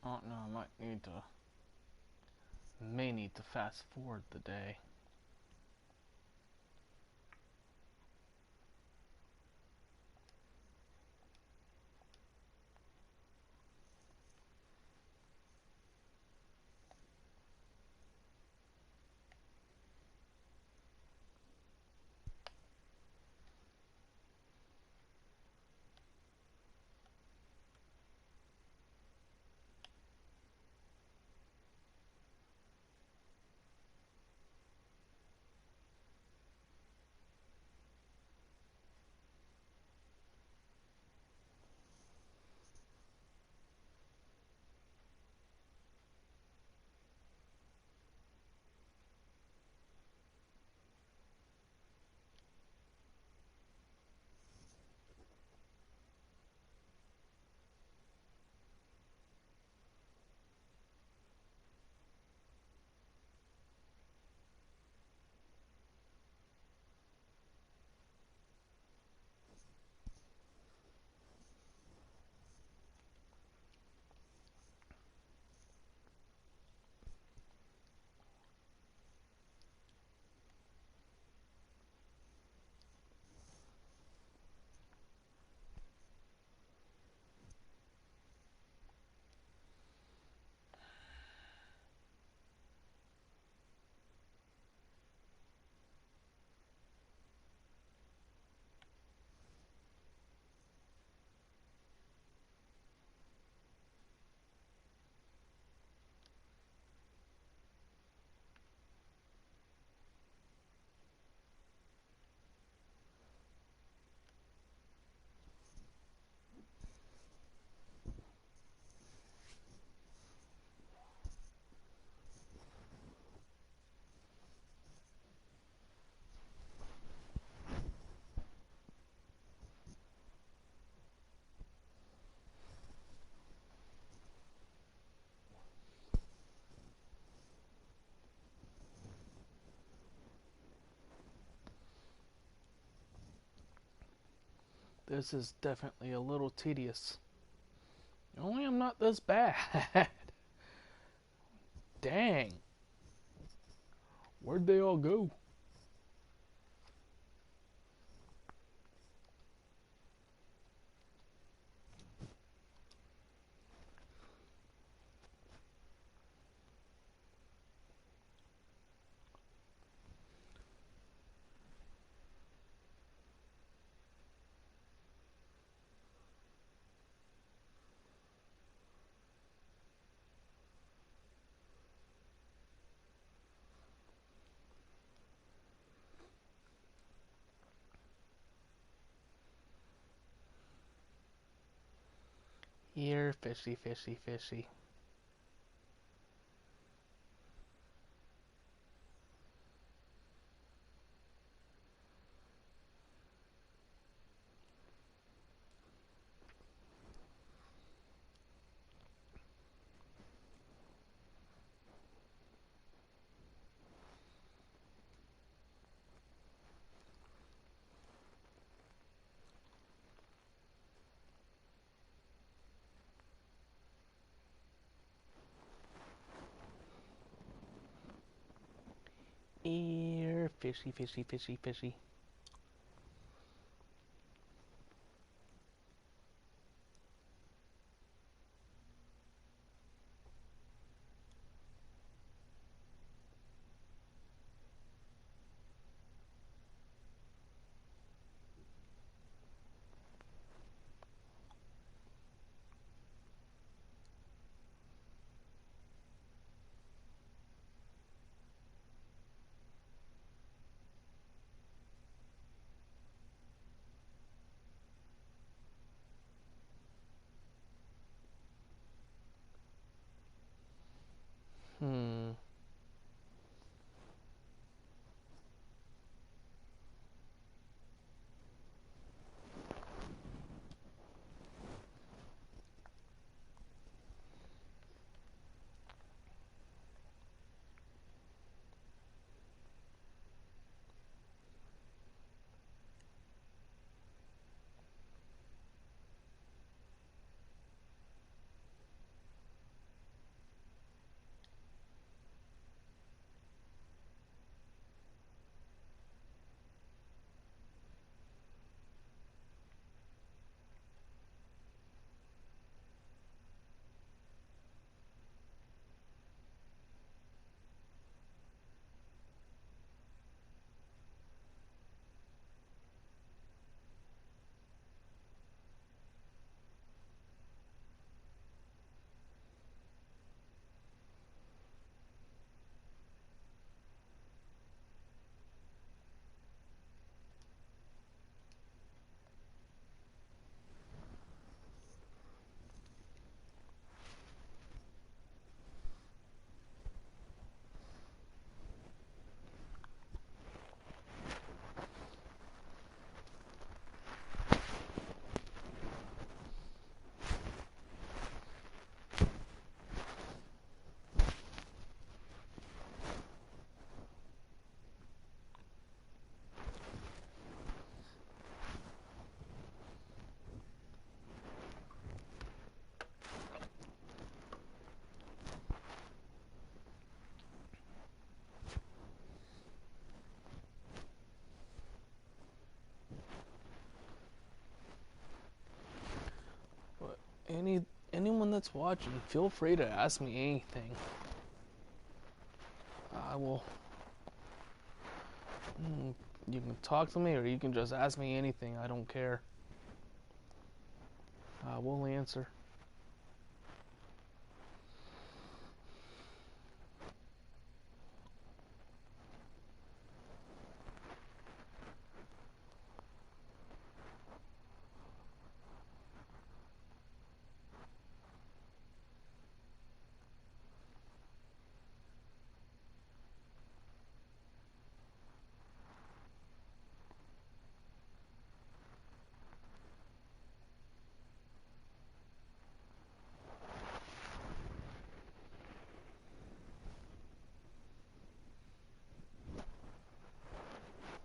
Oh no, I may need to fast forward the day. This is definitely a little tedious. Only I'm not this bad. Dang. Where'd they all go? Here, fishy, fishy, fishy. Here, fishy, fishy, fishy, fishy. that's watching, feel free to ask me anything. I will. You can talk to me, or you can just ask me anything. I don't care. I will answer.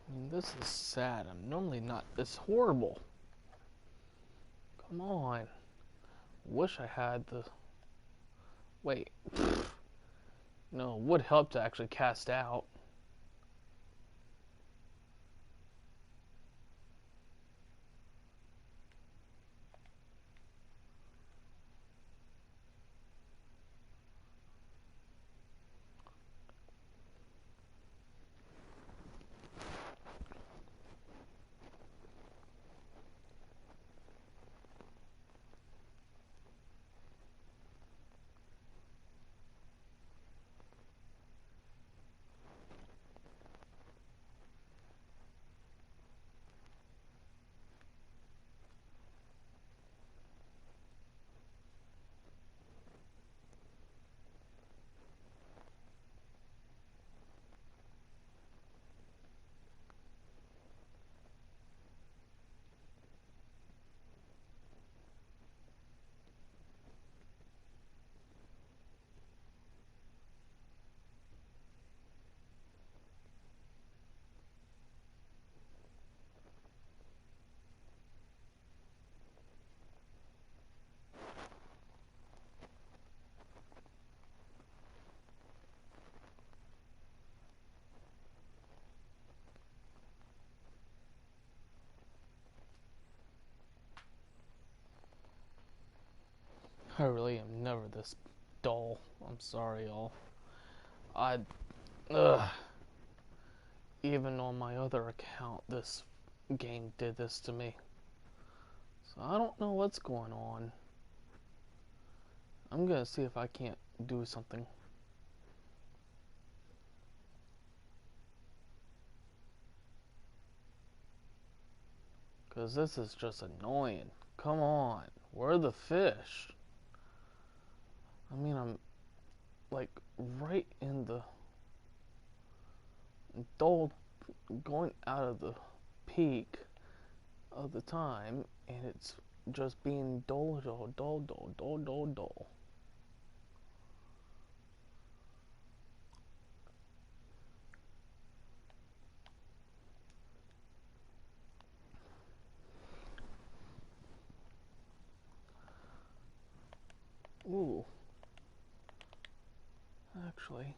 I mean, this is sad. I'm normally not this horrible. Come on. Wish I had the... Wait. No, it would help to actually cast out. I really am never this dull. I'm sorry, y'all. I... Ugh. Even on my other account, this game did this to me. So I don't know what's going on. I'm gonna see if I can't do something. Because this is just annoying. Come on. Where are the fish? I mean, I'm like right in the dull, going out of the peak of the time, and it's just being dull, dull, dull, dull, dull, dull, dull. Ooh. Actually.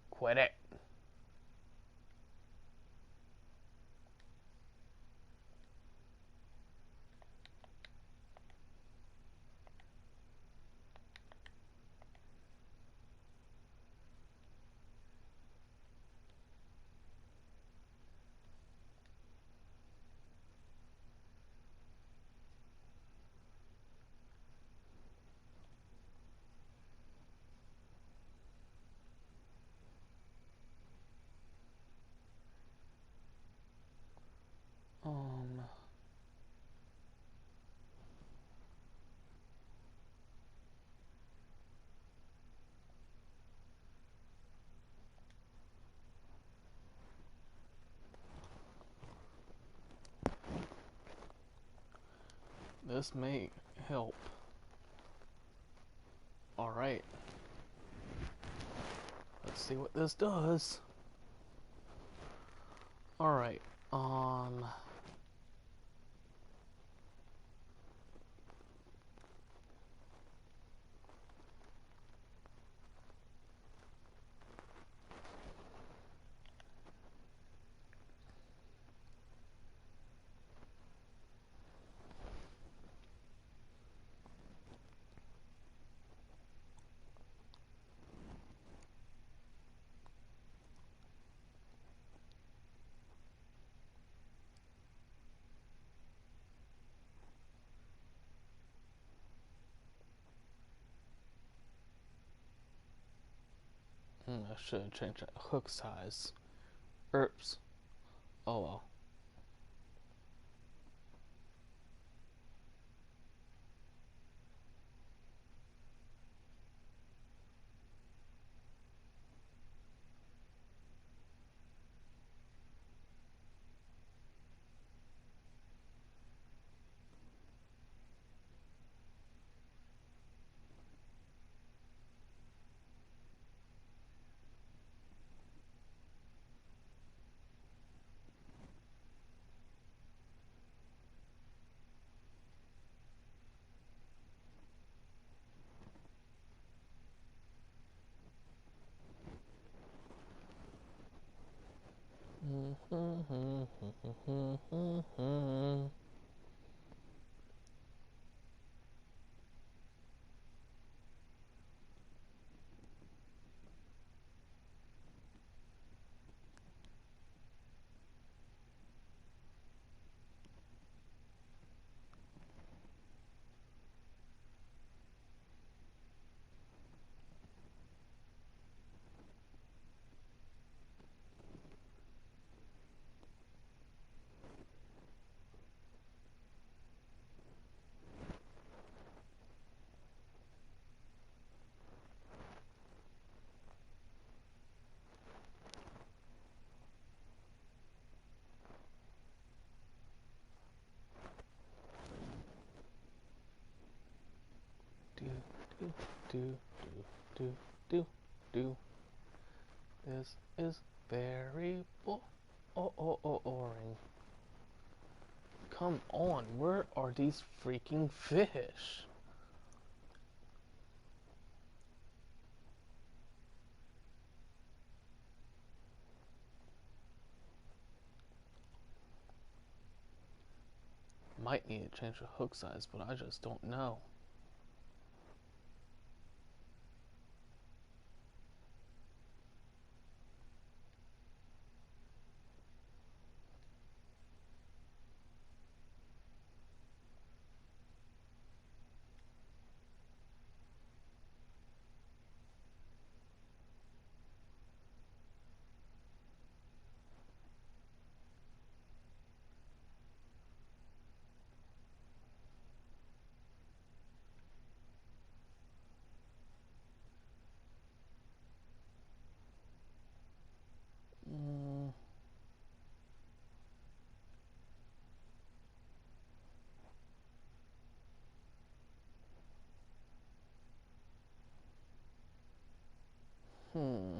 Quit it. Um... This may help. Alright. Let's see what this does. Alright. I should have changed that hook size. Oops. Oh well. Do do do do do do. This is very boring. Come on, where are these freaking fish? Might need to change the hook size, but I just don't know. Mm, hmm.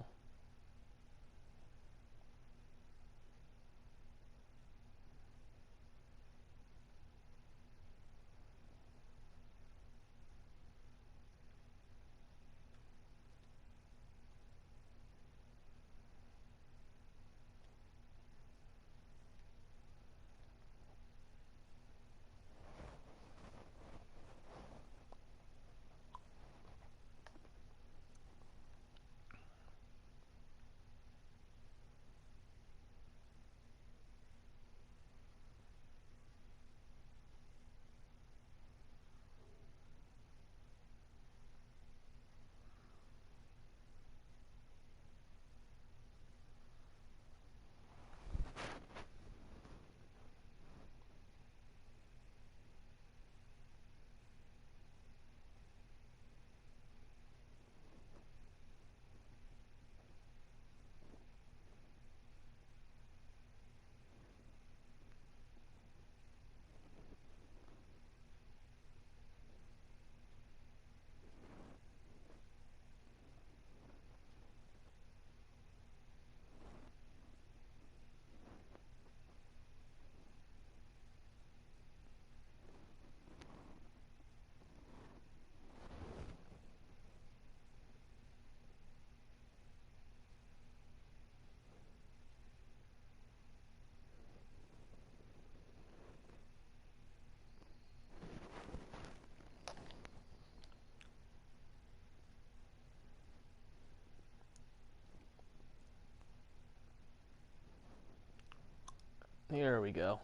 Here we go.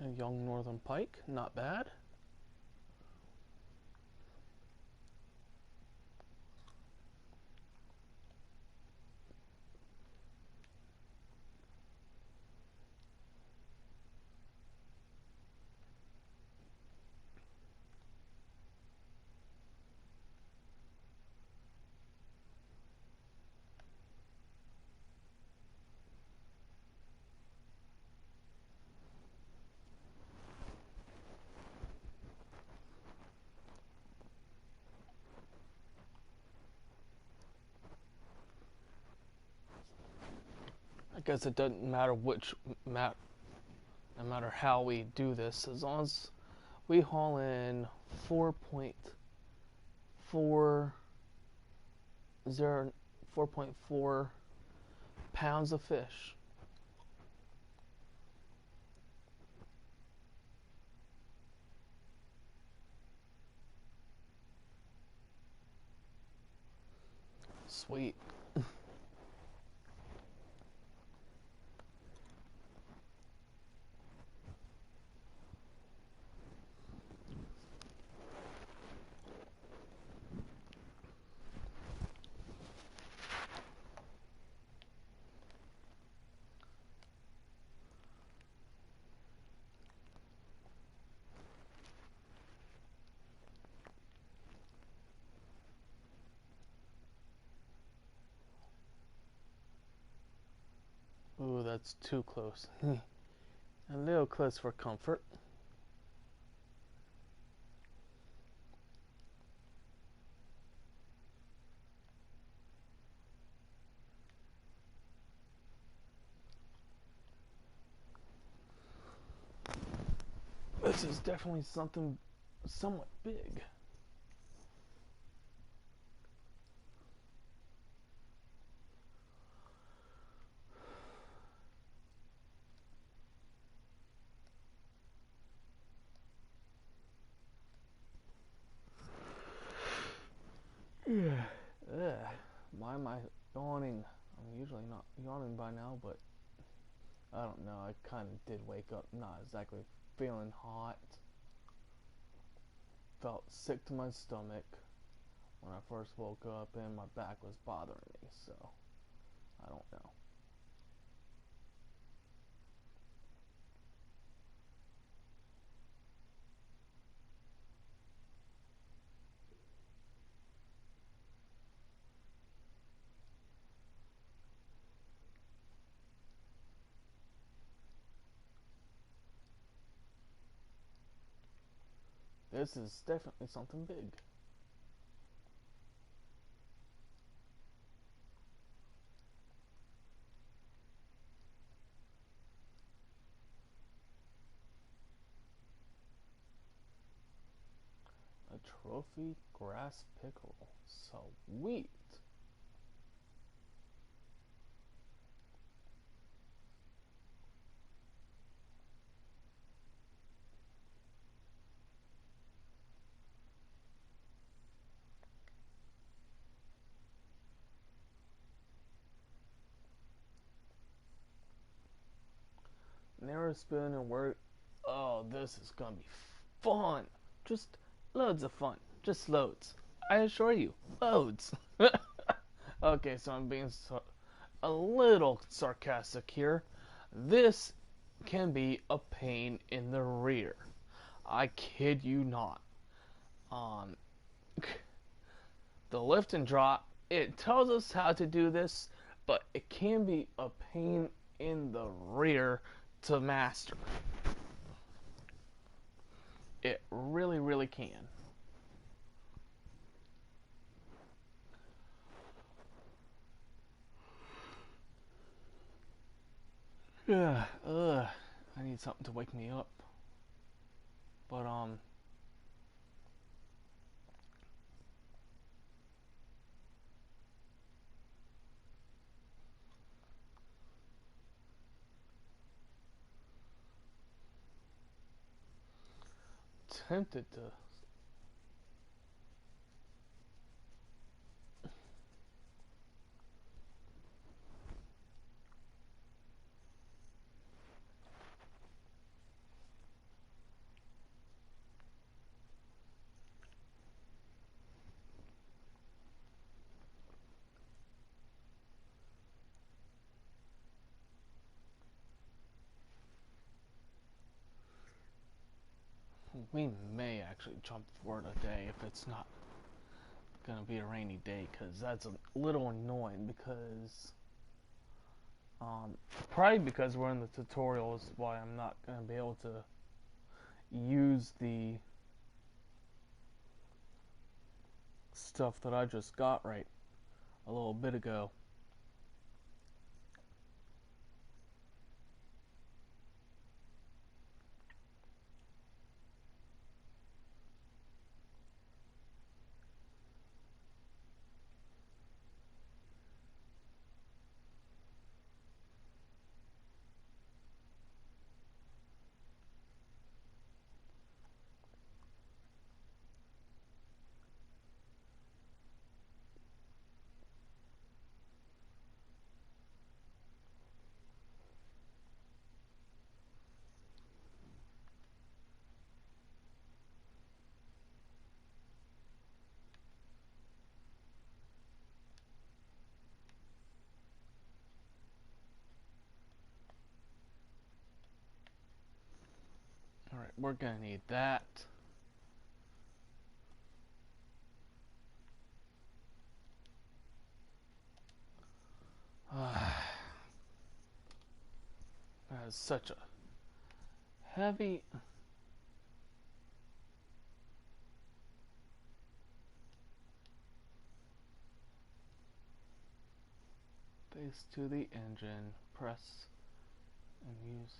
A young northern pike, not bad. I guess it doesn't matter no matter how we do this, as long as we haul in 4.4 pounds of fish. Sweet. Ooh, that's too close. A little close for comfort. This is definitely something somewhat big. Yeah. Ugh. Why am I yawning? I'm usually not yawning by now, but I don't know. I kind of did wake up not exactly feeling hot. Felt sick to my stomach when I first woke up, and my back was bothering me, so I don't know. This is definitely something big. A trophy grass pickerel. Sweet. Narrow spoon and work. Oh, this is gonna be fun. Just loads of fun. Just loads. I assure you, loads. Okay, so I'm being a little sarcastic here. This can be a pain in the rear. I kid you not. Um, the lift and drop, it tells us how to do this, but it can be a pain in the rear to master. It really, really can. Yeah, I need something to wake me up. But tempted to. we may actually jump forward a day if it's not gonna be a rainy day, because that's a little annoying. Because probably because we're in the tutorials, why I'm not gonna be able to use the stuff that I just got right a little bit ago. Alright, we're gonna need that. That is such a heavy. Base to the engine, press and use.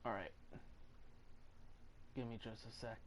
Alright, give me just a sec.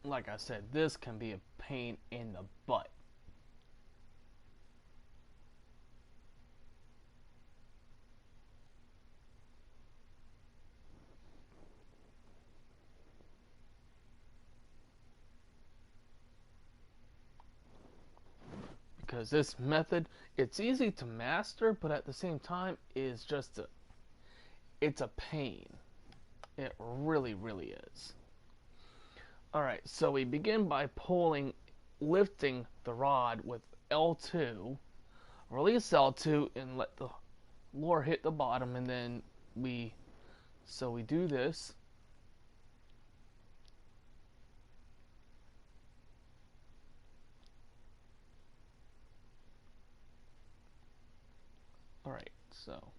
Like I said, this can be a pain in the butt. Because this method, it's easy to master, but at the same time is just it's a pain. It really, really is. Alright, so we begin by lifting the rod with L2, release L2 and let the lure hit the bottom, and then we do this. Alright, so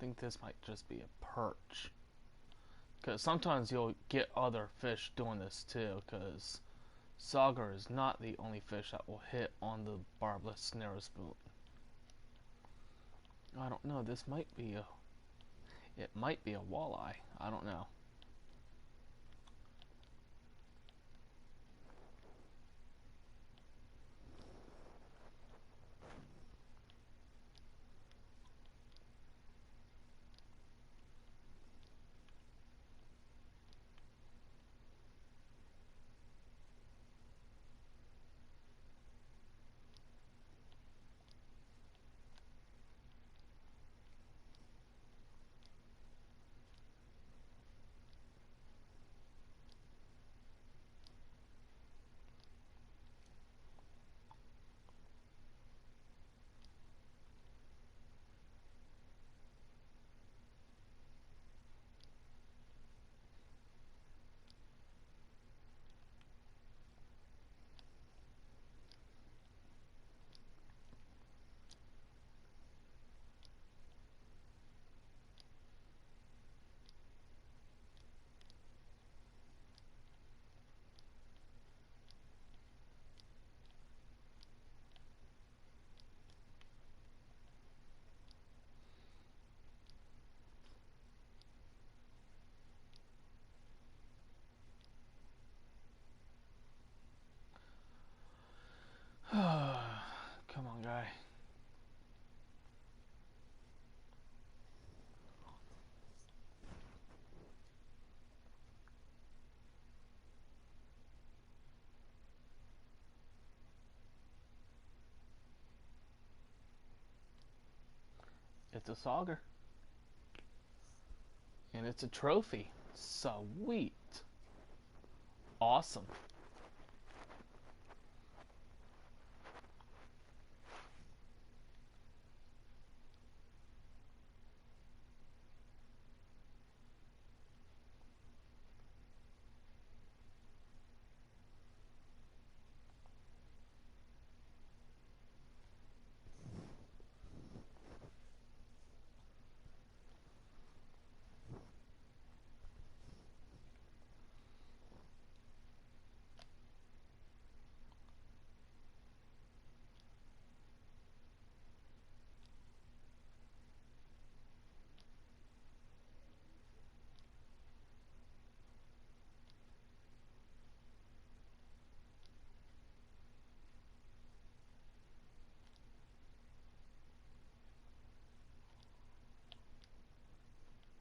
think this might just be a perch. Because sometimes you'll get other fish doing this too, because sauger is not the only fish that will hit on the barbless snare spoon. I don't know, this might be a... It might be a walleye. I don't know. Come on, guy. It's a sauger. And it's a trophy. Sweet. Awesome.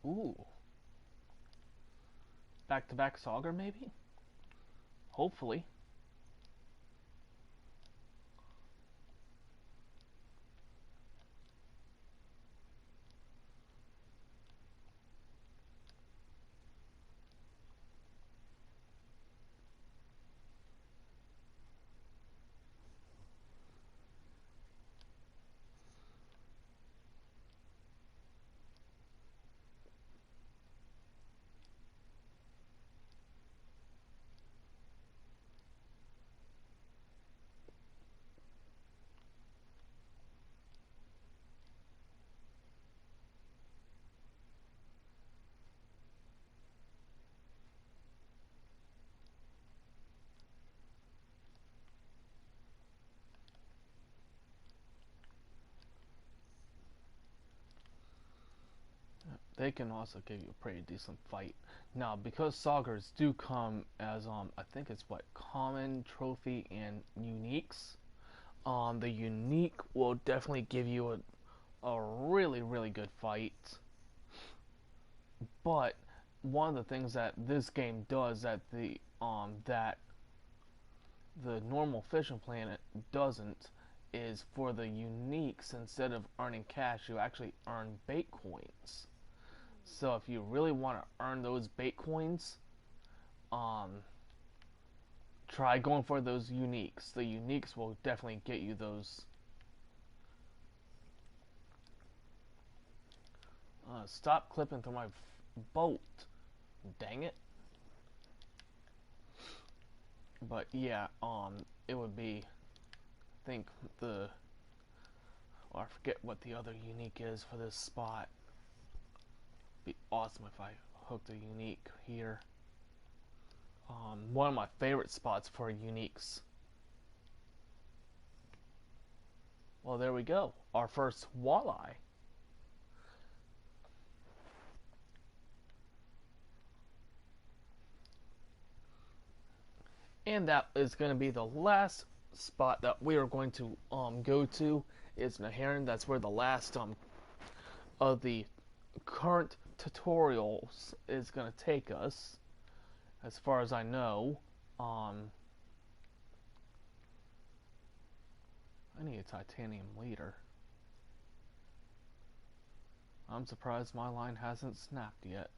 Ooh. Back-to-back sauger, maybe? Hopefully. They can also give you a pretty decent fight. Now, because saugers do come as I think it's what common, trophy, and uniques. The unique will definitely give you a really good fight. But one of the things that this game does that the normal fishing planet doesn't is for the uniques, instead of earning cash, you actually earn bait coins. So if you really want to earn those bait coins, um, try going for those uniques. The uniques will definitely get you those. Stop clipping through my boat. Dang it. But yeah, it would be, I think the, or I forget what the other unique is for this spot. Be awesome if I hooked a unique here. One of my favorite spots for uniques. Well, there we go. Our first walleye. And that is going to be the last spot that we are going to go to. Is Naharan. That's where the last of the current tutorials is going to take us, as far as I know. I need a titanium leader. I'm surprised my line hasn't snapped yet.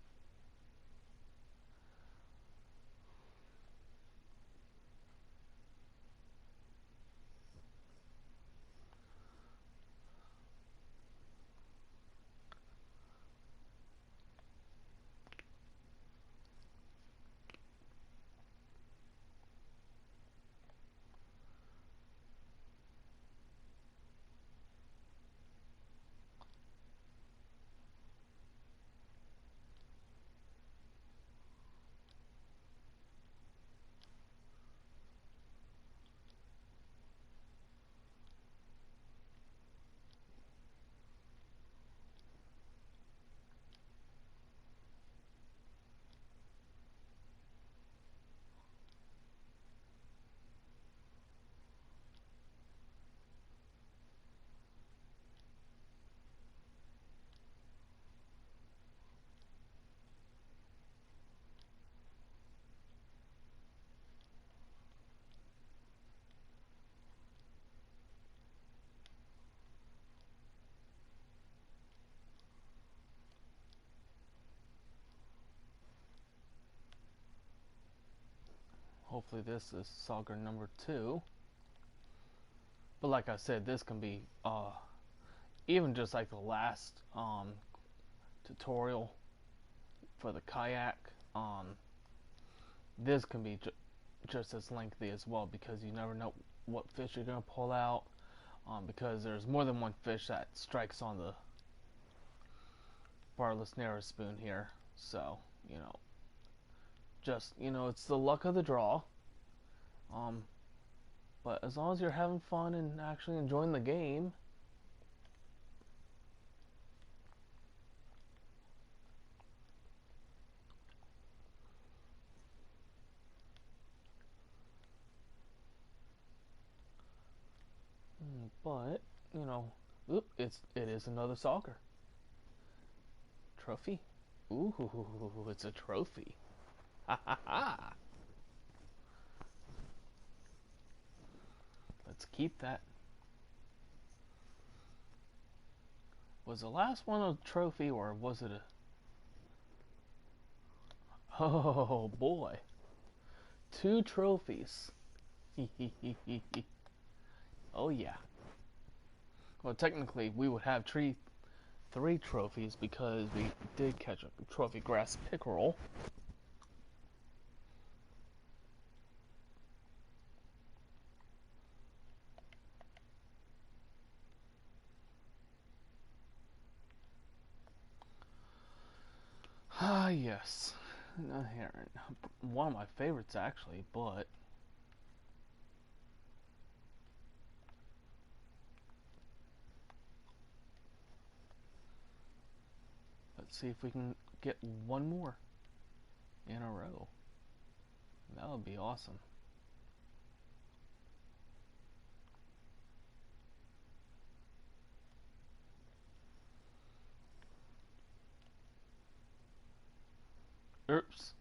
Hopefully this is sauger number 2. But like I said, this can be even just like the last tutorial for the kayak. This can be just as lengthy as well, because you never know what fish you're going to pull out, because there's more than one fish that strikes on the barless narrow spoon here. So, just, it's the luck of the draw. But as long as you're having fun and actually enjoying the game. But, it is another sauger. Trophy? Ooh, it's a trophy. Ha ha ha. Let's keep that. Was the last one a trophy, or was it a... Oh boy. 2 trophies. Oh yeah. Well, technically we would have 3 trophies, because we did catch a trophy grass pickerel. Ah, yes. A heron. One of my favorites, actually, but... Let's see if we can get one more in a row. That would be awesome. Oops.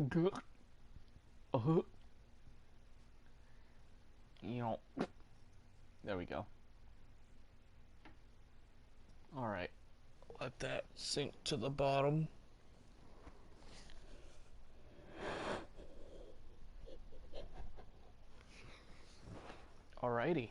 Good. There we go. Alright. Let that sink to the bottom. Alrighty.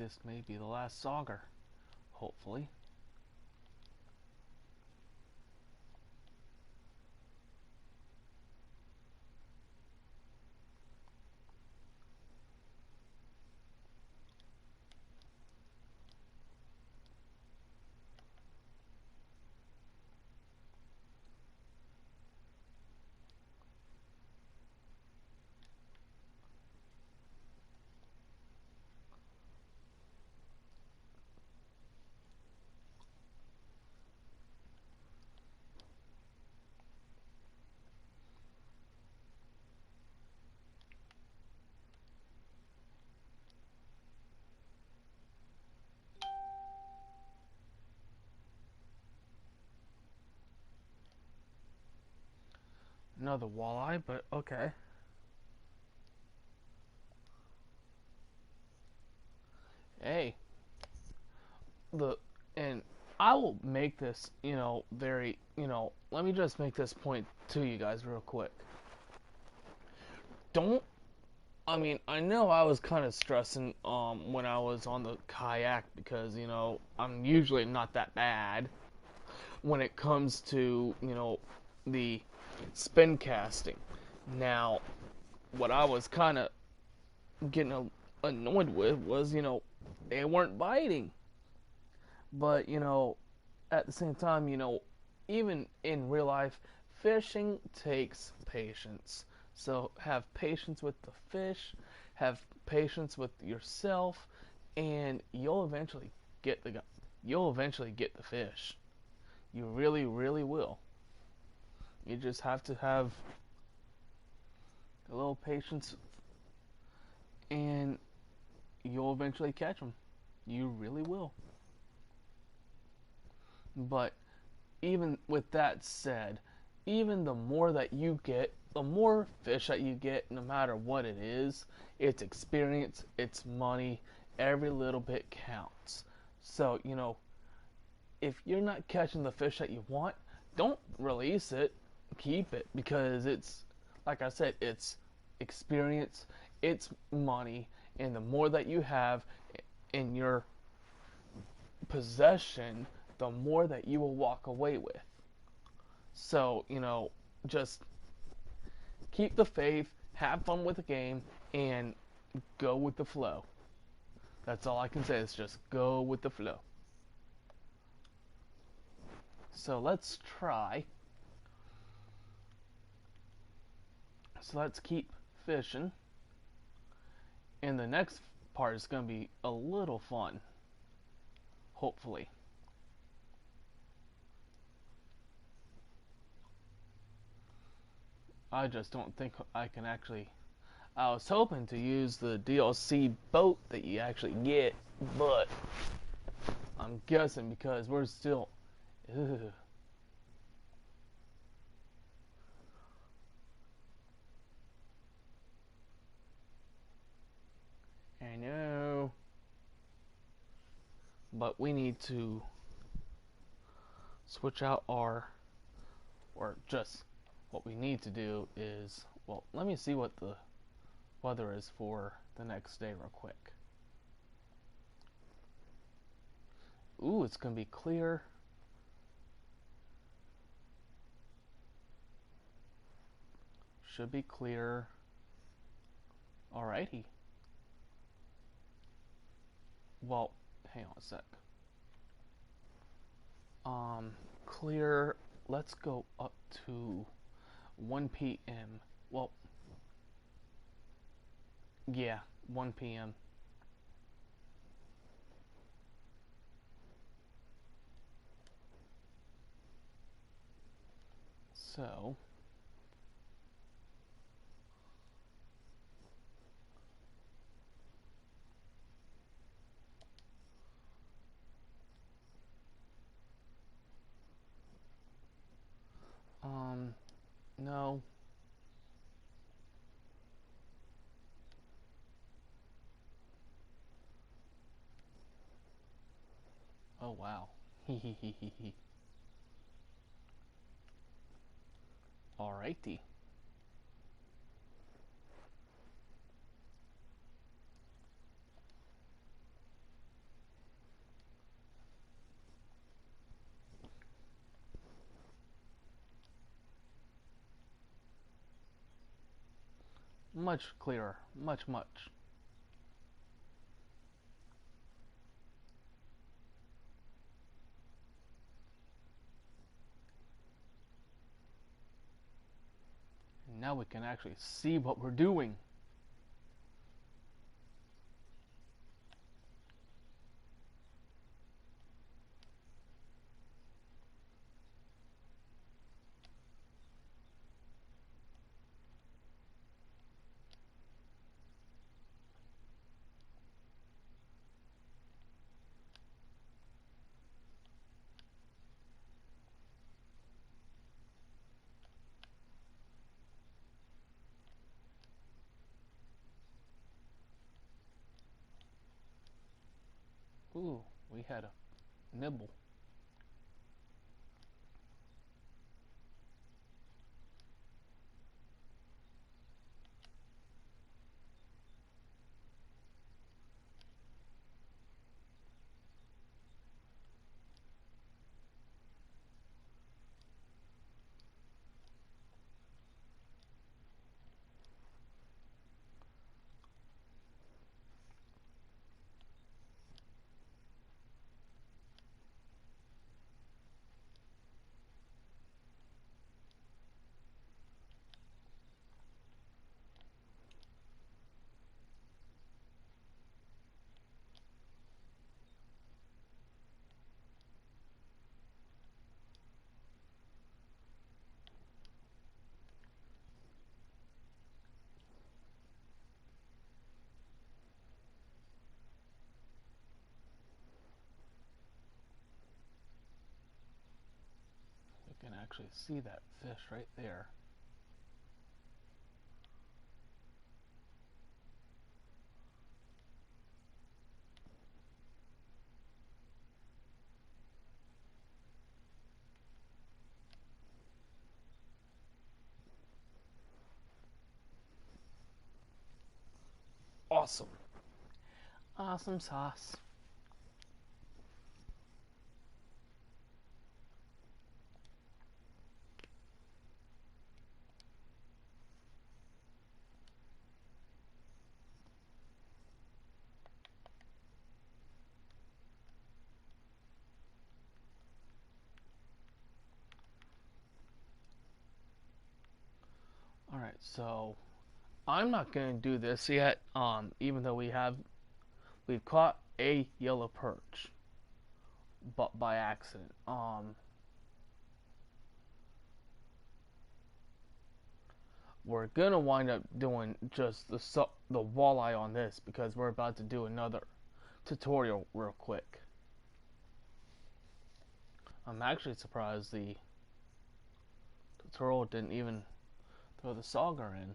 this may be the last sauger. Hopefully. Another walleye, but okay. Hey, the and I will make this, very, let me just make this point to you guys real quick. Don't I mean, I know I was kind of stressing when I was on the kayak because, I'm usually not that bad when it comes to, the spin casting. Now, what I was kind of getting annoyed with was, they weren't biting. But, at the same time, even in real life, fishing takes patience. So have patience with the fish, have patience with yourself, and you'll eventually get the fish. You really, really will. You just have to have a little patience, and you'll eventually catch them. You really will. But even with that said, even the more that you get, the more fish that you get, no matter what it is, it's experience, it's money, every little bit counts. So, if you're not catching the fish that you want, don't release it, keep it, because it's, like I said, it's experience, it's money, and the more that you have in your possession, the more that you will walk away with. So, just keep the faith, have fun with the game, and go with the flow. That's all I can say is just go with the flow. So let's try. So let's keep fishing. And the next part is going to be a little fun. Hopefully. I just don't think I can actually. I was hoping to use the DLC boat that you actually get, but I'm guessing because we're still. Ugh. I know. But we need to switch out or just what we need to do is, well, let me see what the weather is for the next day real quick. Ooh, it's gonna be clear. Should be clear. Alrighty. Well, hang on a sec. Clear. Let's go up to 1 p.m. Well, yeah, 1 p.m. So, no. Oh, wow. Alrighty. much clearer, much. And now we can actually see what we're doing. Ooh, we had a nibble. We can actually see that fish right there. Awesome. Awesome sauce. Alright, so I'm not gonna do this yet, even though we've caught a yellow perch, but by accident. We're gonna wind up doing just the walleye on this because we're about to do another tutorial real quick. I'm actually surprised the tutorial didn't even throw the sauger in,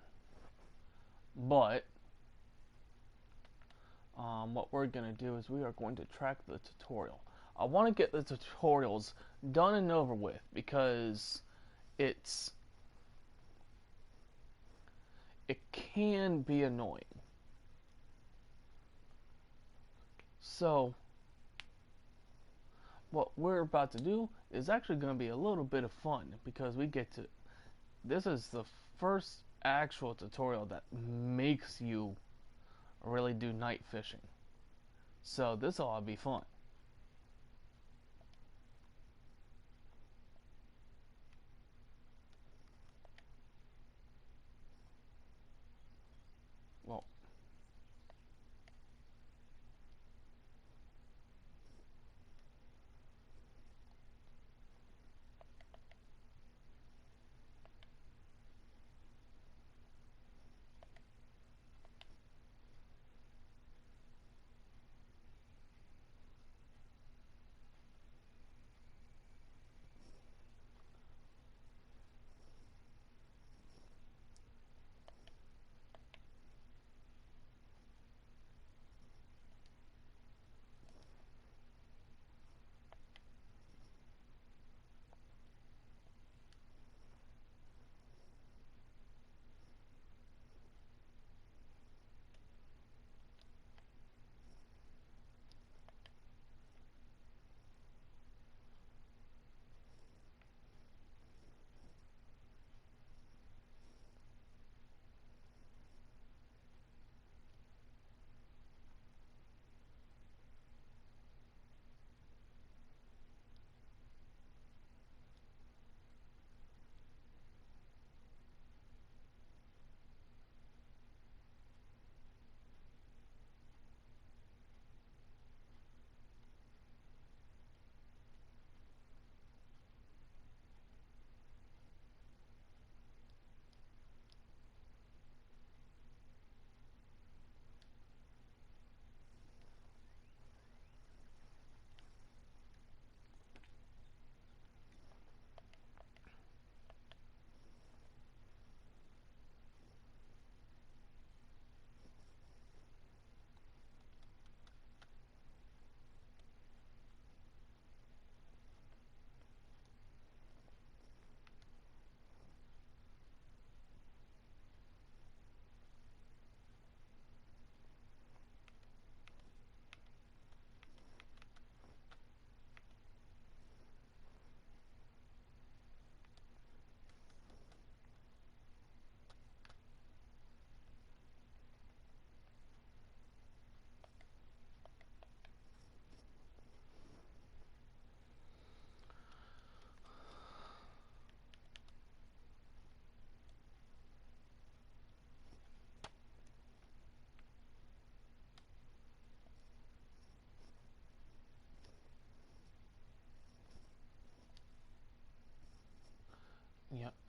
but what we're gonna do is we are going to track the tutorial. I want to get the tutorials done and over with because it's it can be annoying. So what we're about to do is actually going to be a little bit of fun because this is the first actual tutorial that makes you really do night fishing. So this will all be fun. Well,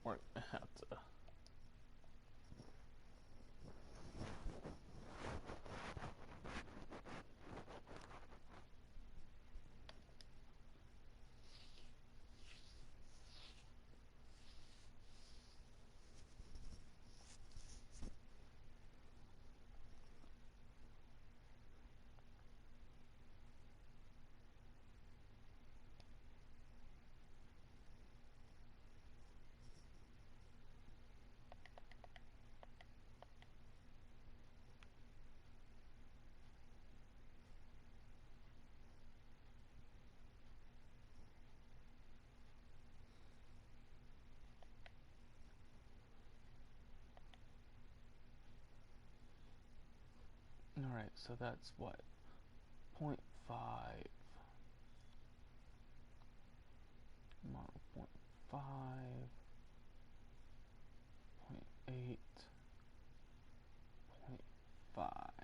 we're gonna have to. Alright, so that's what? 0.5 model 0.5, 0.8, 0.5.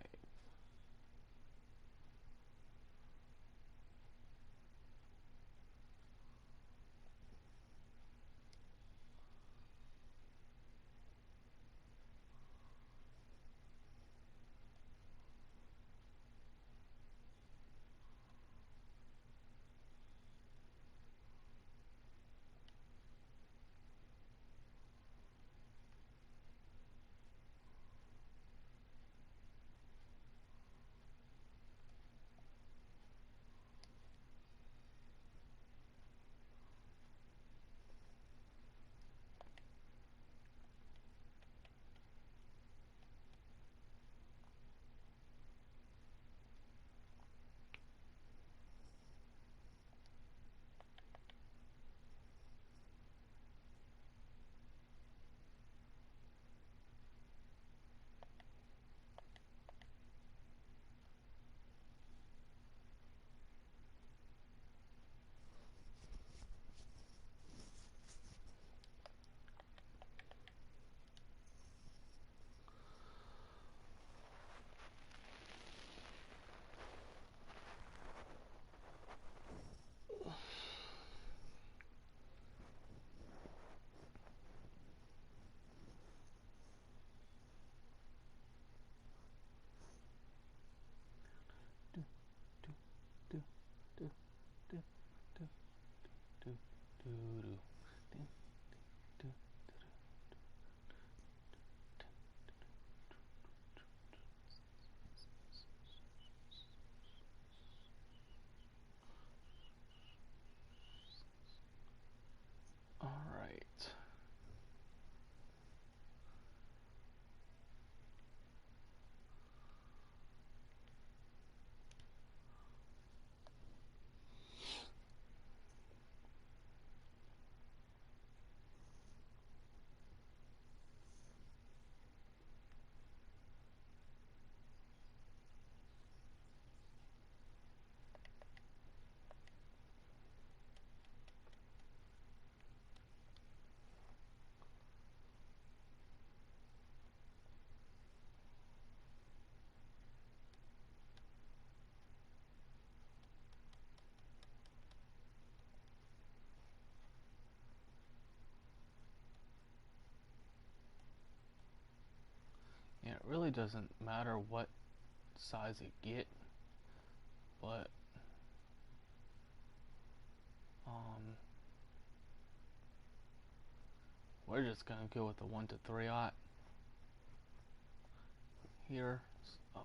Alright. Yeah, it really doesn't matter what size you get, but um, we're just gonna go with the 1 to 3 aught here. So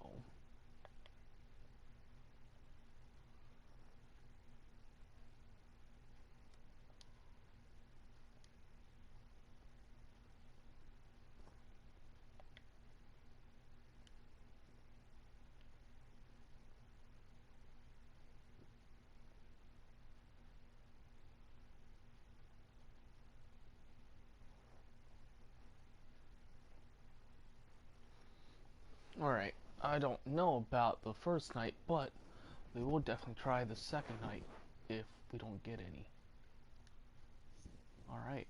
alright, I don't know about the first night, but we will definitely try the second night if we don't get any. Alright.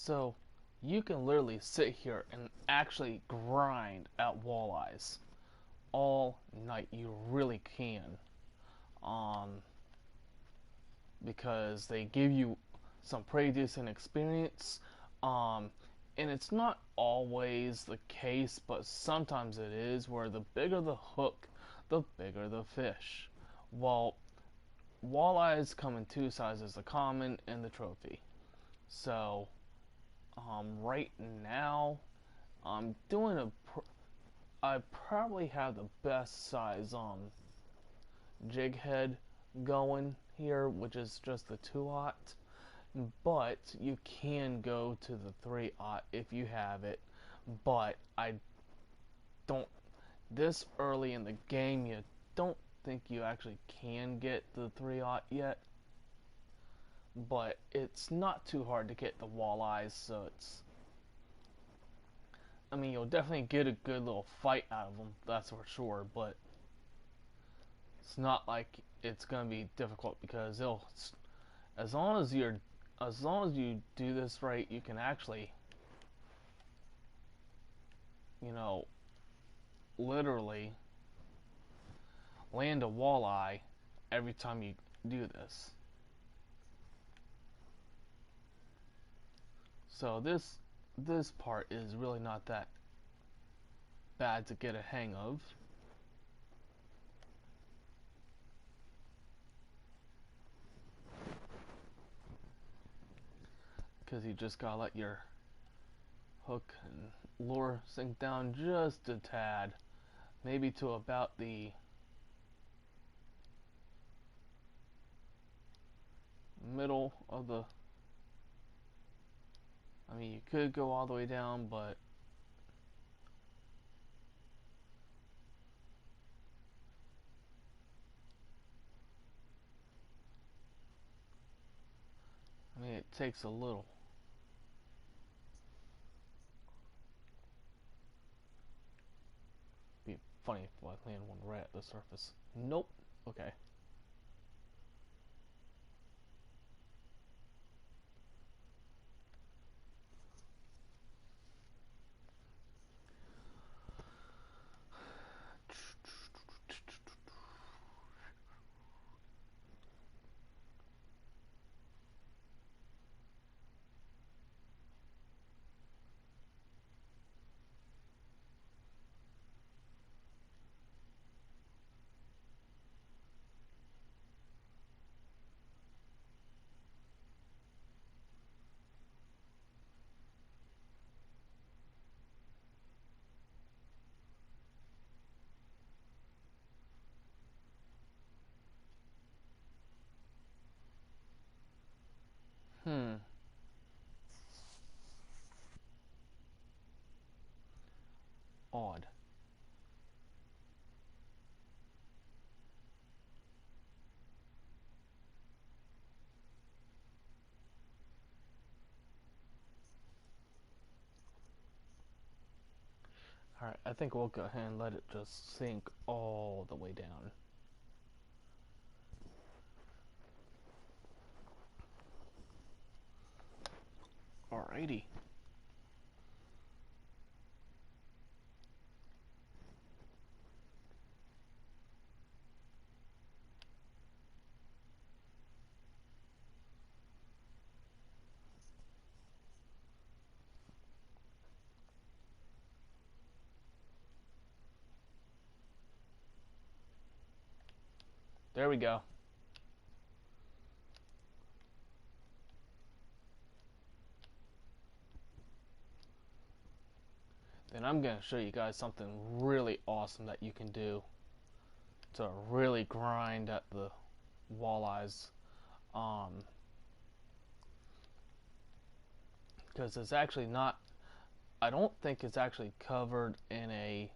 So you can literally sit here and actually grind at walleyes all night. You really can. Um, because they give you some pretty decent experience. Um, and it's not always the case, but sometimes it is, where the bigger the hook, the bigger the fish. Well, walleyes come in two sizes: the common and the trophy. So, right now, I'm doing I probably have the best size jig head going here, which is just the 2/0. But you can go to the 3/0 if you have it. But I don't. This early in the game, you don't think you actually can get the 3/0 yet. But it's not too hard to get the walleyes, so it's. I mean, you'll definitely get a good little fight out of them, that's for sure. But it's not like it's gonna be difficult, because they'll. As long as you're, as long as you do this right, you can actually, you know, literally land a walleye every time you do this. So this part is really not that bad to get a hang of. Because you just gotta let your hook and lure sink down just a tad. Maybe to about the middle of the. I mean, you could go all the way down, but I mean, it takes a little. Be funny if I land one right at the surface. Nope. Okay. Hmm. Odd. Alright, I think we'll go ahead and let it just sink all the way down. Alrighty. There we go. Then I'm going to show you guys something really awesome that you can do to really grind at the walleyes. Because it's actually not, I don't think it's actually covered in a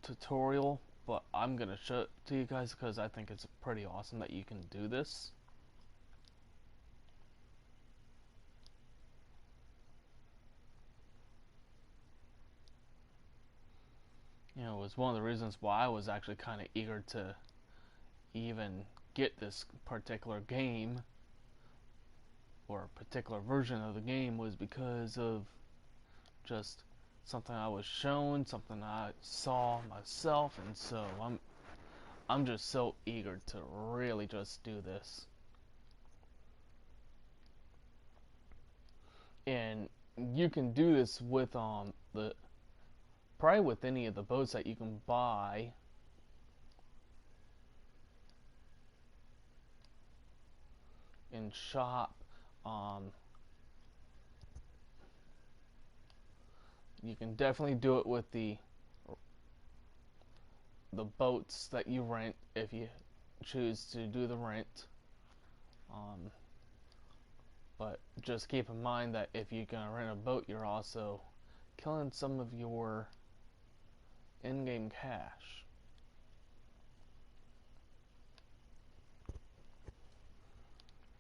tutorial, but I'm going to show it to you guys because I think it's pretty awesome that you can do this. It was one of the reasons why I was actually kind of eager to even get this particular game or a particular version of the game, was because of just something I was shown, something I saw myself, and so I'm just so eager to really just do this. And you can do this with the probably with any of the boats that you can buy. In shop. Um, you can definitely do it with the boats that you rent if you choose to do the rent. Um, but just keep in mind that if you're gonna rent a boat, you're also killing some of your in-game cash.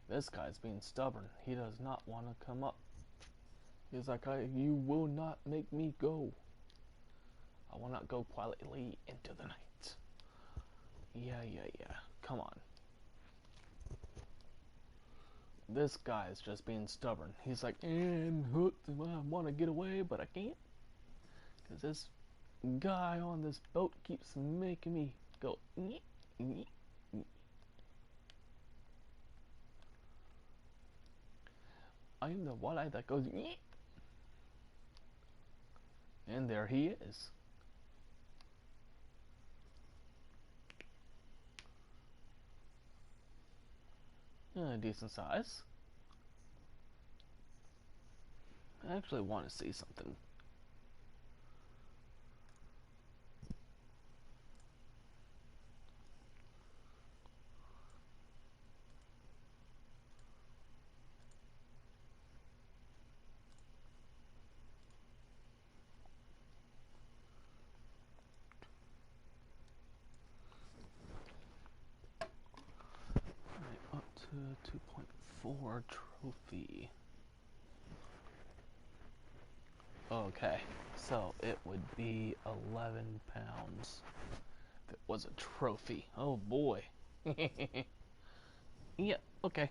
This guy's being stubborn. He does not want to come up. He's like, you will not make me go. I will not go quietly into the night. Yeah. Come on. This guy is just being stubborn. He's like, I'm hooked. I want to get away, but I can't. Because this guy on this boat keeps making me go. Nyeh, nyeh, nyeh. I'm the walleye that goes. Nyeh. And there he is. Decent size. I actually want to see something. Alright, up to 2.4 trophy. Okay, so it would be 11 pounds if it was a trophy. Oh boy. Yeah, okay.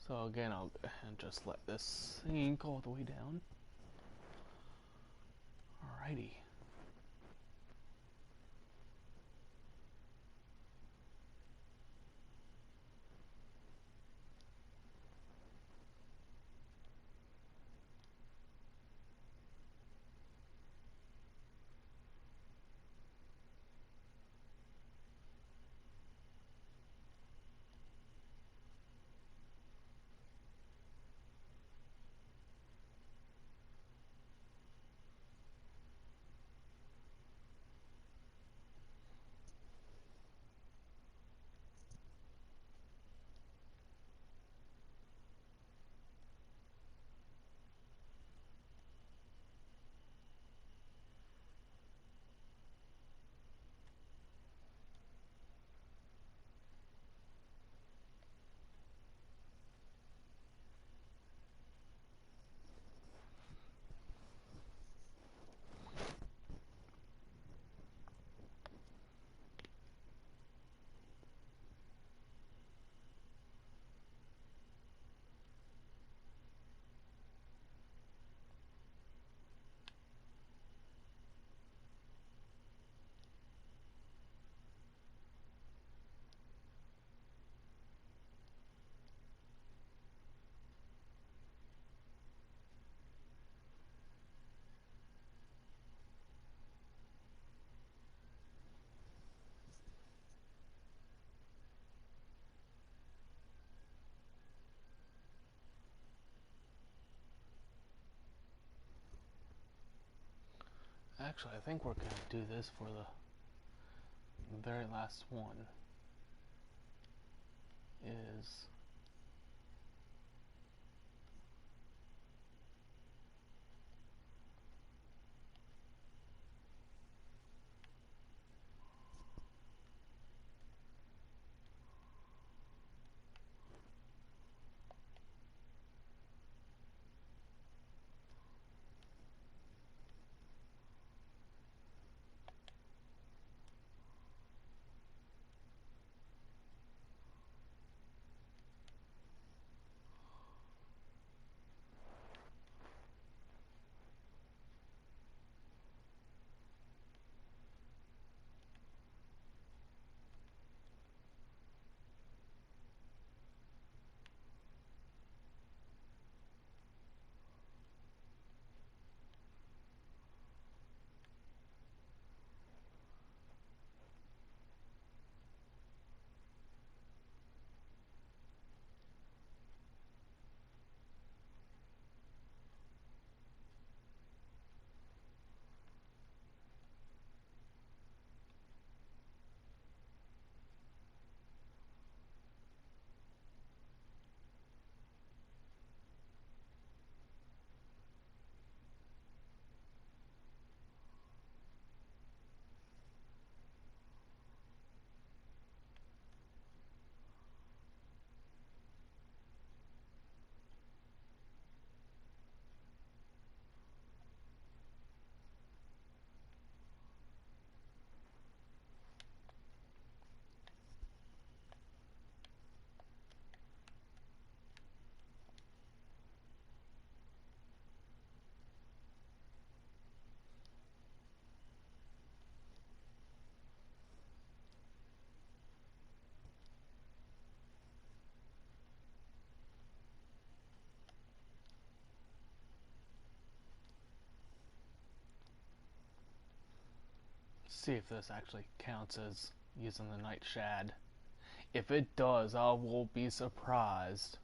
So again, I'll go ahead and just let this sink all the way down. Alrighty. Actually, I think we're going to do this for the very last one. Is see if this actually counts as using the night shad. If it does, I will be surprised.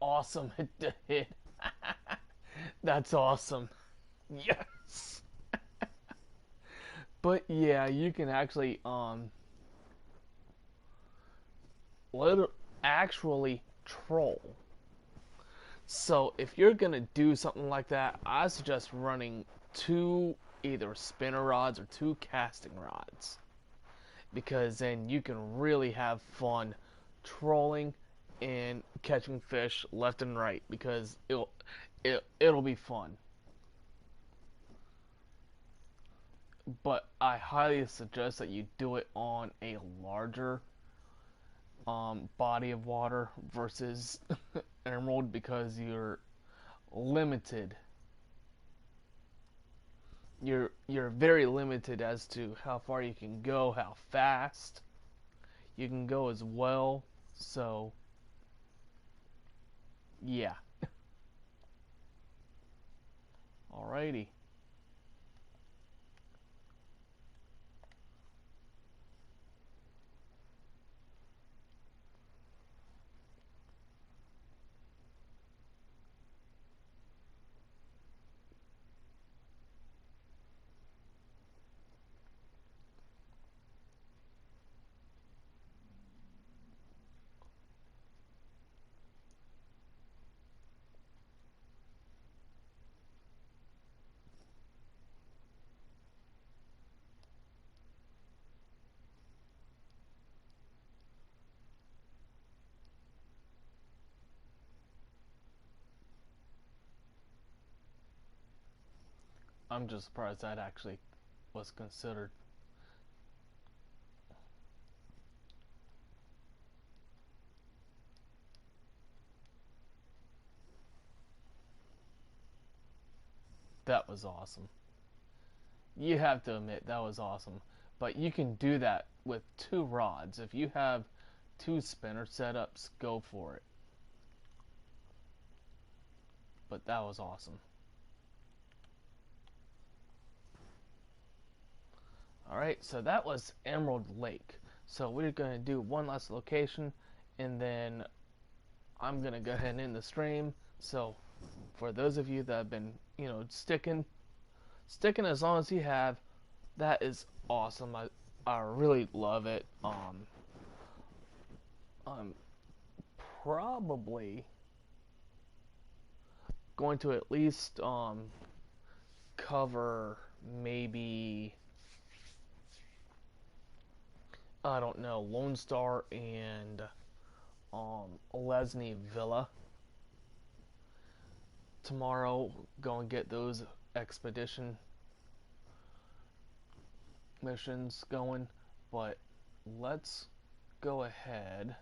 Awesome, it did. That's awesome. Yes. But yeah, you can actually actually troll. So if you're gonna do something like that, I suggest running two either spinner rods or two casting rods, because then you can really have fun trolling and catching fish left and right, because it'll be fun. But I highly suggest that you do it on a larger body of water versus emerald, because you're limited. You're very limited as to how far you can go, how fast you can go as well. So yeah. Alrighty. I'm just surprised that actually was considered. That was awesome. You have to admit that was awesome. But you can do that with two rods. If you have two spinner setups, go for it. But that was awesome. Alright, so that was Emerald Lake. So we're going to do one last location, and then I'm going to go ahead and end the stream. So for those of you that have been, sticking as long as you have, that is awesome. I really love it. I'm probably going to at least cover maybe, I don't know, Lone Star and Lesney Villa tomorrow. Go and get those expedition missions going. But let's go ahead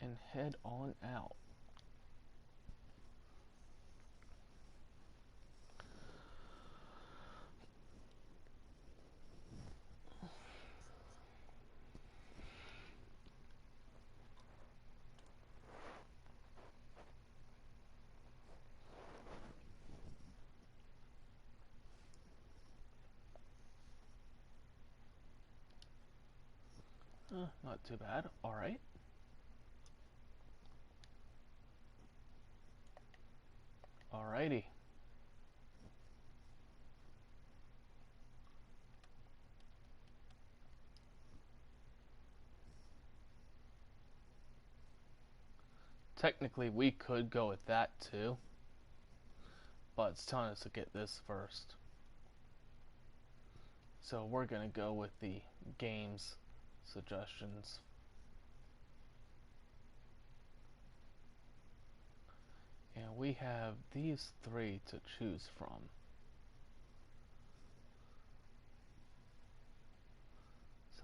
and head on out. Not too bad. Alright. Alrighty. Technically, we could go with that too, but it's telling us to get this first. So we're going to go with the games suggestions. And we have these three to choose from.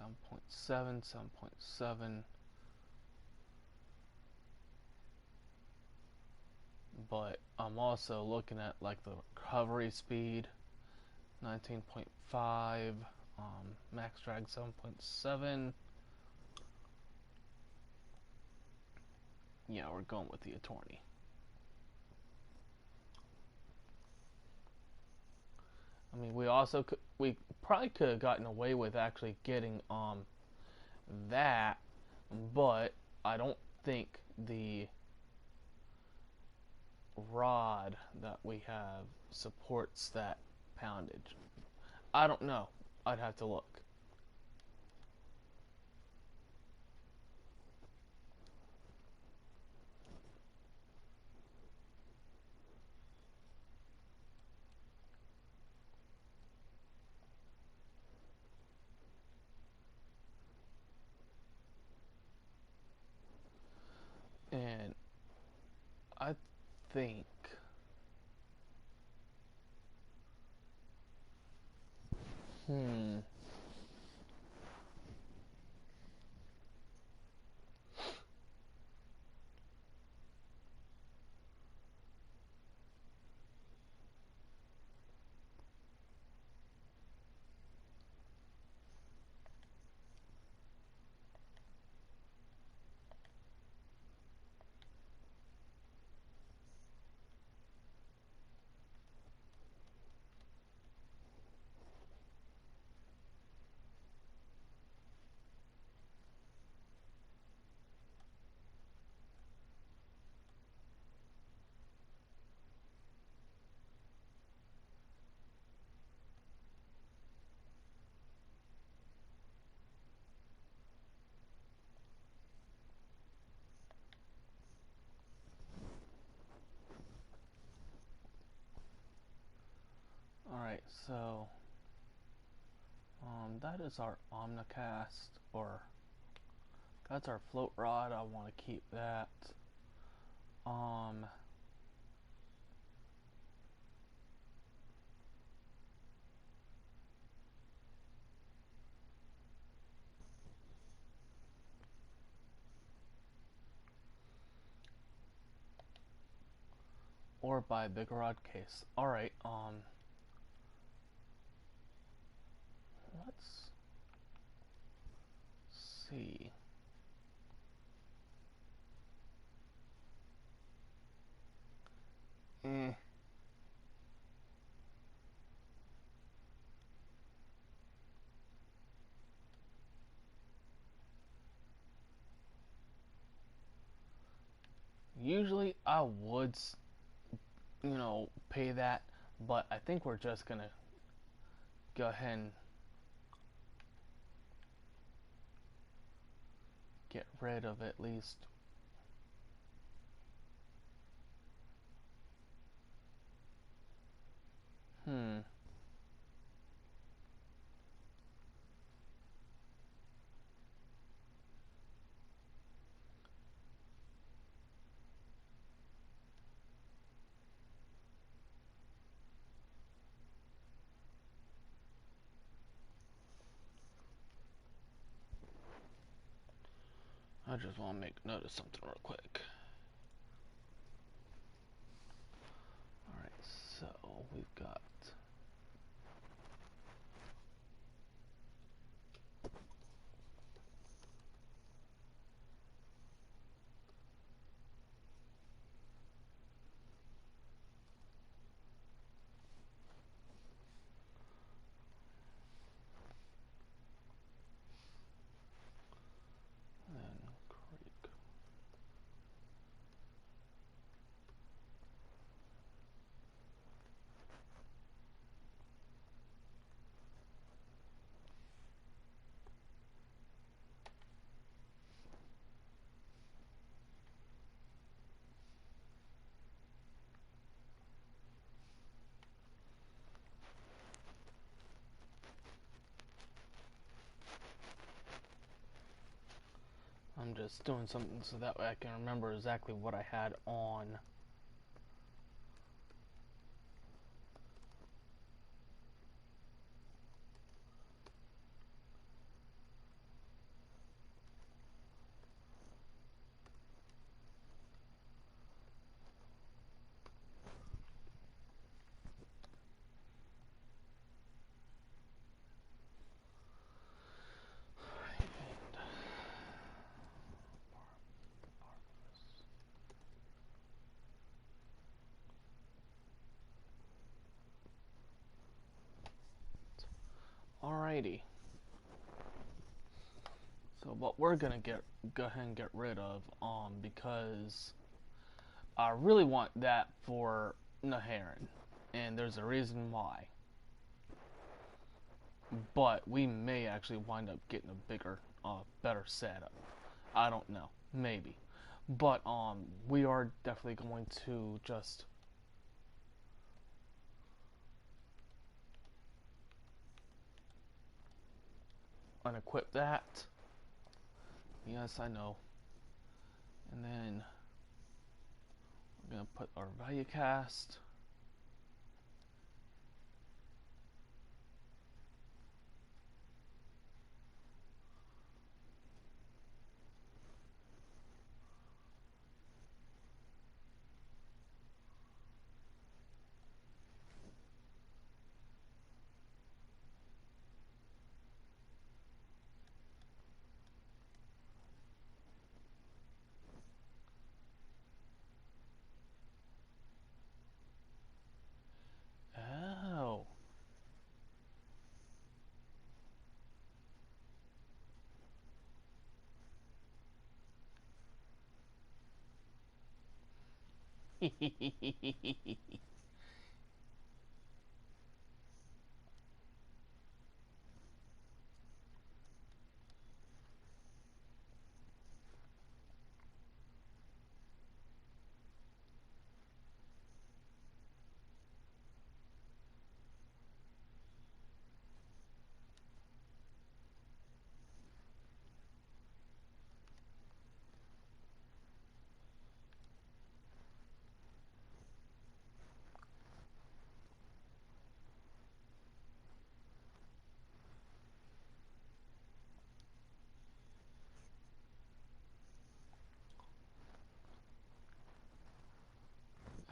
7.7, 7.7. But I'm also looking at like the recovery speed, 19.5, max drag 7.7. Yeah, we're going with the attorney. I mean, we probably could have gotten away with actually getting that, but I don't think the rod that we have supports that poundage. I don't know. I'd have to look. And I think hmm so that is our Omnicast, or that's our float rod. I want to keep that. Um, or buy a bigger rod case. All right. Let's see. Eh. Usually I would, pay that, but I think we're just gonna go ahead and get rid of at least. Hmm. I just want to make note of something real quick. Alright, so we've got. And creek. I'm just doing something so that way I can remember exactly what I had on. Alrighty. So what we're gonna go ahead and get rid of, because I really want that for Naharin, and there's a reason why. But we may actually wind up getting a bigger, better setup. I don't know, maybe. But we are definitely going to just unequip that. Yes, I know. And then we're gonna put our value cast. Oh.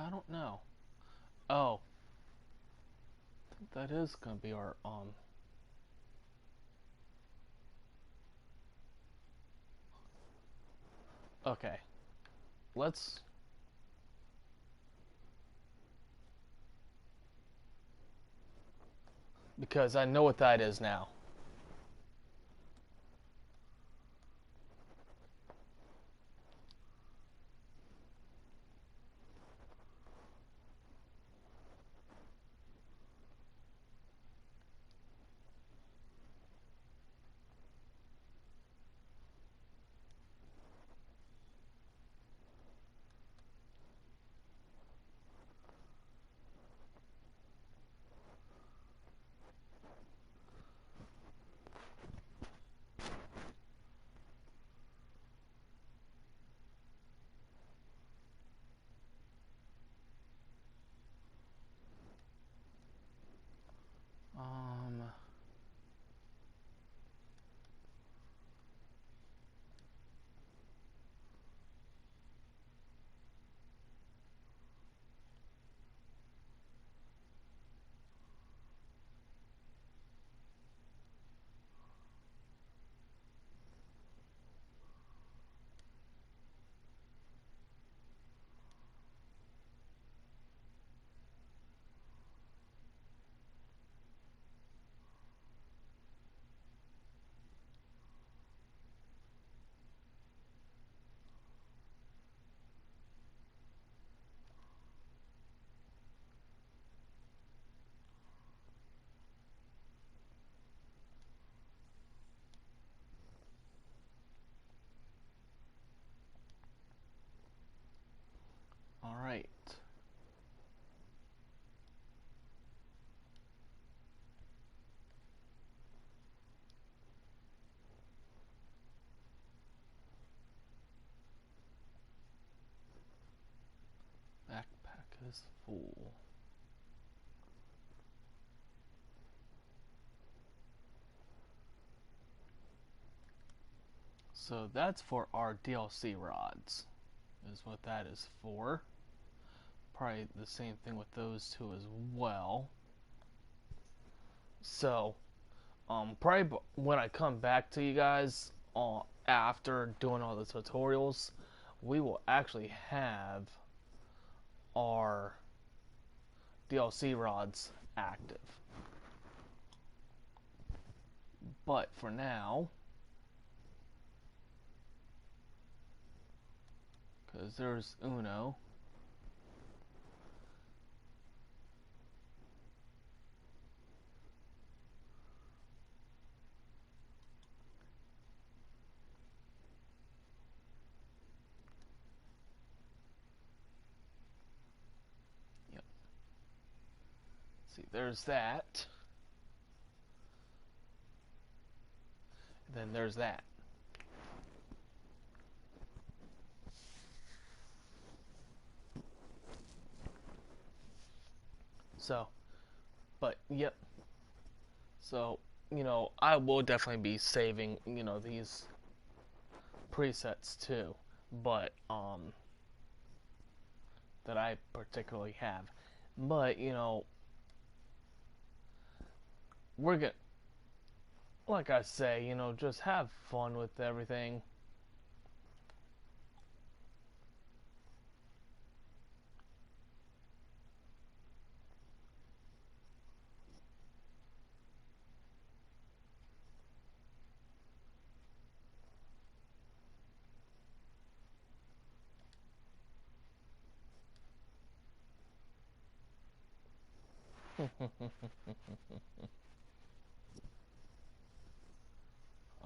I don't know. Oh, I think that is gonna be our Okay, let's, because I know what that is now. Um, all right. Backpack is full. So that's for our DLC rods, is what that is for. Probably the same thing with those two as well. So, probably when I come back to you guys after doing all the tutorials, we will actually have our DLC rods active. But for now, because there's Uno. Yep. See, there's that. Then there's that. So, but yep. So, I will definitely be saving, these presets too, but that I particularly have. But, we're gonna, like I say, just have fun with everything.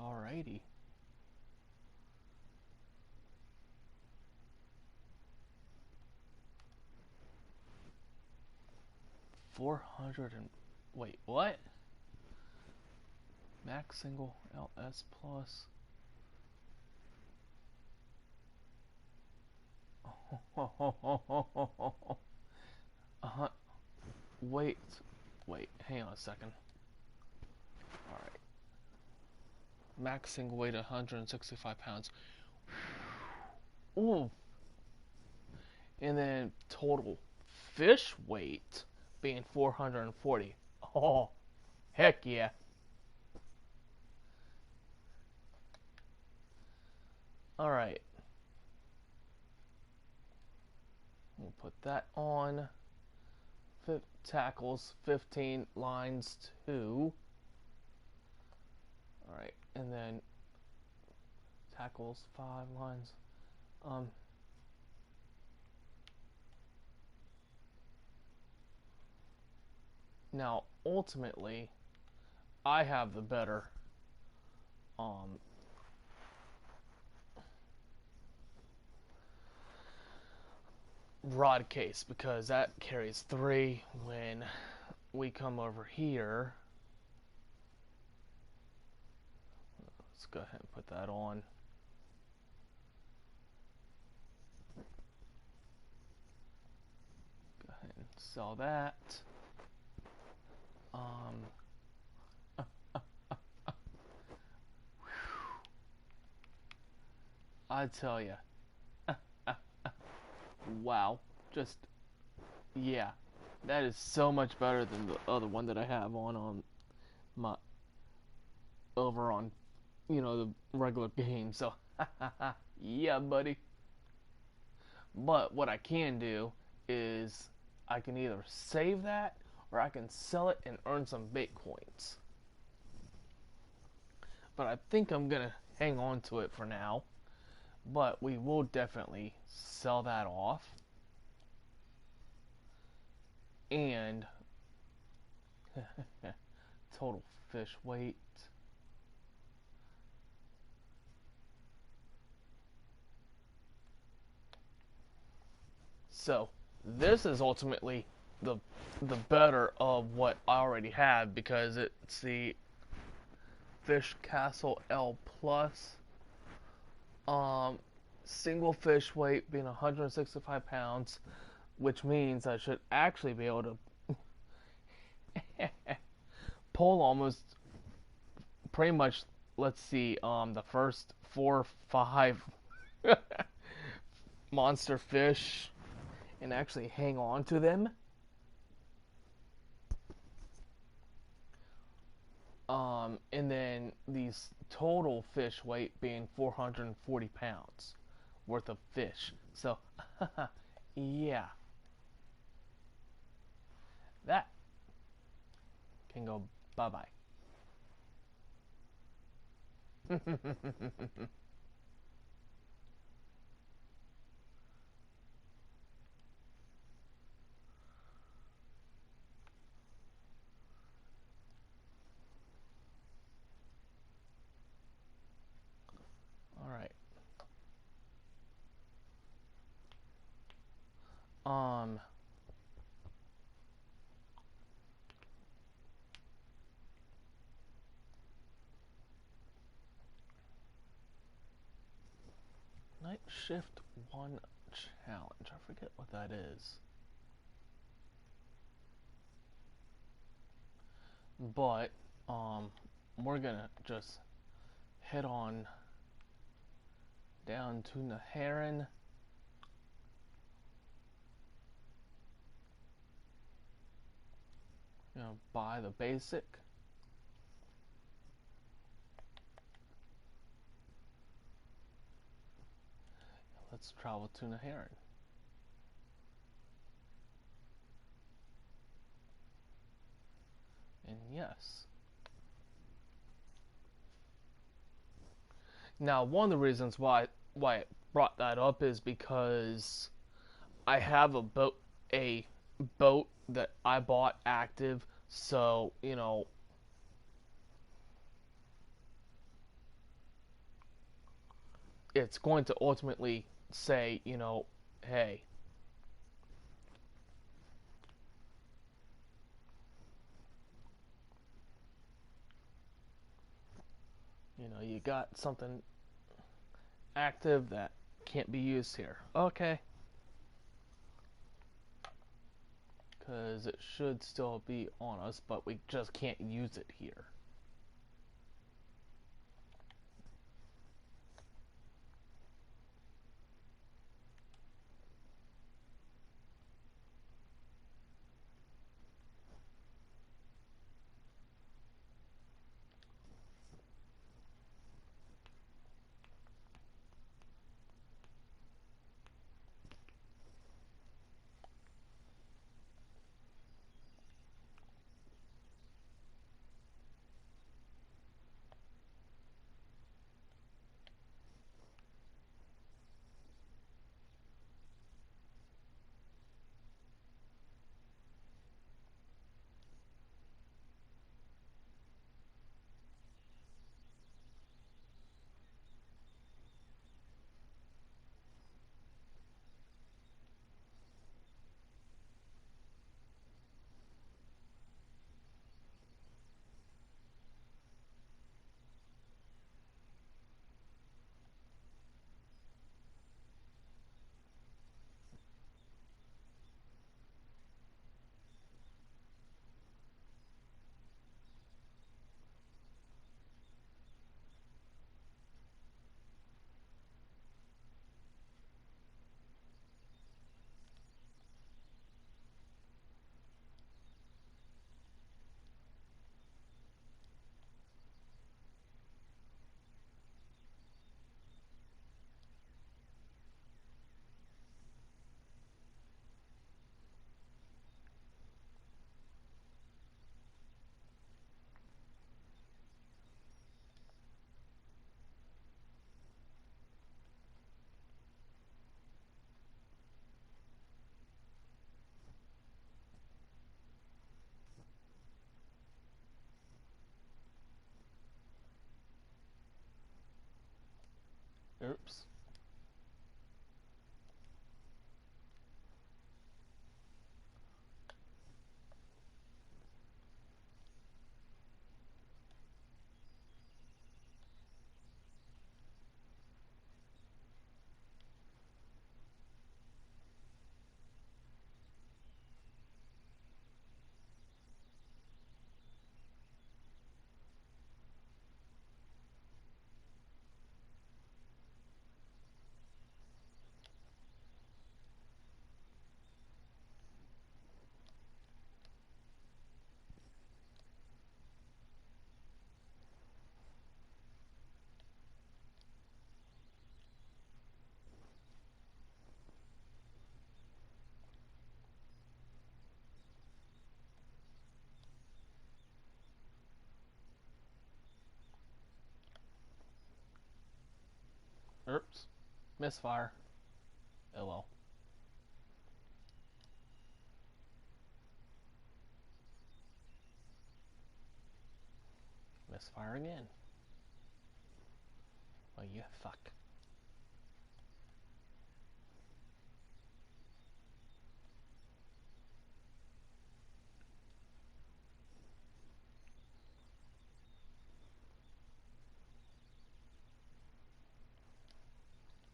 Alrighty. 400 and wait, what? Max single LS plus. uh, wait, hang on a second. All right, max single weight 165 pounds. Ooh, and then total fish weight being 440. Oh, heck yeah. Alright. We'll put that on. Tackles 15, lines 2. Alright, and then tackles 5, lines. Now, ultimately, I have the better rod case because that carries 3. When we come over here, let's go ahead and put that on. Go ahead and sell that. I tell you, wow, just yeah, that is so much better than the other one that I have on my over on the regular game. So yeah, buddy. But what I can do is I can either save that or I can sell it and earn some Bitcoins. But I think I'm gonna hang on to it for now. But we will definitely sell that off. And total fish weight. So this is ultimately the better of what I already have because it's the Fish Castle L Plus. Single fish weight being 165 pounds, which means I should actually be able to pull almost pretty much, let's see, the first 4 or 5 monster fish and actually hang on to them. And then these total fish weight being 440 pounds worth of fish. So, yeah. That can go bye-bye. Alright. Night Shift 1 challenge. I forget what that is. But, we're gonna just head on down to Naharan. Buy the basic. Let's travel to Naharan. And yes. Now, one of the reasons why I brought that up is because I have a boat that I bought active, so it's going to ultimately say, hey, you got something active that can't be used here. Okay. Because it should still be on us, but we just can't use it here. Oops. Oops. Misfire. Oh well. Misfire again. Well, you fuck.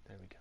There we go.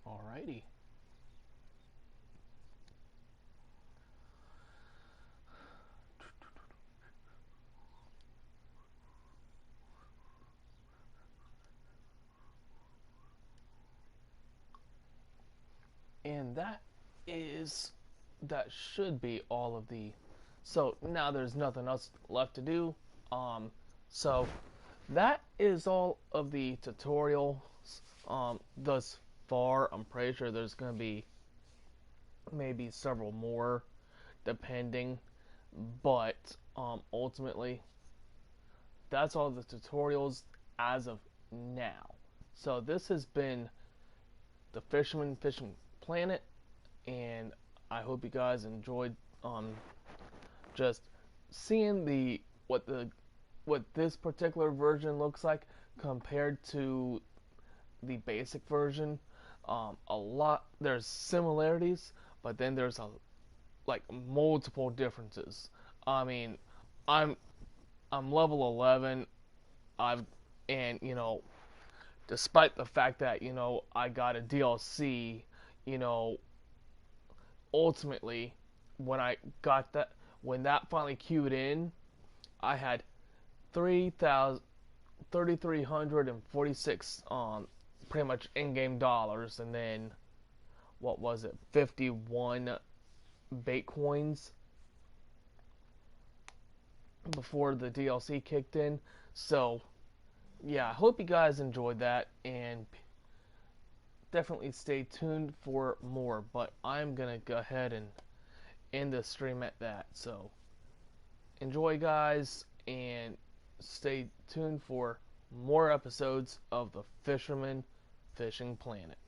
Alrighty. And that should be all of the. So now there's nothing else left to do. So that is all of the tutorials thus far. I'm pretty sure there's gonna be maybe several more depending, but ultimately that's all the tutorials as of now. So this has been the Fisherman Fishing Planet, and I hope you guys enjoyed just seeing what this particular version looks like compared to the basic version. A lot there's similarities, but then there's like multiple differences. I mean, I'm I'm level 11. I've and despite the fact that I got a DLC, you know, ultimately when I got that when that finally queued in, I had 3,346 pretty much in-game dollars, and then what was it, 51 bait coins before the DLC kicked in. So yeah, I hope you guys enjoyed that, and definitely stay tuned for more. But I'm gonna go ahead and end the stream at that. So enjoy, guys, and stay tuned for more episodes of the Fisherman Fishing Planet.